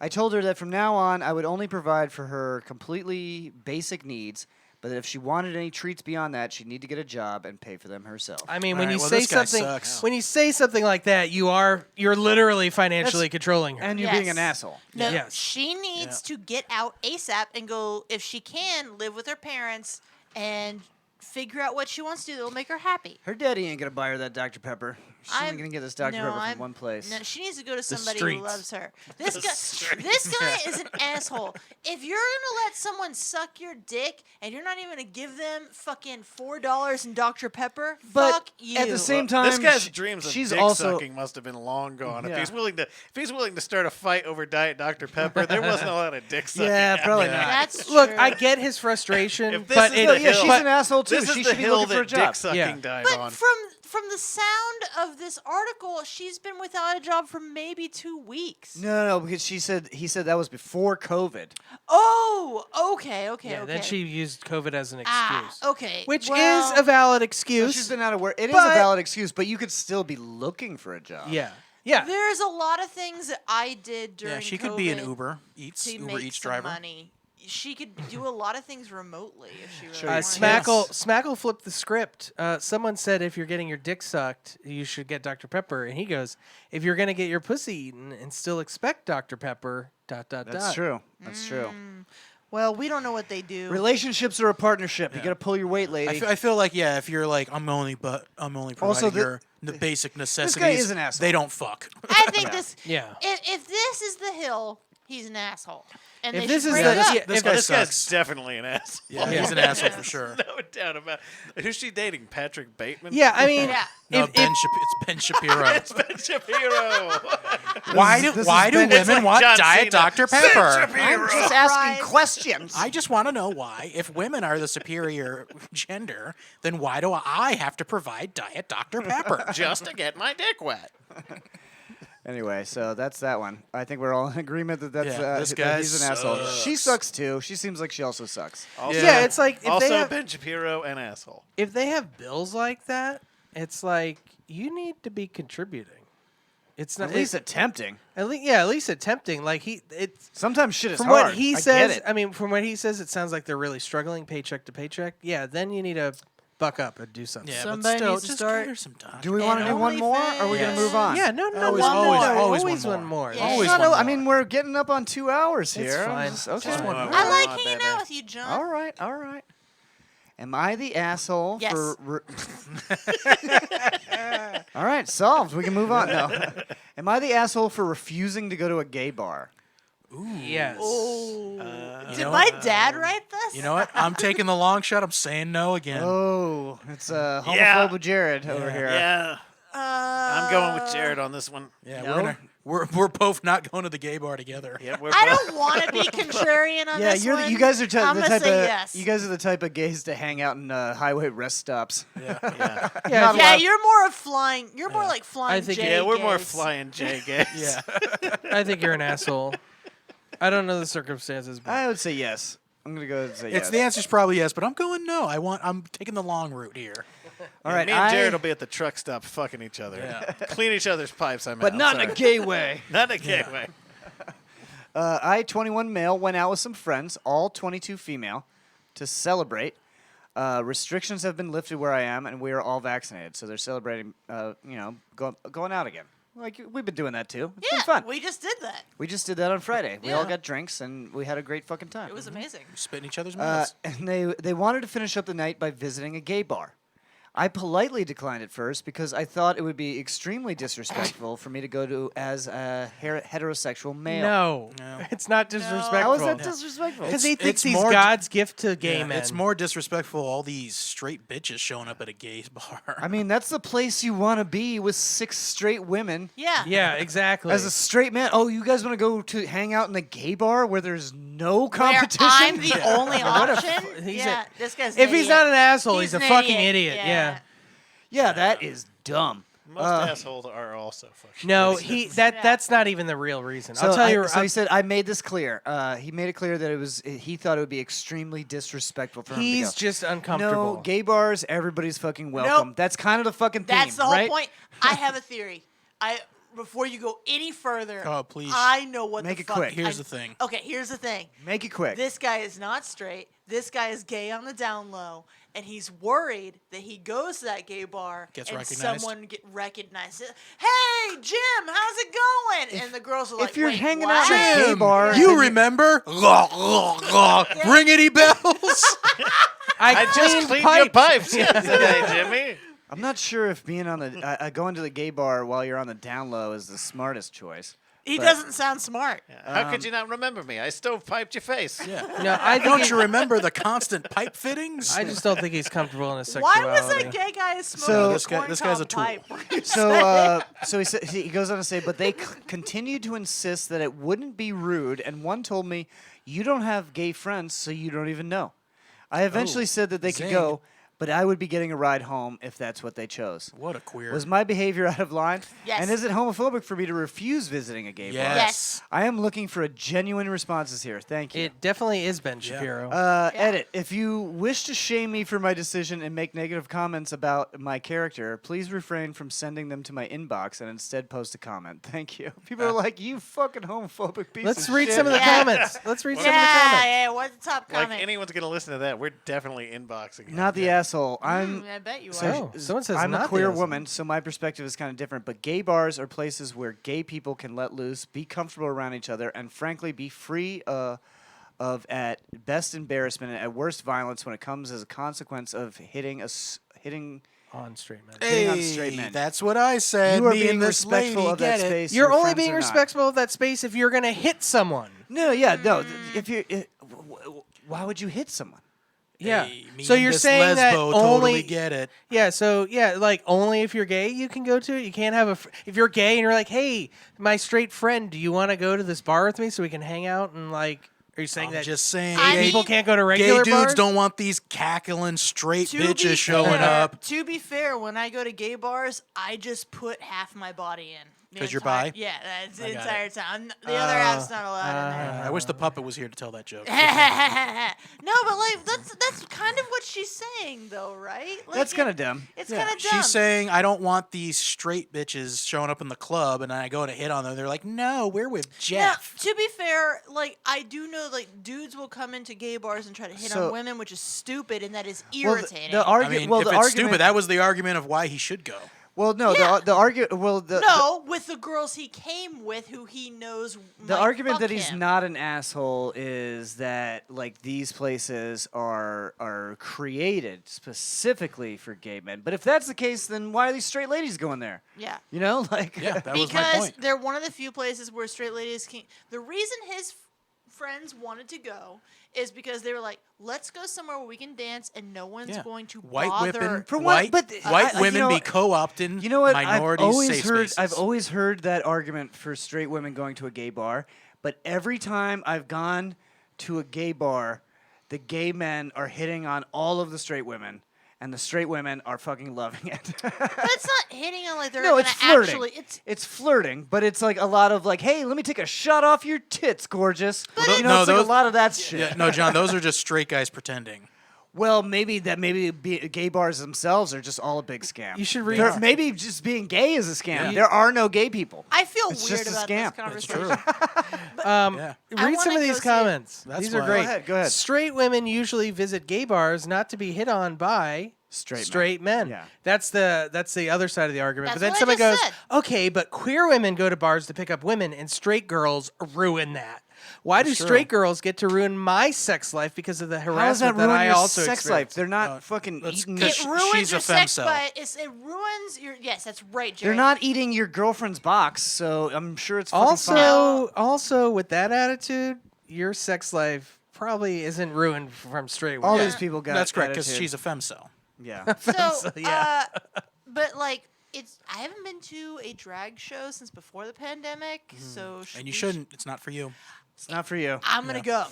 Speaker 5: I told her that from now on, I would only provide for her completely basic needs, but that if she wanted any treats beyond that, she'd need to get a job and pay for them herself.
Speaker 6: I mean,
Speaker 3: All
Speaker 6: when
Speaker 3: right,
Speaker 6: you
Speaker 3: well,
Speaker 6: say
Speaker 3: this guy
Speaker 6: something,
Speaker 3: sucks.
Speaker 6: when you say something like that, you're literally financially controlling her.
Speaker 5: And you're being an asshole.
Speaker 7: No,
Speaker 6: Yes.
Speaker 7: she needs to get out ASAP and go, if she can, live with her parents and figure out what she wants to do that'll make her happy.
Speaker 5: Her daddy ain't gonna buy her that Dr. Pepper. She's only gonna get this Dr. Pepper from one place.
Speaker 7: No, she needs to go to somebody who
Speaker 6: streets.
Speaker 7: loves her. This guy is an asshole. If you're gonna let someone suck your dick and you're not even gonna give them fucking $4 in Dr. Pepper,
Speaker 5: But
Speaker 7: fuck you.
Speaker 5: at the same time,
Speaker 8: This guy's dreams of
Speaker 5: she's
Speaker 8: dick
Speaker 5: also
Speaker 8: sucking must have been long gone.
Speaker 5: Yeah.
Speaker 8: If he's willing to start a fight over Diet Dr. Pepper, there wasn't a lot of dick sucking.
Speaker 5: Yeah, probably not.
Speaker 7: That's
Speaker 6: Look,
Speaker 7: true.
Speaker 6: I get his frustration,
Speaker 8: If this
Speaker 6: but
Speaker 8: is
Speaker 6: it,
Speaker 8: the
Speaker 5: yeah,
Speaker 8: hill-
Speaker 5: she's an asshole too.
Speaker 8: This
Speaker 5: She
Speaker 8: is the
Speaker 5: should be
Speaker 8: hill
Speaker 5: looking for a
Speaker 8: that dick
Speaker 5: job.
Speaker 8: sucking
Speaker 6: Yeah.
Speaker 8: died
Speaker 7: But
Speaker 8: on.
Speaker 7: from the sound of this article, she's been without a job for maybe 2 weeks.
Speaker 5: No, because he said that was before COVID.
Speaker 7: Oh, okay.
Speaker 6: yeah, then she used COVID as an
Speaker 7: Ah,
Speaker 6: excuse,
Speaker 7: okay.
Speaker 6: which
Speaker 7: well,
Speaker 6: is a valid
Speaker 5: So
Speaker 6: excuse.
Speaker 5: she's been out of work. It is
Speaker 6: but-
Speaker 5: a valid excuse, but you could still be looking for a job.
Speaker 6: yeah.
Speaker 7: There's a lot of things that I did during
Speaker 3: Yeah, she could be an
Speaker 7: COVID
Speaker 3: Uber Eats,
Speaker 7: to
Speaker 3: Uber
Speaker 7: make
Speaker 3: Eats
Speaker 7: some
Speaker 3: driver.
Speaker 7: money. She could do a lot of things remotely if she really
Speaker 5: Sure.
Speaker 7: wanted.
Speaker 6: Smackle flipped the script. Someone said if you're getting your dick sucked, you should get Dr. Pepper, and he goes, if you're gonna get your pussy eaten and still expect Dr. Pepper, ...
Speaker 5: That's true. That's true.
Speaker 7: Well, we don't know what they do.
Speaker 5: Relationships are a partnership. You got to pull your weight, lady.
Speaker 3: I feel like if you're like I'm only providing
Speaker 5: Also,
Speaker 3: the basic necessities.
Speaker 5: guy is an asshole.
Speaker 3: They don't fuck.
Speaker 7: I think this.
Speaker 6: Yeah.
Speaker 7: If this is the hill, he's an asshole. And
Speaker 6: If
Speaker 7: they
Speaker 6: this
Speaker 7: should
Speaker 6: is
Speaker 7: break
Speaker 6: the-
Speaker 7: up.
Speaker 6: yeah,
Speaker 3: This
Speaker 6: if
Speaker 3: guy
Speaker 8: This guy's
Speaker 3: sucks.
Speaker 8: definitely an asshole.
Speaker 3: Yeah, he's an asshole for sure.
Speaker 8: No doubt about it. Who's she dating? Patrick Bateman?
Speaker 6: Yeah, I mean,
Speaker 7: Yeah.
Speaker 3: No,
Speaker 6: if-
Speaker 3: it's Ben Shapiro.
Speaker 8: It's Ben Shapiro.
Speaker 3: why do
Speaker 8: It's
Speaker 3: women
Speaker 8: like
Speaker 3: want
Speaker 8: John
Speaker 3: Diet
Speaker 8: Cena.
Speaker 3: Dr.
Speaker 8: Ben
Speaker 3: Pepper?
Speaker 8: Shapiro.
Speaker 5: I'm just asking questions.
Speaker 3: I just want to know why, if women are the superior gender, then why do I have to provide Diet Dr. Pepper?
Speaker 8: Just to get my dick wet.
Speaker 5: Anyway, so that's that one. I think we're all in agreement that that's
Speaker 3: Yeah, this
Speaker 5: that
Speaker 3: guy
Speaker 5: he's an asshole. She
Speaker 3: sucks.
Speaker 5: sucks too. She seems like she also sucks.
Speaker 8: Also,
Speaker 6: yeah, it's like if
Speaker 8: also
Speaker 6: they have,
Speaker 8: Ben Shapiro, an asshole.
Speaker 6: if they have bills like that, it's like you need to be contributing. It's not
Speaker 5: At least attempting.
Speaker 6: at least attempting. Like it's
Speaker 5: Sometimes shit is
Speaker 6: from
Speaker 5: hard.
Speaker 6: what he
Speaker 5: I
Speaker 6: says.
Speaker 5: get it.
Speaker 6: I mean, from what he says, it sounds like they're really struggling paycheck to paycheck. Yeah, then you need to buck up and do something.
Speaker 3: Yeah,
Speaker 7: Somebody
Speaker 3: but still,
Speaker 7: needs to
Speaker 3: just
Speaker 7: start-
Speaker 3: give her some time.
Speaker 5: Do we want to do one more? Or are we going to move on?
Speaker 6: Yeah, no,
Speaker 3: Always-
Speaker 6: one
Speaker 3: always-
Speaker 6: more.
Speaker 3: always
Speaker 6: Always
Speaker 3: one
Speaker 6: one
Speaker 3: more.
Speaker 6: more.
Speaker 7: Yeah.
Speaker 6: Always
Speaker 3: Always
Speaker 5: Not
Speaker 3: one
Speaker 5: a- I
Speaker 3: more.
Speaker 5: mean, we're getting up on 2 hours
Speaker 6: It's
Speaker 5: here.
Speaker 6: fine.
Speaker 5: Okay.
Speaker 3: Just one more.
Speaker 7: I like
Speaker 8: on,
Speaker 7: hanging
Speaker 8: baby.
Speaker 7: out with you, John.
Speaker 5: All right, all right. Am I the asshole
Speaker 7: Yes.
Speaker 5: for... all right, solved. We can move on now. Am I the asshole for refusing to go to a gay bar?
Speaker 6: Yes.
Speaker 7: Did
Speaker 3: know
Speaker 7: my dad write this?
Speaker 3: You know what? I'm taking the long shot. I'm saying no again.
Speaker 5: Oh, it's homophobe
Speaker 8: Yeah.
Speaker 5: with Jerod over here.
Speaker 8: Yeah. I'm going with Jerod on this one.
Speaker 3: Yeah,
Speaker 5: No?
Speaker 3: we're both not going to the gay bar together.
Speaker 8: Yeah, we're
Speaker 7: I
Speaker 8: both-
Speaker 7: don't want to be contrarian on
Speaker 5: Yeah,
Speaker 7: this
Speaker 5: you're
Speaker 7: one.
Speaker 5: you guys are
Speaker 7: I'm
Speaker 5: the
Speaker 7: gonna
Speaker 5: type
Speaker 7: say
Speaker 5: of
Speaker 7: yes.
Speaker 5: you guys are the type of gays to hang out in highway rest stops.
Speaker 8: Yeah.
Speaker 6: Yeah,
Speaker 7: Yeah, you're more of flying. You're more like flying.
Speaker 6: I think-
Speaker 7: J
Speaker 8: Yeah, we're more
Speaker 7: gays.
Speaker 8: flying J gays.
Speaker 3: Yeah.
Speaker 6: I think you're an asshole. I don't know the circumstances, but
Speaker 5: I would say yes. I'm gonna go and say yes.
Speaker 3: The answer's probably yes, but I'm going no. I'm taking the long route here.
Speaker 5: All right,
Speaker 8: Me and Jerod will be at the truck stop fucking each other.
Speaker 3: Yeah.
Speaker 8: Clean each other's pipes,
Speaker 5: but not in a gay way.
Speaker 8: Not in a gay way.
Speaker 5: I, 21 male, went out with some friends, all 22 female, to celebrate. Restrictions have been lifted where I am, and we are all vaccinated. So they're celebrating, going out again. Like we've been doing that too. It's
Speaker 7: Yeah,
Speaker 5: been fun.
Speaker 7: we just did that.
Speaker 5: We just did that on Friday. We all
Speaker 7: Yeah.
Speaker 5: got drinks, and we had a great fucking time.
Speaker 7: It was amazing.
Speaker 3: Spit in each other's mouths.
Speaker 5: And they wanted to finish up the night by visiting a gay bar. I politely declined at first because I thought it would be extremely disrespectful for me to go to as a heterosexual male.
Speaker 6: no, it's not disrespectful.
Speaker 5: How is that disrespectful?
Speaker 6: Because he thinks
Speaker 3: it's
Speaker 6: he's
Speaker 3: more-
Speaker 6: God's gift to gay
Speaker 3: Yeah,
Speaker 6: men.
Speaker 3: it's more disrespectful. All these straight bitches showing up at a gay bar.
Speaker 5: I mean, that's the place you want to be with 6 straight women.
Speaker 7: Yeah.
Speaker 6: Yeah, exactly.
Speaker 5: As a straight man, oh, you guys want to go to hang out in the gay bar where there's no
Speaker 7: Where
Speaker 5: competition?
Speaker 7: I'm the only
Speaker 6: What a
Speaker 7: option.
Speaker 6: he's
Speaker 7: Yeah,
Speaker 6: a-
Speaker 7: this guy's. An
Speaker 6: if he's
Speaker 7: idiot.
Speaker 6: not an asshole, he's a
Speaker 7: an
Speaker 6: fucking idiot.
Speaker 7: Yeah.
Speaker 6: Yeah.
Speaker 5: Yeah, that is dumb.
Speaker 8: Most assholes are also fucking
Speaker 6: No,
Speaker 8: idiots.
Speaker 6: that's not even the real reason.
Speaker 5: So
Speaker 6: I'll tell you.
Speaker 5: So he said, I made this clear. He made it clear that he thought it would be extremely disrespectful for him to go.
Speaker 6: he's just uncomfortable.
Speaker 5: No, gay bars, everybody's fucking welcome.
Speaker 7: Nope.
Speaker 5: That's kind of the fucking theme,
Speaker 7: That's the whole
Speaker 5: right?
Speaker 7: point. I have a theory. Before you go any further,
Speaker 3: Oh, please.
Speaker 7: I know what
Speaker 5: Make
Speaker 7: the
Speaker 5: it
Speaker 7: fuck.
Speaker 5: quick.
Speaker 3: Here's the thing.
Speaker 7: Okay, here's the thing.
Speaker 5: Make it quick.
Speaker 7: This guy is not straight. This guy is gay on the down low, and he's worried that he goes to that gay bar
Speaker 3: Gets
Speaker 7: and
Speaker 3: recognized.
Speaker 7: someone recognizes. Hey, Jim, how's it going? And the girls are like,
Speaker 5: if you're
Speaker 7: Wait,
Speaker 5: hanging
Speaker 7: what?
Speaker 5: out in a gay bar,
Speaker 3: You
Speaker 5: then
Speaker 3: remember? Ring any bells?
Speaker 6: I
Speaker 8: I just
Speaker 6: cleaned
Speaker 8: cleaned your pipes yesterday, Jimmy.
Speaker 5: I'm not sure if being on the going to the gay bar while you're on the down low is the smartest choice.
Speaker 7: He
Speaker 5: But-
Speaker 7: doesn't sound smart.
Speaker 8: How could you not remember me? I stovepiped your face.
Speaker 3: Yeah.
Speaker 6: No, I think
Speaker 3: Don't you remember the constant pipe fittings?
Speaker 6: I just don't think he's comfortable in his
Speaker 7: Why
Speaker 6: sexuality.
Speaker 7: was that gay guy smoking
Speaker 5: So-
Speaker 3: This guy's a tool.
Speaker 7: pipe?
Speaker 5: So he goes on to say, but they continued to insist that it wouldn't be rude, and one told me, "You don't have gay friends, so you don't even know." I eventually said that they could
Speaker 3: zing.
Speaker 5: go, but I would be getting a ride home if that's what they chose.
Speaker 3: What a queer.
Speaker 5: Was my behavior out of line?
Speaker 7: Yes.
Speaker 5: And is it homophobic for me to refuse visiting a gay bar?
Speaker 7: Yes.
Speaker 5: I am looking for a genuine responses here. Thank you.
Speaker 6: It definitely is Ben Shapiro.
Speaker 5: Edit. If you wish to shame me for my decision and make negative comments about my character, please refrain from sending them to my inbox and instead post a comment. Thank you. People are like, you fucking homophobic piece
Speaker 6: Let's
Speaker 5: of
Speaker 6: read
Speaker 5: shit.
Speaker 6: some of the
Speaker 7: Yeah.
Speaker 6: comments. Let's read some of the
Speaker 7: Yeah,
Speaker 6: comments.
Speaker 7: yeah. What's the top
Speaker 8: Like
Speaker 7: comment?
Speaker 8: anyone's gonna listen to that, we're definitely inboxing.
Speaker 5: Not the asshole. I'm.
Speaker 7: I bet you
Speaker 5: So
Speaker 7: are.
Speaker 6: Oh, someone says
Speaker 5: I'm
Speaker 6: not
Speaker 5: a
Speaker 6: the
Speaker 5: queer
Speaker 6: asshole.
Speaker 5: woman, so my perspective is kind of different. But gay bars are places where gay people can let loose, be comfortable around each other, and frankly be free of at best embarrassment and at worst violence when it comes as a consequence of hitting
Speaker 6: On straight men.
Speaker 5: hitting on straight men.
Speaker 3: That's what I said.
Speaker 5: You are
Speaker 3: Me
Speaker 5: being
Speaker 3: and this
Speaker 5: respectful
Speaker 3: lady
Speaker 5: of that
Speaker 3: get it.
Speaker 5: space.
Speaker 6: You're
Speaker 5: your
Speaker 6: only
Speaker 5: friends
Speaker 6: being
Speaker 5: are not.
Speaker 6: respectful of that space if you're going to hit someone.
Speaker 5: No, yeah, no. If you, why would you hit someone?
Speaker 6: Yeah.
Speaker 3: Hey, me
Speaker 6: So
Speaker 3: and
Speaker 6: you're
Speaker 3: this
Speaker 6: saying that
Speaker 3: lesbo
Speaker 6: only
Speaker 3: totally get it.
Speaker 6: Yeah, so yeah, like only if you're gay you can go to it. You can't have if you're gay and you're like, "Hey, my straight friend, do you want to go to this bar with me so we can hang out and like are you saying
Speaker 3: I'm
Speaker 6: that
Speaker 3: just saying,
Speaker 7: I
Speaker 3: gay,
Speaker 6: people
Speaker 7: mean,
Speaker 6: can't go to
Speaker 3: gay
Speaker 6: regular
Speaker 3: dudes
Speaker 6: bars?
Speaker 3: don't want these cackling straight
Speaker 7: To be
Speaker 3: bitches showing
Speaker 7: fair-
Speaker 3: up.
Speaker 7: To be fair, when I go to gay bars, I just put half my body in. The
Speaker 3: 'Cause you're
Speaker 7: entire-
Speaker 3: bi?
Speaker 7: Yeah, that's the
Speaker 3: I got
Speaker 7: entire time. The other half's not allowed in there.
Speaker 3: I wish the puppet was here to tell that joke.
Speaker 7: No, but like that's kind of what she's saying, though, right? Like,
Speaker 5: That's kind of dumb.
Speaker 7: It's
Speaker 3: Yeah,
Speaker 7: kind of dumb.
Speaker 3: she's saying, I don't want these straight bitches showing up in the club, and I go to hit on them. They're like, no, we're with
Speaker 7: Now,
Speaker 3: Jeff.
Speaker 7: to be fair, like I do know, like dudes will come into gay bars and try to hit
Speaker 5: So-
Speaker 7: on women, which is stupid, and that is
Speaker 5: Well,
Speaker 7: irritating.
Speaker 5: the
Speaker 3: I
Speaker 5: argument.
Speaker 3: mean,
Speaker 5: well,
Speaker 3: if
Speaker 5: the
Speaker 3: it's
Speaker 5: argument.
Speaker 3: stupid, that was the argument of why he should go.
Speaker 5: well, no,
Speaker 7: Yeah.
Speaker 5: the argument. Well, the
Speaker 7: no, with the girls he came with, who he knows.
Speaker 5: The
Speaker 7: might
Speaker 5: argument
Speaker 7: fuck
Speaker 5: that he's
Speaker 7: him.
Speaker 5: not an asshole is that like these places are created specifically for gay men. But if that's the case, then why are these straight ladies going there?
Speaker 7: Yeah.
Speaker 5: You know, like
Speaker 3: Yeah, that was my
Speaker 7: Because
Speaker 3: point.
Speaker 7: they're one of the few places where straight ladies can. The reason his friends wanted to go is because they were like, let's go somewhere where we can dance and no one's
Speaker 3: Yeah.
Speaker 7: going to
Speaker 3: White
Speaker 7: bother.
Speaker 3: women,
Speaker 5: For
Speaker 3: white,
Speaker 5: what? But
Speaker 3: white
Speaker 5: I- you
Speaker 3: women
Speaker 5: know-
Speaker 3: be co-opting
Speaker 5: you know what?
Speaker 3: minorities'
Speaker 5: I've always
Speaker 3: safe
Speaker 5: heard.
Speaker 3: spaces.
Speaker 5: I've always heard that argument for straight women going to a gay bar. But every time I've gone to a gay bar, the gay men are hitting on all of the straight women. And the straight women are fucking loving it.
Speaker 7: But it's not hitting on like they're
Speaker 5: No,
Speaker 7: gonna
Speaker 5: it's flirting.
Speaker 7: actually.
Speaker 5: It's flirting, but it's like a lot of like, hey, let me take a shot off your tits, gorgeous.
Speaker 3: Well,
Speaker 5: you know,
Speaker 3: no,
Speaker 5: it's like
Speaker 3: those-
Speaker 5: a lot of that shit.
Speaker 3: Yeah, no, John, those are just straight guys pretending.
Speaker 5: Well, maybe gay bars themselves are just all a big scam.
Speaker 6: You should read-
Speaker 5: Maybe just being gay is a scam.
Speaker 3: Yeah.
Speaker 5: There are no gay people.
Speaker 7: I feel
Speaker 5: It's
Speaker 7: weird
Speaker 5: just a
Speaker 7: about
Speaker 5: scam.
Speaker 7: this
Speaker 3: It's
Speaker 7: conversation.
Speaker 3: true.
Speaker 6: Read
Speaker 3: Yeah.
Speaker 7: wanna
Speaker 6: some of
Speaker 7: go
Speaker 6: these
Speaker 7: see-
Speaker 6: comments.
Speaker 3: That's
Speaker 6: These are
Speaker 3: why-
Speaker 6: great.
Speaker 5: Go ahead.
Speaker 6: Straight women usually visit gay bars not to be hit on by
Speaker 5: Straight
Speaker 6: men.
Speaker 5: Yeah.
Speaker 6: That's the other side of the argument.
Speaker 7: That's
Speaker 6: but then
Speaker 7: what I
Speaker 6: someone
Speaker 7: just
Speaker 6: goes,
Speaker 7: said.
Speaker 6: okay, but queer women go to bars to pick up women, and straight girls ruin that. Why do
Speaker 3: That's true.
Speaker 6: straight girls get to ruin my sex life because of the
Speaker 5: How does
Speaker 6: harassment
Speaker 5: that ruin
Speaker 6: I
Speaker 5: your
Speaker 6: also
Speaker 5: sex life?
Speaker 6: experience?
Speaker 5: They're not fucking
Speaker 3: that's
Speaker 5: eating.
Speaker 3: 'cause
Speaker 7: It
Speaker 3: She's
Speaker 7: ruins
Speaker 3: a
Speaker 7: your sex,
Speaker 3: femcel.
Speaker 7: but it ruins your. Yes, that's right, Jerry.
Speaker 5: They're not eating your girlfriend's box, so I'm sure it's fucking fine.
Speaker 6: Also, with that attitude, your sex life probably isn't ruined from straight
Speaker 5: All
Speaker 6: women.
Speaker 5: these people got
Speaker 3: That's correct, because
Speaker 5: attitude.
Speaker 3: she's a femcel.
Speaker 5: Yeah.
Speaker 7: So,
Speaker 6: yeah.
Speaker 7: but like, I haven't been to a drag show since before the pandemic, so
Speaker 3: And you shouldn't. It's not for you.
Speaker 5: It's not for you.
Speaker 7: I'm gonna go.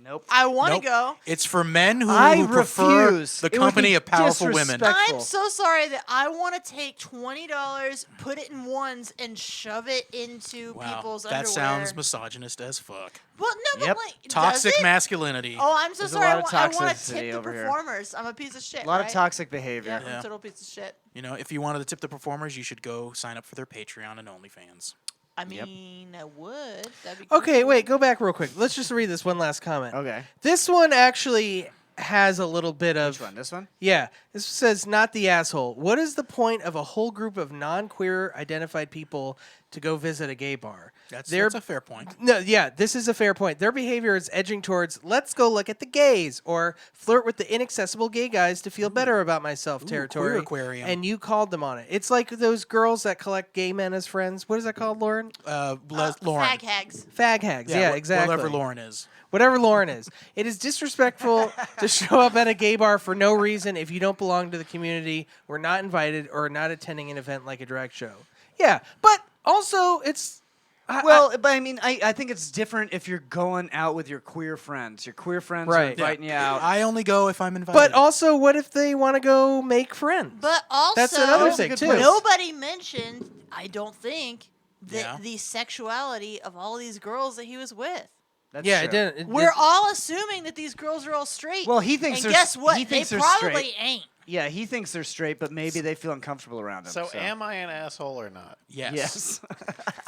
Speaker 5: Nope.
Speaker 7: I want to
Speaker 3: Nope.
Speaker 7: go.
Speaker 3: It's for men who
Speaker 5: I
Speaker 3: prefer
Speaker 5: refuse.
Speaker 3: the
Speaker 5: It would
Speaker 3: company
Speaker 5: be
Speaker 3: of powerful women.
Speaker 5: disrespectful.
Speaker 7: I'm so sorry that I want to take $20, put it in ones, and shove it into
Speaker 3: Wow,
Speaker 7: people's
Speaker 3: that
Speaker 7: underwear.
Speaker 3: sounds misogynist as fuck.
Speaker 7: Well, no, but
Speaker 5: Yep.
Speaker 7: like does
Speaker 3: Toxic
Speaker 7: it?
Speaker 3: masculinity.
Speaker 7: Oh, I'm so
Speaker 5: There's a
Speaker 7: sorry.
Speaker 5: lot
Speaker 7: I
Speaker 5: of
Speaker 7: want to
Speaker 5: toxicity
Speaker 7: tip the
Speaker 5: over here.
Speaker 7: performers. I'm a piece of shit.
Speaker 5: A lot
Speaker 7: right?
Speaker 5: of toxic behavior.
Speaker 7: Yeah,
Speaker 3: Yeah.
Speaker 7: I'm a total piece of shit.
Speaker 3: You know, if you wanted to tip the performers, you should go sign up for their Patreon and OnlyFans.
Speaker 7: I mean, I would. That'd be
Speaker 6: Okay,
Speaker 7: cool.
Speaker 6: wait, go back real quick. Let's just read this one last comment.
Speaker 5: Okay.
Speaker 6: This one actually has a little bit of.
Speaker 5: Which one? This one?
Speaker 6: Yeah, this says not the asshole. What is the point of a whole group of non-queer identified people to go visit a gay bar.
Speaker 3: That's
Speaker 6: Their-
Speaker 3: a fair point.
Speaker 6: No, yeah, this is a fair point. Their behavior is edging towards let's go look at the gays or flirt with the inaccessible gay guys to feel better about myself territory.
Speaker 3: queer aquarium.
Speaker 6: And you called them on it. It's like those girls that collect gay men as friends. What is that called, Lauren?
Speaker 3: Lauren.
Speaker 7: Fag hags.
Speaker 6: Fag hags. Yeah, exactly.
Speaker 3: Whatever Lauren is.
Speaker 6: Whatever Lauren is. It is disrespectful to show up at a gay bar for no reason if you don't belong to the community, we're not invited, or not attending an event like a drag show. Yeah, but also it's...
Speaker 5: But I mean, I think it's different if you're going out with your queer friends. Your queer friends are
Speaker 6: Right.
Speaker 5: inviting you out.
Speaker 3: I only go if I'm invited.
Speaker 6: But also, what if they want to go make friends?
Speaker 7: But also,
Speaker 6: That's another
Speaker 5: That's a
Speaker 6: thing,
Speaker 5: good
Speaker 6: too.
Speaker 5: point.
Speaker 7: nobody mentioned, I don't think,
Speaker 3: Yeah.
Speaker 7: the sexuality of all these girls that he was with.
Speaker 5: That's
Speaker 6: Yeah,
Speaker 5: true.
Speaker 6: it didn't. it
Speaker 7: We're
Speaker 6: did-
Speaker 7: all assuming that these girls are all straight.
Speaker 5: Well, he thinks
Speaker 7: and
Speaker 5: they're
Speaker 7: guess what?
Speaker 5: he thinks
Speaker 7: they
Speaker 5: they're
Speaker 7: probably
Speaker 5: straight.
Speaker 7: ain't.
Speaker 5: Yeah, he thinks they're straight, but maybe they feel uncomfortable around him.
Speaker 8: So am I an asshole or not?
Speaker 3: yes.
Speaker 5: Yes.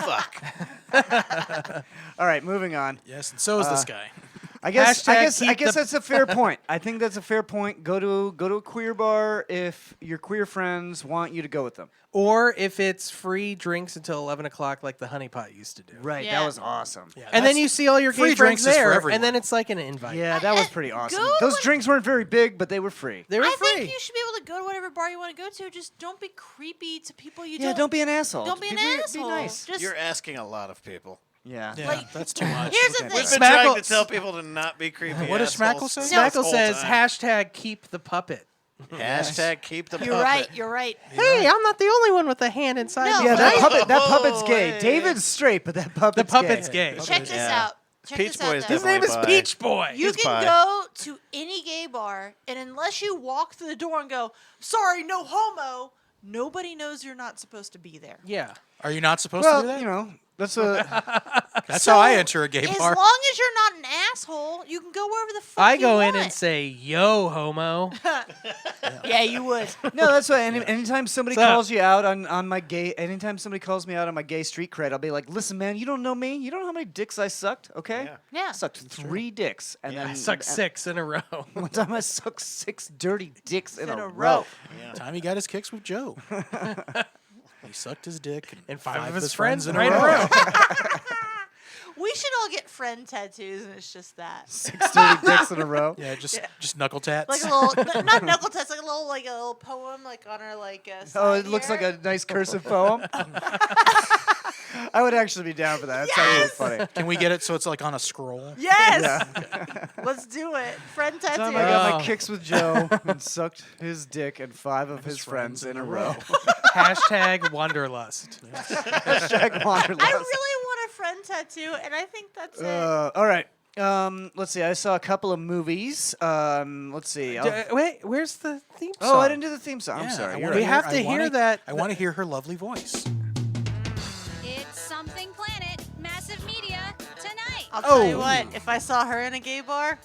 Speaker 8: Fuck.
Speaker 5: All right, moving on.
Speaker 3: Yes, and so is this guy.
Speaker 5: I guess
Speaker 6: Hashtag keep the-
Speaker 5: that's a fair point. I think that's a fair point. Go to a queer bar if your queer friends want you to go with them.
Speaker 6: Or if it's free drinks until 11 o'clock like the Honey Pot used to do.
Speaker 5: Right,
Speaker 7: Yeah.
Speaker 5: that was awesome.
Speaker 3: Yeah,
Speaker 6: And then
Speaker 3: that's-
Speaker 6: you see all your
Speaker 3: free
Speaker 6: gay
Speaker 3: drinks
Speaker 6: friends
Speaker 3: is for
Speaker 6: there,
Speaker 3: everyone.
Speaker 6: and then it's like an invite.
Speaker 5: Yeah, that was pretty awesome.
Speaker 7: go
Speaker 5: Those
Speaker 7: when-
Speaker 5: drinks weren't very big, but they were free.
Speaker 6: They were
Speaker 7: I
Speaker 6: free.
Speaker 7: think you should be able to go to whatever bar you want to go to. Just don't be creepy to people you
Speaker 5: Yeah, don't be an asshole.
Speaker 7: Don't be an asshole.
Speaker 5: Be nice.
Speaker 7: Just
Speaker 8: You're asking a lot of people.
Speaker 5: Yeah.
Speaker 3: Yeah,
Speaker 7: like-
Speaker 3: that's too much.
Speaker 7: here's the
Speaker 5: Okay.
Speaker 7: thing.
Speaker 8: We've been
Speaker 6: Smackle-
Speaker 8: trying to tell people to not be creepy.
Speaker 3: What does
Speaker 8: assholes
Speaker 3: Smackle say?
Speaker 8: this
Speaker 6: Smackle
Speaker 8: whole
Speaker 6: says
Speaker 8: time.
Speaker 6: hashtag keep the puppet.
Speaker 8: Hashtag keep the
Speaker 7: You're
Speaker 8: puppet.
Speaker 7: right. You're right.
Speaker 6: Hey, I'm not the only one with a hand inside.
Speaker 7: No,
Speaker 6: the
Speaker 5: Yeah,
Speaker 7: but
Speaker 5: that
Speaker 7: I-
Speaker 5: puppet's gay.
Speaker 8: hey.
Speaker 5: David's straight, but that puppet's
Speaker 6: The puppet's gay.
Speaker 7: Check this
Speaker 8: Yeah.
Speaker 7: out. Check
Speaker 8: Peach
Speaker 7: this
Speaker 8: Boy
Speaker 7: out.
Speaker 8: is
Speaker 7: though.
Speaker 6: His name is
Speaker 8: Definitely bi.
Speaker 6: Peach Boy.
Speaker 7: You
Speaker 8: He's
Speaker 7: can
Speaker 8: bi.
Speaker 7: go to any gay bar, and unless you walk through the door and go, "Sorry, no homo," nobody knows you're not supposed to be there.
Speaker 6: Yeah.
Speaker 3: Are you not supposed to do
Speaker 5: Well,
Speaker 3: that?
Speaker 5: you know, that's a
Speaker 3: That's
Speaker 7: So,
Speaker 3: how I enter a gay
Speaker 7: As
Speaker 3: bar.
Speaker 7: long as you're not an asshole, you can go wherever the fuck
Speaker 6: I
Speaker 7: you
Speaker 6: go
Speaker 7: want.
Speaker 6: in and say, yo, homo.
Speaker 7: Yeah, you would.
Speaker 5: no. That's why. Anytime somebody
Speaker 6: What's up?
Speaker 5: calls you out on my gay, anytime somebody calls me out on my gay street cred, I'll be like, "Listen, man, you don't know me. You don't know how many dicks I sucked. Okay,
Speaker 8: Yeah.
Speaker 7: Yeah.
Speaker 5: I sucked 3 dicks, and then
Speaker 6: I sucked 6 in a row.
Speaker 5: One time I sucked 6 dirty dicks in
Speaker 7: In
Speaker 5: a
Speaker 7: a
Speaker 5: row.
Speaker 7: row.
Speaker 3: Time he got his kicks with Joe. He sucked his dick.
Speaker 6: And
Speaker 3: five
Speaker 6: 5 of his friends
Speaker 3: in
Speaker 6: right
Speaker 3: a
Speaker 6: in a
Speaker 3: row.
Speaker 6: row.
Speaker 7: We should all get friend tattoos, and it's just that.
Speaker 5: 6 dirty dicks in a row.
Speaker 3: Yeah, just knuckle tats.
Speaker 7: Like a little, not knuckle tats, like a little poem, like on her like.
Speaker 5: Oh,
Speaker 7: side
Speaker 5: it looks
Speaker 7: here.
Speaker 5: like a nice cursive poem. I would actually be down for that. That sounds really funny.
Speaker 3: Can we get it so it's like on a scroll?
Speaker 7: Yes. Let's do it. Friend tattoo.
Speaker 5: Time I got my
Speaker 6: Oh.
Speaker 5: kicks with Joe and sucked his dick and 5 of his friends in a row.
Speaker 6: Hashtag wanderlust.
Speaker 5: Hashtag wanderlust.
Speaker 7: I really want a friend tattoo, and I think that's it.
Speaker 5: All right. Let's see. I saw a couple of movies. Let's see.
Speaker 6: Wait, where's the theme song?
Speaker 5: Oh, I didn't do the theme song. I'm
Speaker 3: Yeah,
Speaker 5: sorry.
Speaker 3: I
Speaker 5: You're
Speaker 3: wanna
Speaker 6: We
Speaker 5: right.
Speaker 6: have to
Speaker 3: I wanna-
Speaker 6: hear that.
Speaker 3: I want to hear her lovely voice.
Speaker 11: It's Something Planet, Massive Media, tonight.
Speaker 7: I'll tell you
Speaker 6: Oh.
Speaker 7: what. If I saw her in a gay bar,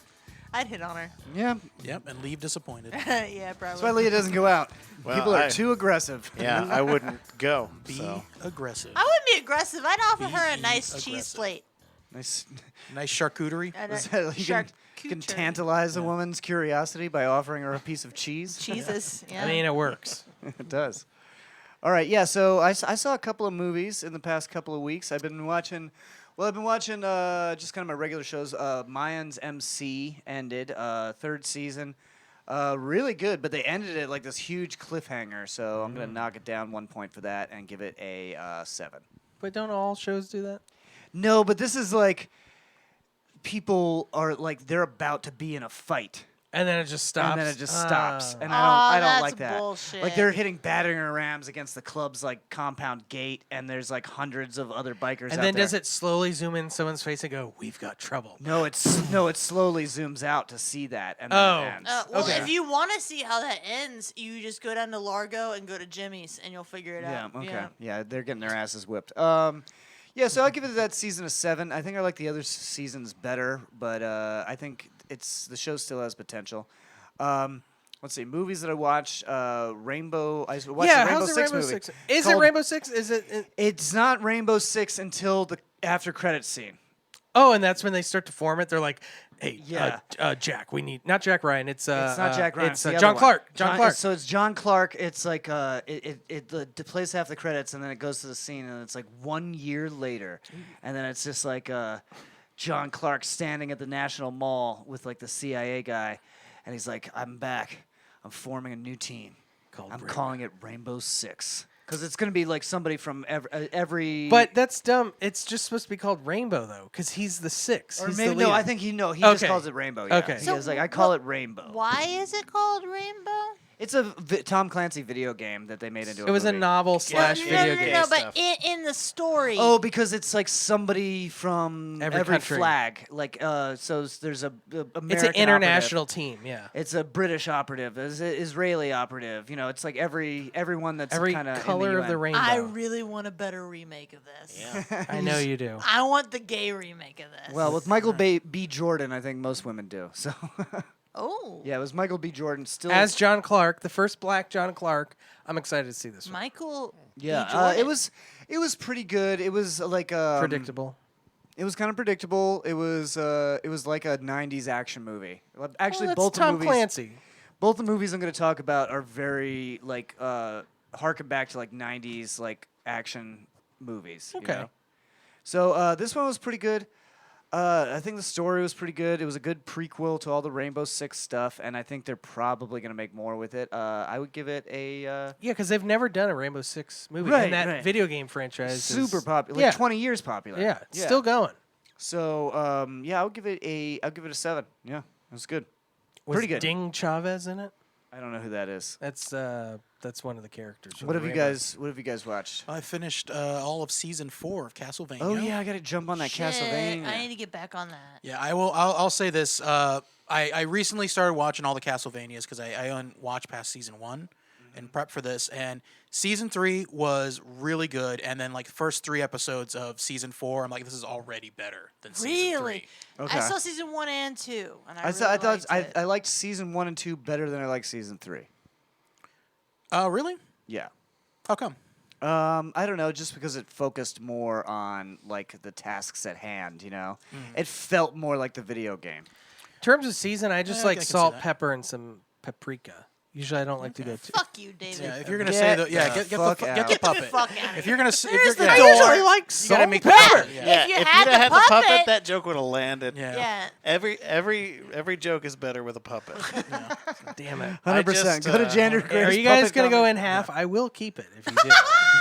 Speaker 7: I'd hit on her.
Speaker 5: Yeah.
Speaker 3: Yep, and leave disappointed.
Speaker 7: Yeah, probably.
Speaker 5: That's why Leah doesn't go out.
Speaker 8: Well,
Speaker 5: People are
Speaker 8: I-
Speaker 5: too aggressive.
Speaker 8: Yeah, I wouldn't go.
Speaker 3: Be
Speaker 8: So.
Speaker 3: aggressive.
Speaker 7: I wouldn't be aggressive. I'd offer her a
Speaker 3: Be
Speaker 7: nice cheese
Speaker 3: aggressive.
Speaker 7: plate.
Speaker 5: Nice.
Speaker 3: Nice charcuterie.
Speaker 7: And
Speaker 5: Is that like you can
Speaker 7: charcuterie.
Speaker 5: tantalize a woman's curiosity by offering her a piece of cheese.
Speaker 7: Cheeses. Yeah.
Speaker 6: I mean, it works.
Speaker 5: It does. All right, yeah. So I saw a couple of movies in the past couple of weeks. I've been watching. Well, I've been watching just kind of my regular shows. Mayans MC ended 3rd season. Really good, but they ended it like this huge cliffhanger. So I'm gonna knock it down 1 point for that and give it a 7.
Speaker 6: But don't all shows do that?
Speaker 5: No, but this is like people are like they're about to be in a fight.
Speaker 6: And then it just stops.
Speaker 5: And then it just stops.
Speaker 6: Ah.
Speaker 5: And I don't
Speaker 7: that's
Speaker 5: like that.
Speaker 7: bullshit.
Speaker 5: Like they're hitting battering rams against the club's like compound gate and there's like hundreds of other bikers
Speaker 6: And
Speaker 5: out
Speaker 6: then
Speaker 5: there.
Speaker 6: does it slowly zoom in someone's face and go, "We've got trouble"?
Speaker 5: No, it slowly zooms out to see that and then
Speaker 6: Oh.
Speaker 5: it ends.
Speaker 7: Well,
Speaker 6: Okay.
Speaker 7: if you want to see how that ends, you just go down to Largo and go to Jimmy's, and you'll figure it
Speaker 5: Yeah,
Speaker 7: out.
Speaker 5: okay. Yeah, they're getting their asses whipped. Yeah, so I'll give it that season a 7. I think I like the other seasons better, but I think the show still has potential. Let's see, movies that I watched. Rainbow. I watched the Rainbow
Speaker 6: how's the
Speaker 5: Six
Speaker 6: Rainbow
Speaker 5: movie.
Speaker 6: Six? Is it
Speaker 5: called-
Speaker 6: Rainbow Six? Is it?
Speaker 5: It's not Rainbow Six until the after credits scene.
Speaker 6: Oh, and that's when they start to form it. They're like, "Hey,
Speaker 5: Yeah.
Speaker 6: Jack, we need not Jack Ryan. It's
Speaker 5: It's not Jack Ryan.
Speaker 6: It's
Speaker 5: the other
Speaker 6: John
Speaker 5: one.
Speaker 6: Clark. John Clark.
Speaker 5: So it's John Clark. It's like it plays half the credits, and then it goes to the scene, and it's like 1 year later, and then it's just like John Clark standing at the National Mall with like the CIA guy, and he's like, "I'm back. I'm forming a new team. I'm calling it Rainbow Six." Because it's gonna be like somebody from every.
Speaker 6: But that's dumb. It's just supposed to be called Rainbow though, because he's the six.
Speaker 5: Or
Speaker 6: He's
Speaker 5: maybe
Speaker 6: the
Speaker 5: no.
Speaker 6: leader.
Speaker 5: I think he just
Speaker 6: Okay.
Speaker 5: calls it Rainbow. Yeah.
Speaker 6: Okay.
Speaker 5: He
Speaker 7: So
Speaker 5: goes like, I call it Rainbow.
Speaker 7: Why is it called Rainbow?
Speaker 5: It's a Tom Clancy video game that they made into.
Speaker 6: It was a
Speaker 5: movie.
Speaker 6: novel slash video game.
Speaker 7: No,
Speaker 6: stuff.
Speaker 7: but in the story.
Speaker 5: Oh, because it's like somebody from
Speaker 6: Every
Speaker 5: every
Speaker 6: country.
Speaker 5: flag. Like, so there's a American
Speaker 6: It's an international
Speaker 5: operative.
Speaker 6: team. Yeah.
Speaker 5: It's a British operative. It's an Israeli operative. You know, it's like everyone that's
Speaker 6: Every
Speaker 5: kind of
Speaker 6: color of the rainbow.
Speaker 7: I really want a better remake of this.
Speaker 8: Yeah.
Speaker 6: I know you do.
Speaker 7: I want the gay remake of this.
Speaker 5: Well, with Michael B. Jordan, I think most women do. So.
Speaker 7: Oh.
Speaker 5: Yeah, it was Michael B. Jordan still.
Speaker 6: As John Clark, the first black John Clark. I'm excited to see this one.
Speaker 7: Michael.
Speaker 5: Yeah,
Speaker 7: B. Jordan.
Speaker 5: it was pretty good. It was like
Speaker 6: Predictable.
Speaker 5: It was kind of predictable. It was like a '90s action movie. Well, actually,
Speaker 6: Well,
Speaker 5: both
Speaker 6: that's Tom
Speaker 5: the movies.
Speaker 6: Clancy.
Speaker 5: Both the movies I'm going to talk about are very like harken back to like '90s like action movies.
Speaker 6: Okay.
Speaker 5: You know? So this one was pretty good. I think the story was pretty good. It was a good prequel to all the Rainbow Six stuff, and I think they're probably going to make more with it. I would give it a
Speaker 6: Yeah, because they've never done a Rainbow Six movie.
Speaker 5: Right,
Speaker 6: and that
Speaker 5: right.
Speaker 6: video game franchise
Speaker 5: super
Speaker 6: is
Speaker 5: popular,
Speaker 6: Yeah.
Speaker 5: like 20 years popular.
Speaker 6: Yeah, it's still going.
Speaker 5: So yeah, I'll give it a 7. Yeah, it was good.
Speaker 6: Was
Speaker 5: Pretty good.
Speaker 6: Ding Chavez in it?
Speaker 5: I don't know who that is.
Speaker 6: That's one of the characters. from
Speaker 5: What
Speaker 6: the
Speaker 5: have you
Speaker 6: Rainbow.
Speaker 5: guys watched?
Speaker 3: I finished all of season 4 of Castlevania.
Speaker 5: Oh yeah, I got to jump on that
Speaker 7: Shit,
Speaker 5: Castlevania.
Speaker 7: I need to get back on that.
Speaker 3: Yeah, I will. I'll say this. I recently started watching all the Castlevanias because I watched past season 1 and prep for this. And season 3 was really good. And then like the first 3 episodes of season 4, I'm like, this is already better than season 3.
Speaker 7: Really?
Speaker 5: Okay.
Speaker 7: I saw season 1 and 2, and I
Speaker 5: thought
Speaker 7: liked it.
Speaker 5: I liked season 1 and 2 better than I liked season 3.
Speaker 3: Really?
Speaker 5: Yeah.
Speaker 3: How come?
Speaker 5: I don't know, just because it focused more on like the tasks at hand. You know, it felt more like the video game.
Speaker 6: In terms of season, I just
Speaker 3: Yeah, I
Speaker 6: like
Speaker 3: can see
Speaker 6: salt,
Speaker 3: that.
Speaker 6: pepper, and some paprika. Usually, I don't like to go too.
Speaker 7: Fuck you, David.
Speaker 3: Yeah, if you're gonna
Speaker 5: Get
Speaker 3: say the
Speaker 5: the
Speaker 3: get the
Speaker 5: fuck
Speaker 3: get
Speaker 5: out.
Speaker 3: the
Speaker 7: Get the
Speaker 3: puppet.
Speaker 7: fuck out of
Speaker 3: If
Speaker 7: here.
Speaker 3: you're gonna s- if
Speaker 7: There's
Speaker 3: you're
Speaker 7: the
Speaker 3: gonna,
Speaker 7: door.
Speaker 6: I usually like
Speaker 3: you gotta
Speaker 6: salt,
Speaker 3: make
Speaker 6: and pepper.
Speaker 3: Yeah.
Speaker 8: Yeah,
Speaker 7: If you
Speaker 8: if
Speaker 7: had
Speaker 8: you'd
Speaker 7: the
Speaker 8: have had the puppet,
Speaker 7: puppet-
Speaker 8: that joke would have landed.
Speaker 3: Yeah.
Speaker 7: Yeah.
Speaker 8: Every joke is better with a puppet.
Speaker 6: Damn it.
Speaker 5: 100%.
Speaker 8: just,
Speaker 5: Go to Jander.
Speaker 6: Are
Speaker 5: Greatest
Speaker 6: you guys
Speaker 5: Puppet
Speaker 6: gonna go
Speaker 5: Comedy.
Speaker 6: in half? I will keep it if you do.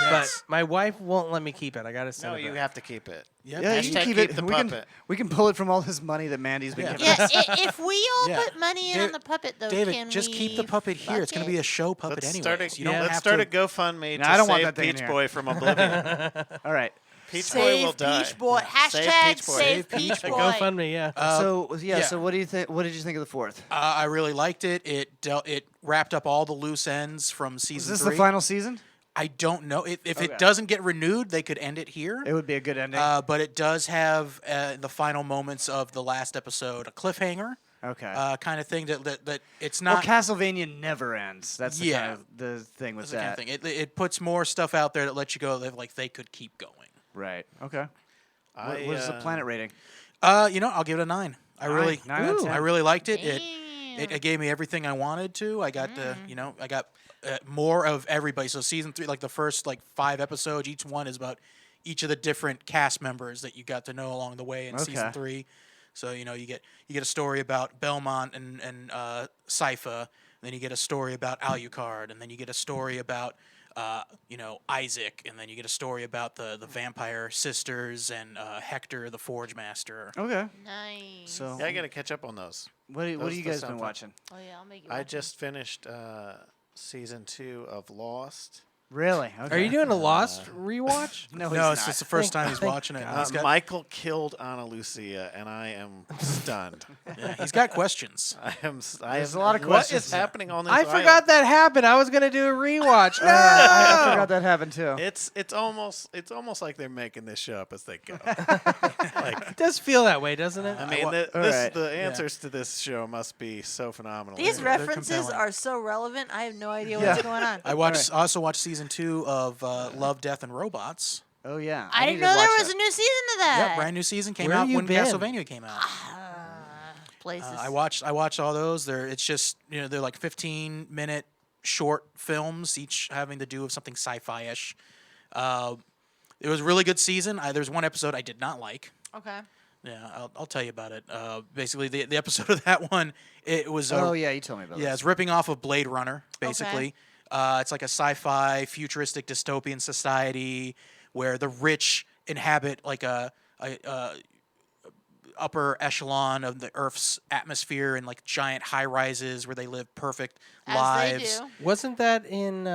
Speaker 6: But my wife won't let me keep it. I gotta send
Speaker 8: No,
Speaker 6: it
Speaker 8: you
Speaker 6: back.
Speaker 8: have to keep it.
Speaker 3: Yep.
Speaker 5: Yeah, you
Speaker 8: Hashtag
Speaker 5: can keep it.
Speaker 8: keep the
Speaker 5: we can
Speaker 8: puppet.
Speaker 5: we can pull it from all this money that Mandy's been
Speaker 3: Yeah.
Speaker 5: giving
Speaker 7: Yeah,
Speaker 5: us.
Speaker 7: if we all
Speaker 3: Yeah.
Speaker 7: put money in
Speaker 3: David-
Speaker 7: on the puppet, though,
Speaker 3: David,
Speaker 7: can
Speaker 3: just
Speaker 7: we
Speaker 3: keep the puppet here.
Speaker 7: fuck
Speaker 3: It's gonna
Speaker 7: it?
Speaker 3: be a show puppet
Speaker 8: Let's
Speaker 3: anyway.
Speaker 8: start a,
Speaker 3: You don't
Speaker 8: let's
Speaker 3: have
Speaker 8: start
Speaker 3: to.
Speaker 8: a GoFundMe
Speaker 5: No,
Speaker 8: to
Speaker 5: I don't want
Speaker 8: save
Speaker 5: that thing in
Speaker 8: Peach
Speaker 5: here.
Speaker 8: Boy from oblivion.
Speaker 5: All right.
Speaker 8: Peach Boy
Speaker 7: Save
Speaker 8: will die.
Speaker 7: Peach Boy.
Speaker 8: Yeah.
Speaker 7: Hashtag
Speaker 8: Peach Boy.
Speaker 7: save Peach Boy.
Speaker 6: GoFundMe, yeah.
Speaker 5: So yeah,
Speaker 3: yeah.
Speaker 5: So what do you think? What did you think of the 4th?
Speaker 3: I really liked it. It wrapped up all the loose ends from
Speaker 5: Is
Speaker 3: season
Speaker 5: this
Speaker 3: 3.
Speaker 5: the final season?
Speaker 3: I don't know if
Speaker 5: Okay.
Speaker 3: it doesn't get renewed, they could end it here.
Speaker 5: It would be a good ending.
Speaker 3: But it does have the final moments of the last episode a cliffhanger
Speaker 5: okay.
Speaker 3: kind of thing that it's
Speaker 5: Well,
Speaker 3: not.
Speaker 5: Castlevania never ends. That's the
Speaker 3: Yeah.
Speaker 5: kind of the thing with
Speaker 3: that's the kind
Speaker 5: that.
Speaker 3: of thing. It puts more stuff out there that lets you go that like they could keep going.
Speaker 5: Right. Okay.
Speaker 8: I,
Speaker 5: What is the planet rating?
Speaker 3: I'll give it a 9. I really,
Speaker 5: 9 out of 10.
Speaker 3: I really liked it.
Speaker 7: Damn.
Speaker 3: It gave me everything I wanted to. I got I got more of everybody. So season 3, like the first like 5 episodes, each one is about each of the different cast members that you got to know along the way in season
Speaker 5: Okay.
Speaker 3: 3. So you get a story about Belmont and Sypha, and then you get a story about Alucard, and then you get a story about Isaac, and then you get a story about the vampire sisters and Hector the Forge Master.
Speaker 5: Okay.
Speaker 7: Nice.
Speaker 5: So
Speaker 8: Yeah, I got to catch up on those.
Speaker 5: what do
Speaker 8: those-
Speaker 5: you
Speaker 8: those
Speaker 5: guys
Speaker 8: sound
Speaker 5: been
Speaker 8: fun.
Speaker 5: watching?
Speaker 7: Oh yeah, I'll make you.
Speaker 8: I
Speaker 7: watch it.
Speaker 8: just finished season 2 of Lost.
Speaker 5: Really? Okay.
Speaker 6: Are you doing a Lost rewatch?
Speaker 5: No,
Speaker 3: No,
Speaker 5: he's
Speaker 3: it's
Speaker 5: not.
Speaker 3: just the first time he's watching it. He's got,
Speaker 8: Michael killed Ana Lucia, and I am stunned.
Speaker 3: yeah, he's got questions.
Speaker 5: There's a lot of
Speaker 8: What
Speaker 5: questions.
Speaker 8: is happening on this
Speaker 6: I
Speaker 8: island?
Speaker 6: forgot that happened. I was gonna do a rewatch. No!
Speaker 5: I forgot that happened too.
Speaker 8: It's almost like they're making this show up as they go.
Speaker 6: It does feel that way, doesn't it?
Speaker 8: I mean,
Speaker 5: All right.
Speaker 8: the answers to this show must be so phenomenal.
Speaker 7: These
Speaker 3: They're
Speaker 7: references
Speaker 3: compelling.
Speaker 7: are so relevant. I have no idea
Speaker 5: Yeah.
Speaker 7: what's going on.
Speaker 3: I also watched season 2 of Love, Death, and Robots.
Speaker 5: Oh yeah.
Speaker 7: I
Speaker 5: need
Speaker 7: didn't
Speaker 5: to
Speaker 7: know there
Speaker 5: watch
Speaker 7: was
Speaker 5: that.
Speaker 7: a new season of that.
Speaker 3: Yeah, brand new season came
Speaker 6: Where
Speaker 3: out
Speaker 6: you
Speaker 3: when
Speaker 6: been?
Speaker 3: Castlevania came out.
Speaker 7: Places.
Speaker 3: I watched all those. It's just they're like 15-minute short films, each having to do with something sci-fi-ish. It was a really good season. There's one episode I did not like.
Speaker 7: Okay.
Speaker 3: Yeah, I'll tell you about it. Basically, the episode of that one, it was.
Speaker 5: Oh yeah, you told me about
Speaker 3: Yeah,
Speaker 5: this.
Speaker 3: it's ripping off of Blade Runner, basically. It's like a sci-fi, futuristic, dystopian society where the rich inhabit like a upper echelon of the Earth's atmosphere and like giant high rises where they live perfect
Speaker 7: As
Speaker 3: lives.
Speaker 7: they do.
Speaker 6: Wasn't that in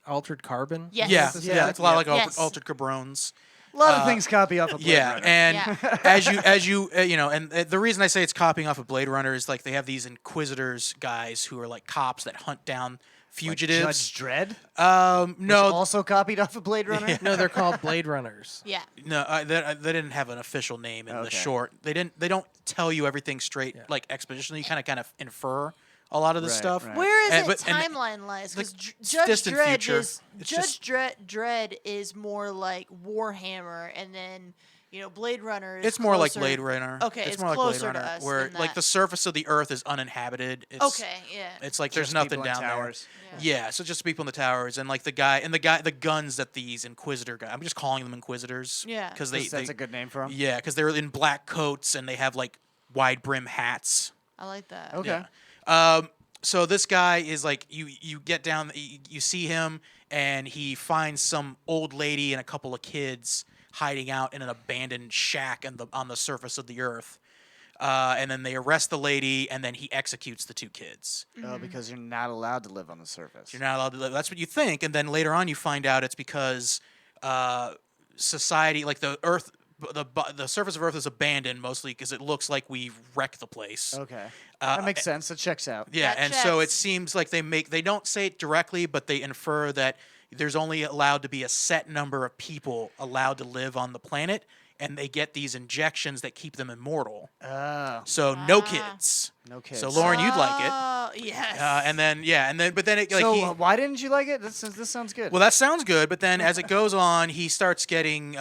Speaker 6: Altered Carbon?
Speaker 7: Yes.
Speaker 3: Yeah, it's a lot like
Speaker 7: Yes.
Speaker 3: Altered Cabrones.
Speaker 5: A lot of things copy off of Blade
Speaker 3: Yeah,
Speaker 5: Runner.
Speaker 3: and
Speaker 7: Yeah.
Speaker 3: as you and the reason I say it's copying off of Blade Runner is like they have these Inquisitors guys who are like cops that hunt down fugitives.
Speaker 5: Judge Dredd?
Speaker 3: No,
Speaker 5: Also copied off of Blade Runner?
Speaker 6: No, they're called Blade Runners.
Speaker 7: Yeah.
Speaker 3: no, they didn't have an official name in the
Speaker 5: Okay.
Speaker 3: short. They don't tell you everything straight like expositionally. You kind of infer a lot of this
Speaker 5: Right,
Speaker 3: stuff.
Speaker 5: right.
Speaker 7: Where is
Speaker 3: And-
Speaker 7: it
Speaker 3: but- and
Speaker 7: timeline-wise? Because
Speaker 3: the
Speaker 7: Judge
Speaker 3: distant
Speaker 7: Dredd
Speaker 3: future.
Speaker 7: is
Speaker 3: It's
Speaker 7: Judge
Speaker 3: just-
Speaker 7: Dredd is more like Warhammer, and then Blade Runner is
Speaker 3: It's more like
Speaker 7: closer-
Speaker 3: Blade Runner.
Speaker 7: Okay,
Speaker 3: it's
Speaker 7: it's
Speaker 3: more like Blade
Speaker 7: closer to
Speaker 3: Runner,
Speaker 7: us
Speaker 3: where
Speaker 7: than
Speaker 3: like
Speaker 7: that.
Speaker 3: the surface of the Earth is uninhabited. It's,
Speaker 7: Okay, yeah.
Speaker 3: It's like there's
Speaker 5: Just
Speaker 3: nothing
Speaker 5: people in
Speaker 3: down there.
Speaker 5: towers.
Speaker 3: Yeah, so just people in the towers and like the guns that these Inquisitor guys. I'm just calling them Inquisitors.
Speaker 7: Yeah.
Speaker 3: because
Speaker 5: That's a good name for them.
Speaker 3: Yeah, because they're in black coats and they have like wide brim hats.
Speaker 7: I like that.
Speaker 5: Okay.
Speaker 3: So this guy is like you get down, you see him, and he finds some old lady and a couple of kids hiding out in an abandoned shack on the surface of the earth. And then they arrest the lady, and then he executes the two kids.
Speaker 5: Oh, because you're not allowed to live on the surface.
Speaker 3: You're not allowed to live. That's what you think, and then later on you find out it's because society, like the Earth, the surface of Earth is abandoned mostly because it looks like we wrecked the place.
Speaker 5: Okay. That makes sense. It checks out.
Speaker 3: Yeah,
Speaker 7: That
Speaker 3: and so it
Speaker 7: checks.
Speaker 3: seems like they don't say it directly, but they infer that there's only allowed to be a set number of people allowed to live on the planet, and they get these injections that keep them immortal.
Speaker 5: Oh,
Speaker 3: So no kids.
Speaker 5: no kids.
Speaker 3: So Lauren, you'd like it.
Speaker 7: Oh, yes.
Speaker 3: But then it like
Speaker 5: So
Speaker 3: he,
Speaker 5: why didn't you like it? This sounds good.
Speaker 3: well, that sounds good, but then as it goes on, he starts getting,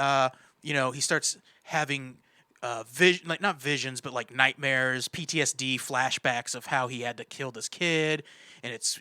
Speaker 3: he starts having not visions, but like nightmares, PTSD, flashbacks of how he had to kill this kid, and it's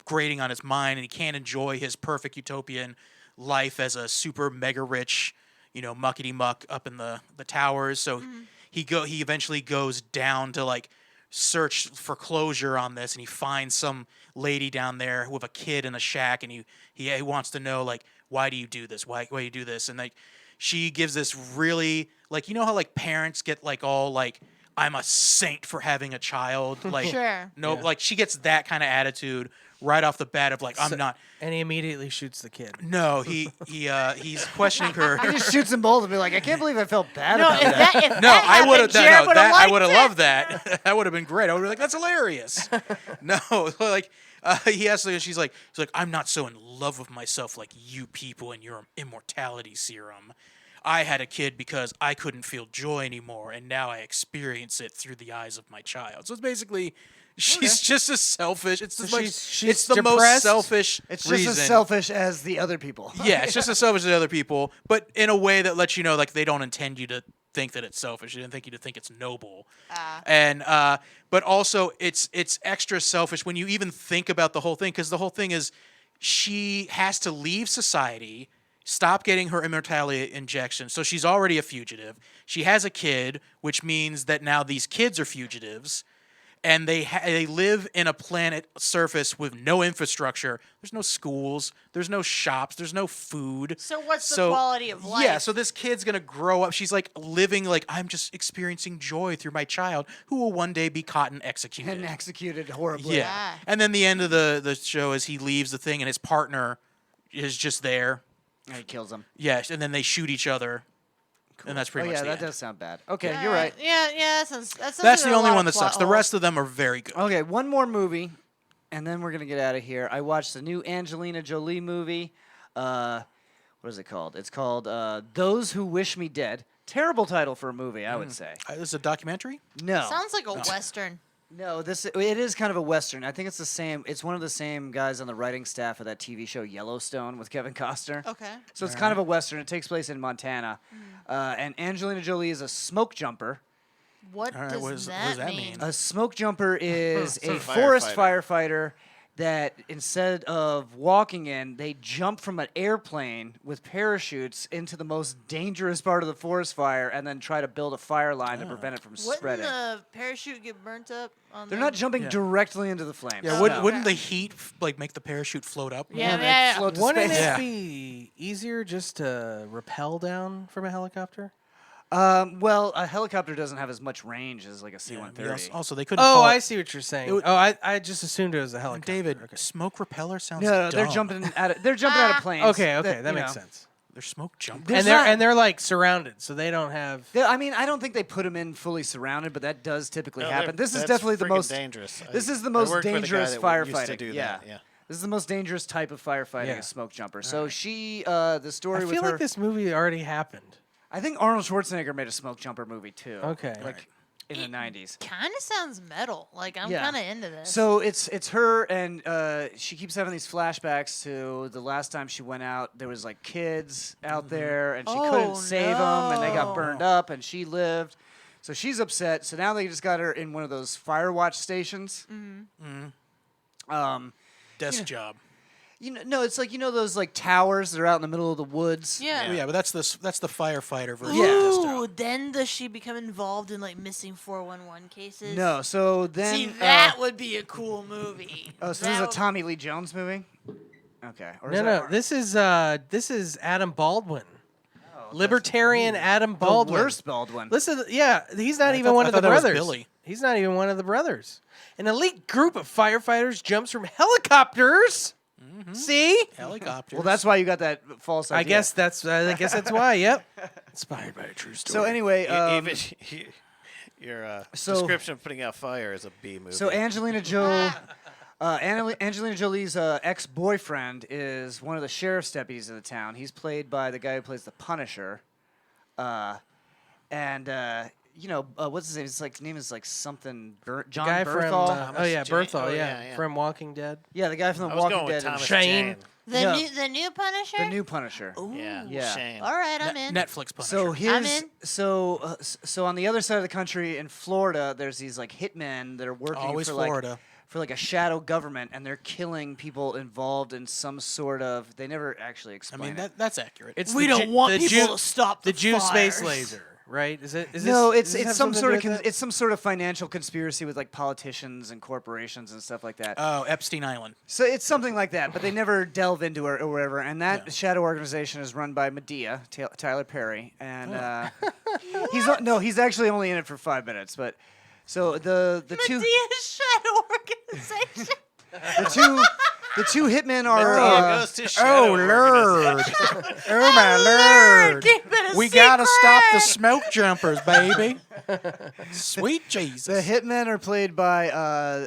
Speaker 3: grating on his mind, and he can't enjoy his perfect utopian life as a super mega rich, muckety muck up in the towers. So he eventually goes down to like search for closure on this, and he finds some lady down there with a kid in a shack, and he wants to know like, why do you do this? Why do you do this? And like she gives this really like, how like parents get like all like, I'm a saint for having a child, like
Speaker 7: Sure.
Speaker 3: like she gets that kind of attitude right off the bat of like, I'm not.
Speaker 6: And he immediately shoots the kid.
Speaker 3: No, he's questioning her.
Speaker 5: He just shoots them both and be like, I can't believe I felt bad
Speaker 7: No,
Speaker 5: about
Speaker 7: if
Speaker 5: that.
Speaker 7: that, if
Speaker 3: No,
Speaker 7: that
Speaker 3: I would have.
Speaker 7: happened, Jerod would've
Speaker 3: I
Speaker 7: liked
Speaker 3: would have
Speaker 7: it.
Speaker 3: loved that. That would have been great. I would be like, that's hilarious. No, like he has to. She's like, I'm not so in love with myself like you people and your immortality serum. I had a kid because I couldn't feel joy anymore, and now I experience it through the eyes of my child. So it's basically, she's just as selfish. It's just like
Speaker 6: she's
Speaker 3: it's the most
Speaker 6: depressed?
Speaker 3: selfish.
Speaker 5: It's just
Speaker 3: reason.
Speaker 5: as selfish as the other people.
Speaker 3: Yeah, it's just as selfish as other people, but in a way that lets you know, like, they don't intend you to think that it's selfish. They didn't think you to think it's noble. And but also it's extra selfish when you even think about the whole thing, because the whole thing is she has to leave society, stop getting her immortality injection. So she's already a fugitive. She has a kid, which means that now these kids are fugitives. And they live in a planet surface with no infrastructure. There's no schools. There's no shops. There's no food.
Speaker 7: So what's the quality of life?
Speaker 3: Yeah, so this kid's going to grow up. She's like living like, I'm just experiencing joy through my child who will one day be caught and executed.
Speaker 5: And executed horribly.
Speaker 3: Yeah.
Speaker 7: Yeah.
Speaker 3: And then the end of the show is he leaves the thing and his partner is just there.
Speaker 5: And he kills him.
Speaker 3: Yes, and then they shoot each other. And that's pretty
Speaker 5: Oh,
Speaker 3: much
Speaker 5: yeah,
Speaker 3: the
Speaker 5: that
Speaker 3: end.
Speaker 5: does sound bad. Okay, you're right.
Speaker 7: Yeah, that sounds
Speaker 3: That's
Speaker 7: like
Speaker 3: the
Speaker 7: a
Speaker 3: only
Speaker 7: lot
Speaker 3: one
Speaker 7: of
Speaker 3: that sucks.
Speaker 7: plot
Speaker 3: The
Speaker 7: holes.
Speaker 3: rest of them are very good.
Speaker 5: Okay, one more movie, and then we're going to get out of here. I watched the new Angelina Jolie movie. What is it called? It's called Those Who Wish Me Dead. Terrible title for a movie, I would say.
Speaker 3: This is a documentary?
Speaker 5: No.
Speaker 7: Sounds like a western.
Speaker 5: No, it is kind of a western. I think it's the same. It's one of the same guys on the writing staff of that TV show Yellowstone with Kevin Costner.
Speaker 7: Okay.
Speaker 5: So it's kind of a western. It takes place in Montana, and Angelina Jolie is a smoke jumper.
Speaker 7: What
Speaker 3: All right,
Speaker 7: does
Speaker 3: what does
Speaker 7: that
Speaker 3: that
Speaker 7: mean?
Speaker 3: mean?
Speaker 5: A smoke jumper is
Speaker 8: So
Speaker 5: a forest
Speaker 8: firefighter.
Speaker 5: firefighter that instead of walking in, they jump from an airplane with parachutes into the most dangerous part of the forest fire and then try to build a fire line to prevent it from
Speaker 7: Wouldn't
Speaker 5: spreading.
Speaker 7: the parachute get burnt up?
Speaker 5: They're not jumping directly into the flames.
Speaker 3: Yeah, wouldn't the heat make the parachute float up?
Speaker 7: Yeah.
Speaker 5: Float to
Speaker 6: Wouldn't
Speaker 5: space.
Speaker 6: it
Speaker 3: Yeah.
Speaker 6: be easier just to rappel down from a helicopter?
Speaker 5: Well, a helicopter doesn't have as much range as like a C-130.
Speaker 3: Also, they couldn't.
Speaker 6: Oh,
Speaker 3: call
Speaker 6: I
Speaker 3: it-
Speaker 6: see what you're saying.
Speaker 3: would-
Speaker 6: I just assumed it was a helicopter.
Speaker 3: David,
Speaker 6: Okay.
Speaker 3: smoke repeller sounds.
Speaker 5: No, they're
Speaker 3: dumb.
Speaker 5: jumping out of planes.
Speaker 6: Okay, that
Speaker 5: you
Speaker 6: makes
Speaker 5: know.
Speaker 6: sense.
Speaker 3: They're smoke jumpers.
Speaker 5: There's
Speaker 6: And
Speaker 5: not-
Speaker 6: they're like surrounded, so they don't have.
Speaker 5: I mean, I don't think they put them in fully surrounded, but that does typically
Speaker 8: No,
Speaker 5: happen. This is
Speaker 8: that's
Speaker 5: definitely the
Speaker 8: friggin'
Speaker 5: most
Speaker 8: dangerous.
Speaker 5: This is the
Speaker 8: I
Speaker 5: most
Speaker 8: worked with a guy
Speaker 5: dangerous
Speaker 8: that
Speaker 5: firefighting.
Speaker 8: used to do that, yeah.
Speaker 5: This is the most dangerous type of firefighting,
Speaker 6: Yeah.
Speaker 5: a smoke jumper. So she, the story
Speaker 6: I
Speaker 5: with
Speaker 6: feel
Speaker 5: her.
Speaker 6: like this movie already happened.
Speaker 5: I think Arnold Schwarzenegger made a smoke jumper movie too.
Speaker 6: Okay.
Speaker 5: Like in the 90s.
Speaker 7: Kind of sounds metal. Like I'm
Speaker 5: Yeah.
Speaker 7: kind of into this.
Speaker 5: So it's her, and she keeps having these flashbacks to the last time she went out. There was like kids out there, and she couldn't
Speaker 7: Oh,
Speaker 5: save them, and they got
Speaker 7: no.
Speaker 5: burned up, and she lived. So she's upset. So now they just got her in one of those fire watch stations.
Speaker 3: Desk job.
Speaker 5: No, it's like those like towers that are out in the middle of the woods.
Speaker 7: yeah.
Speaker 3: Oh, yeah, but that's the firefighter version.
Speaker 5: Yeah.
Speaker 3: of desk job.
Speaker 7: Ooh, then does she become involved in like missing 411 cases?
Speaker 5: No, so then
Speaker 7: See, that would be a cool movie.
Speaker 5: oh, so
Speaker 7: That
Speaker 5: this is a
Speaker 7: would-
Speaker 5: Tommy Lee Jones movie. Okay. Or is
Speaker 6: No,
Speaker 5: that
Speaker 6: no. This is Adam Baldwin. Libertarian Adam
Speaker 5: the
Speaker 6: Baldwin.
Speaker 5: worst Baldwin.
Speaker 6: Listen, yeah, he's not even
Speaker 3: thought-
Speaker 6: one
Speaker 3: I
Speaker 6: of the
Speaker 3: thought that was
Speaker 6: brothers.
Speaker 3: Billy.
Speaker 6: He's not even one of the brothers. An elite group of firefighters jumps from helicopters. See?
Speaker 3: Helicopters.
Speaker 5: Well, that's why you got that false idea.
Speaker 6: I guess that's why. Yep. Inspired by a true story.
Speaker 5: So anyway,
Speaker 8: Even your
Speaker 5: so-
Speaker 8: description of putting out fire is a B movie.
Speaker 5: so Angelina Jolie's ex-boyfriend is one of the sheriff's deputies of the town. He's played by the guy who plays the Punisher, what's his name? His name is like something. John
Speaker 6: guy
Speaker 5: Bernthal.
Speaker 6: from Berthal,
Speaker 8: Oh,
Speaker 6: yeah,
Speaker 8: yeah.
Speaker 6: from Walking Dead.
Speaker 5: Yeah, the guy from the
Speaker 8: I was
Speaker 5: Walking
Speaker 8: going with
Speaker 5: Dead.
Speaker 8: Thomas
Speaker 6: Shane.
Speaker 8: Jane.
Speaker 7: The new Punisher.
Speaker 5: The new Punisher.
Speaker 8: Yeah,
Speaker 5: Yeah.
Speaker 8: Shane.
Speaker 7: All right, I'm in.
Speaker 3: Netflix Punisher.
Speaker 5: So
Speaker 7: I'm
Speaker 5: his
Speaker 7: in.
Speaker 5: so on the other side of the country in Florida, there's these like hitmen that are working
Speaker 3: Always
Speaker 5: for
Speaker 3: Florida.
Speaker 5: for like a shadow government, and they're killing people involved in some sort of. They never actually
Speaker 3: I
Speaker 5: explain
Speaker 3: mean,
Speaker 5: it.
Speaker 3: that's accurate.
Speaker 6: It's
Speaker 7: We
Speaker 6: the
Speaker 7: don't want
Speaker 6: the
Speaker 7: people to stop
Speaker 6: the
Speaker 7: the
Speaker 6: Jew space
Speaker 7: fires.
Speaker 6: laser, right? Is it? Is
Speaker 5: No,
Speaker 6: this,
Speaker 5: it's some sort of it's some sort of financial conspiracy with like politicians and corporations and stuff like that.
Speaker 3: Oh, Epstein Island.
Speaker 5: So it's something like that, but they never delve into it or whatever. And that shadow organization is run by Medea, Tyler Perry, and he's actually only in it for 5 minutes. But so the two
Speaker 7: Medea's shadow organization.
Speaker 5: the two hitmen are
Speaker 8: Medea goes to shadow organization.
Speaker 3: Oh my lord!
Speaker 7: Keep it a
Speaker 3: We gotta stop the
Speaker 7: secret.
Speaker 3: smoke jumpers, baby. Sweet
Speaker 5: the
Speaker 3: Jesus.
Speaker 5: hitmen are played by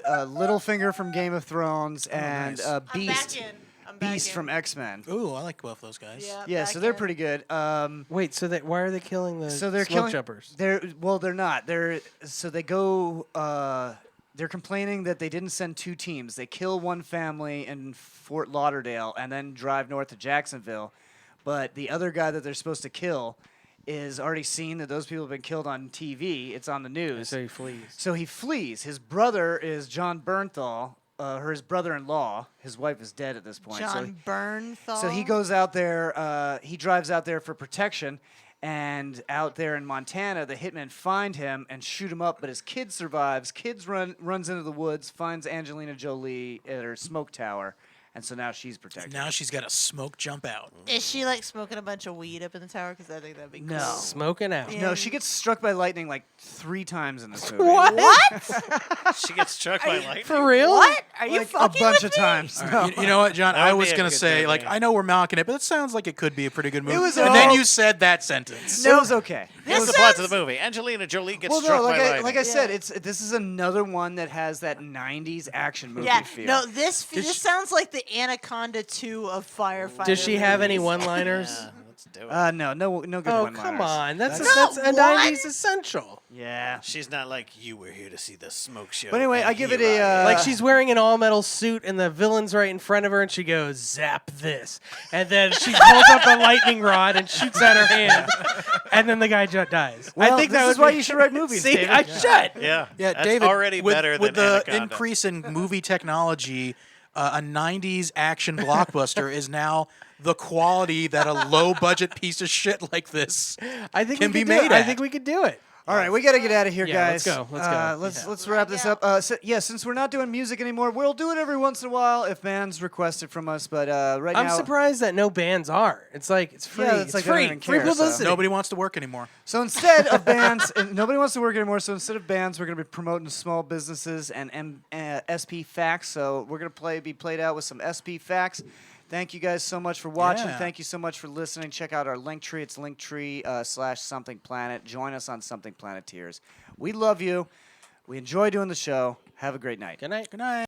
Speaker 5: Littlefinger from Game of Thrones and
Speaker 3: nice.
Speaker 7: I'm
Speaker 5: Beast
Speaker 7: back in. I'm back
Speaker 5: Beast
Speaker 7: in.
Speaker 5: from X-Men.
Speaker 3: Ooh, I like both those guys.
Speaker 5: Yeah,
Speaker 7: back
Speaker 5: so they're
Speaker 7: in.
Speaker 5: pretty good.
Speaker 6: Wait, so why are they killing the
Speaker 5: So they're
Speaker 6: smoke
Speaker 5: killing
Speaker 6: jumpers?
Speaker 5: They're not. They go. They're complaining that they didn't send two teams. They kill one family in Fort Lauderdale and then drive north to Jacksonville. But the other guy that they're supposed to kill is already seen that those people have been killed on TV. It's on the news.
Speaker 6: So he flees.
Speaker 5: So he flees. His brother is John Bernthal, or his brother-in-law. His wife is dead at this point.
Speaker 7: John Bernthal.
Speaker 5: So he goes out there. He drives out there for protection, and out there in Montana, the hitmen find him and shoot him up. But his kid survives. Runs into the woods, finds Angelina Jolie at her smoke tower, and so now she's protected.
Speaker 3: Now she's got a smoke jump out.
Speaker 7: Is she like smoking a bunch of weed up in the tower? Because I think that'd be cool.
Speaker 5: No.
Speaker 6: Smoking out.
Speaker 7: Yeah.
Speaker 5: No, she gets struck by lightning like 3 times in this movie.
Speaker 7: What?
Speaker 8: She gets struck by lightning.
Speaker 6: For real?
Speaker 7: What? Are you
Speaker 5: Like a
Speaker 7: fucking
Speaker 5: bunch
Speaker 7: with
Speaker 5: of
Speaker 7: me?
Speaker 5: times.
Speaker 3: All
Speaker 5: No.
Speaker 3: right, you know what, John?
Speaker 8: That
Speaker 3: I
Speaker 8: would
Speaker 3: was
Speaker 8: be a
Speaker 3: gonna
Speaker 8: good
Speaker 3: say,
Speaker 8: movie.
Speaker 3: I know we're mocking it, but it sounds like it could be a pretty good movie.
Speaker 5: was
Speaker 3: and then
Speaker 5: all-
Speaker 3: you said that sentence.
Speaker 5: It was okay.
Speaker 8: What's the plot to the movie? Angelina Jolie gets
Speaker 5: Well,
Speaker 8: struck
Speaker 5: no,
Speaker 8: by lightning.
Speaker 5: like I said, this is another one that has that '90s action movie
Speaker 7: Yeah.
Speaker 5: feel.
Speaker 7: No, this sounds like the Anaconda 2 of firefighter.
Speaker 6: Does she have any
Speaker 7: movies.
Speaker 6: one-liners?
Speaker 8: Yeah, do it.
Speaker 5: No good
Speaker 6: Oh,
Speaker 5: one-liners.
Speaker 6: come on. That's
Speaker 7: Not
Speaker 6: a
Speaker 7: one?
Speaker 6: 90s essential.
Speaker 5: Yeah.
Speaker 8: She's not like, you were here to see the smoke show.
Speaker 5: But anyway,
Speaker 8: and
Speaker 5: I give it
Speaker 8: here I
Speaker 5: a,
Speaker 8: am."
Speaker 6: Like she's wearing an all-metal suit and the villain's right in front of her and she goes, zap this. And then she holds up a lightning rod and shoots at her hand. And then the guy dies.
Speaker 5: Well,
Speaker 6: I think
Speaker 5: this
Speaker 6: that
Speaker 5: is
Speaker 6: would
Speaker 5: why
Speaker 6: be-
Speaker 5: you should write movies,
Speaker 6: See,
Speaker 5: David.
Speaker 6: I should.
Speaker 8: Yeah,
Speaker 3: Yeah,
Speaker 8: that's
Speaker 3: David.
Speaker 8: already
Speaker 3: with,
Speaker 8: better
Speaker 3: with
Speaker 8: than
Speaker 3: the
Speaker 8: Anaconda.
Speaker 3: increase in movie technology. A '90s action blockbuster is now the quality that a low-budget piece of shit like this
Speaker 6: I think
Speaker 3: can
Speaker 6: we
Speaker 3: be
Speaker 6: could do
Speaker 3: made
Speaker 6: it. I
Speaker 3: at.
Speaker 6: think we could do it.
Speaker 5: All right, we got to get out of here,
Speaker 6: Yeah,
Speaker 5: guys.
Speaker 6: let's go. Let's go.
Speaker 5: Let's wrap this up. Since we're not doing music anymore, we'll do it every once in a while if bands request it from us. But right
Speaker 6: I'm
Speaker 5: now,
Speaker 6: surprised that no bands are. It's like it's free.
Speaker 5: Yeah, it's
Speaker 6: it's
Speaker 5: like they don't
Speaker 6: free.
Speaker 5: even
Speaker 6: Free
Speaker 5: care, so-
Speaker 6: publicity.
Speaker 3: Nobody wants to work anymore.
Speaker 5: So instead of bands, and nobody wants to work anymore. So instead of bands, we're going to be promoting small businesses and SP facts. So we're going to be played out with some SP facts. Thank you guys so much for watching.
Speaker 3: Yeah.
Speaker 5: Thank you so much for listening. Check out our link tree. It's linktree/Something Planet. Join us on Something Planeteers. We love you. We enjoy doing the show. Have a great night.
Speaker 6: Good night.
Speaker 3: Good night.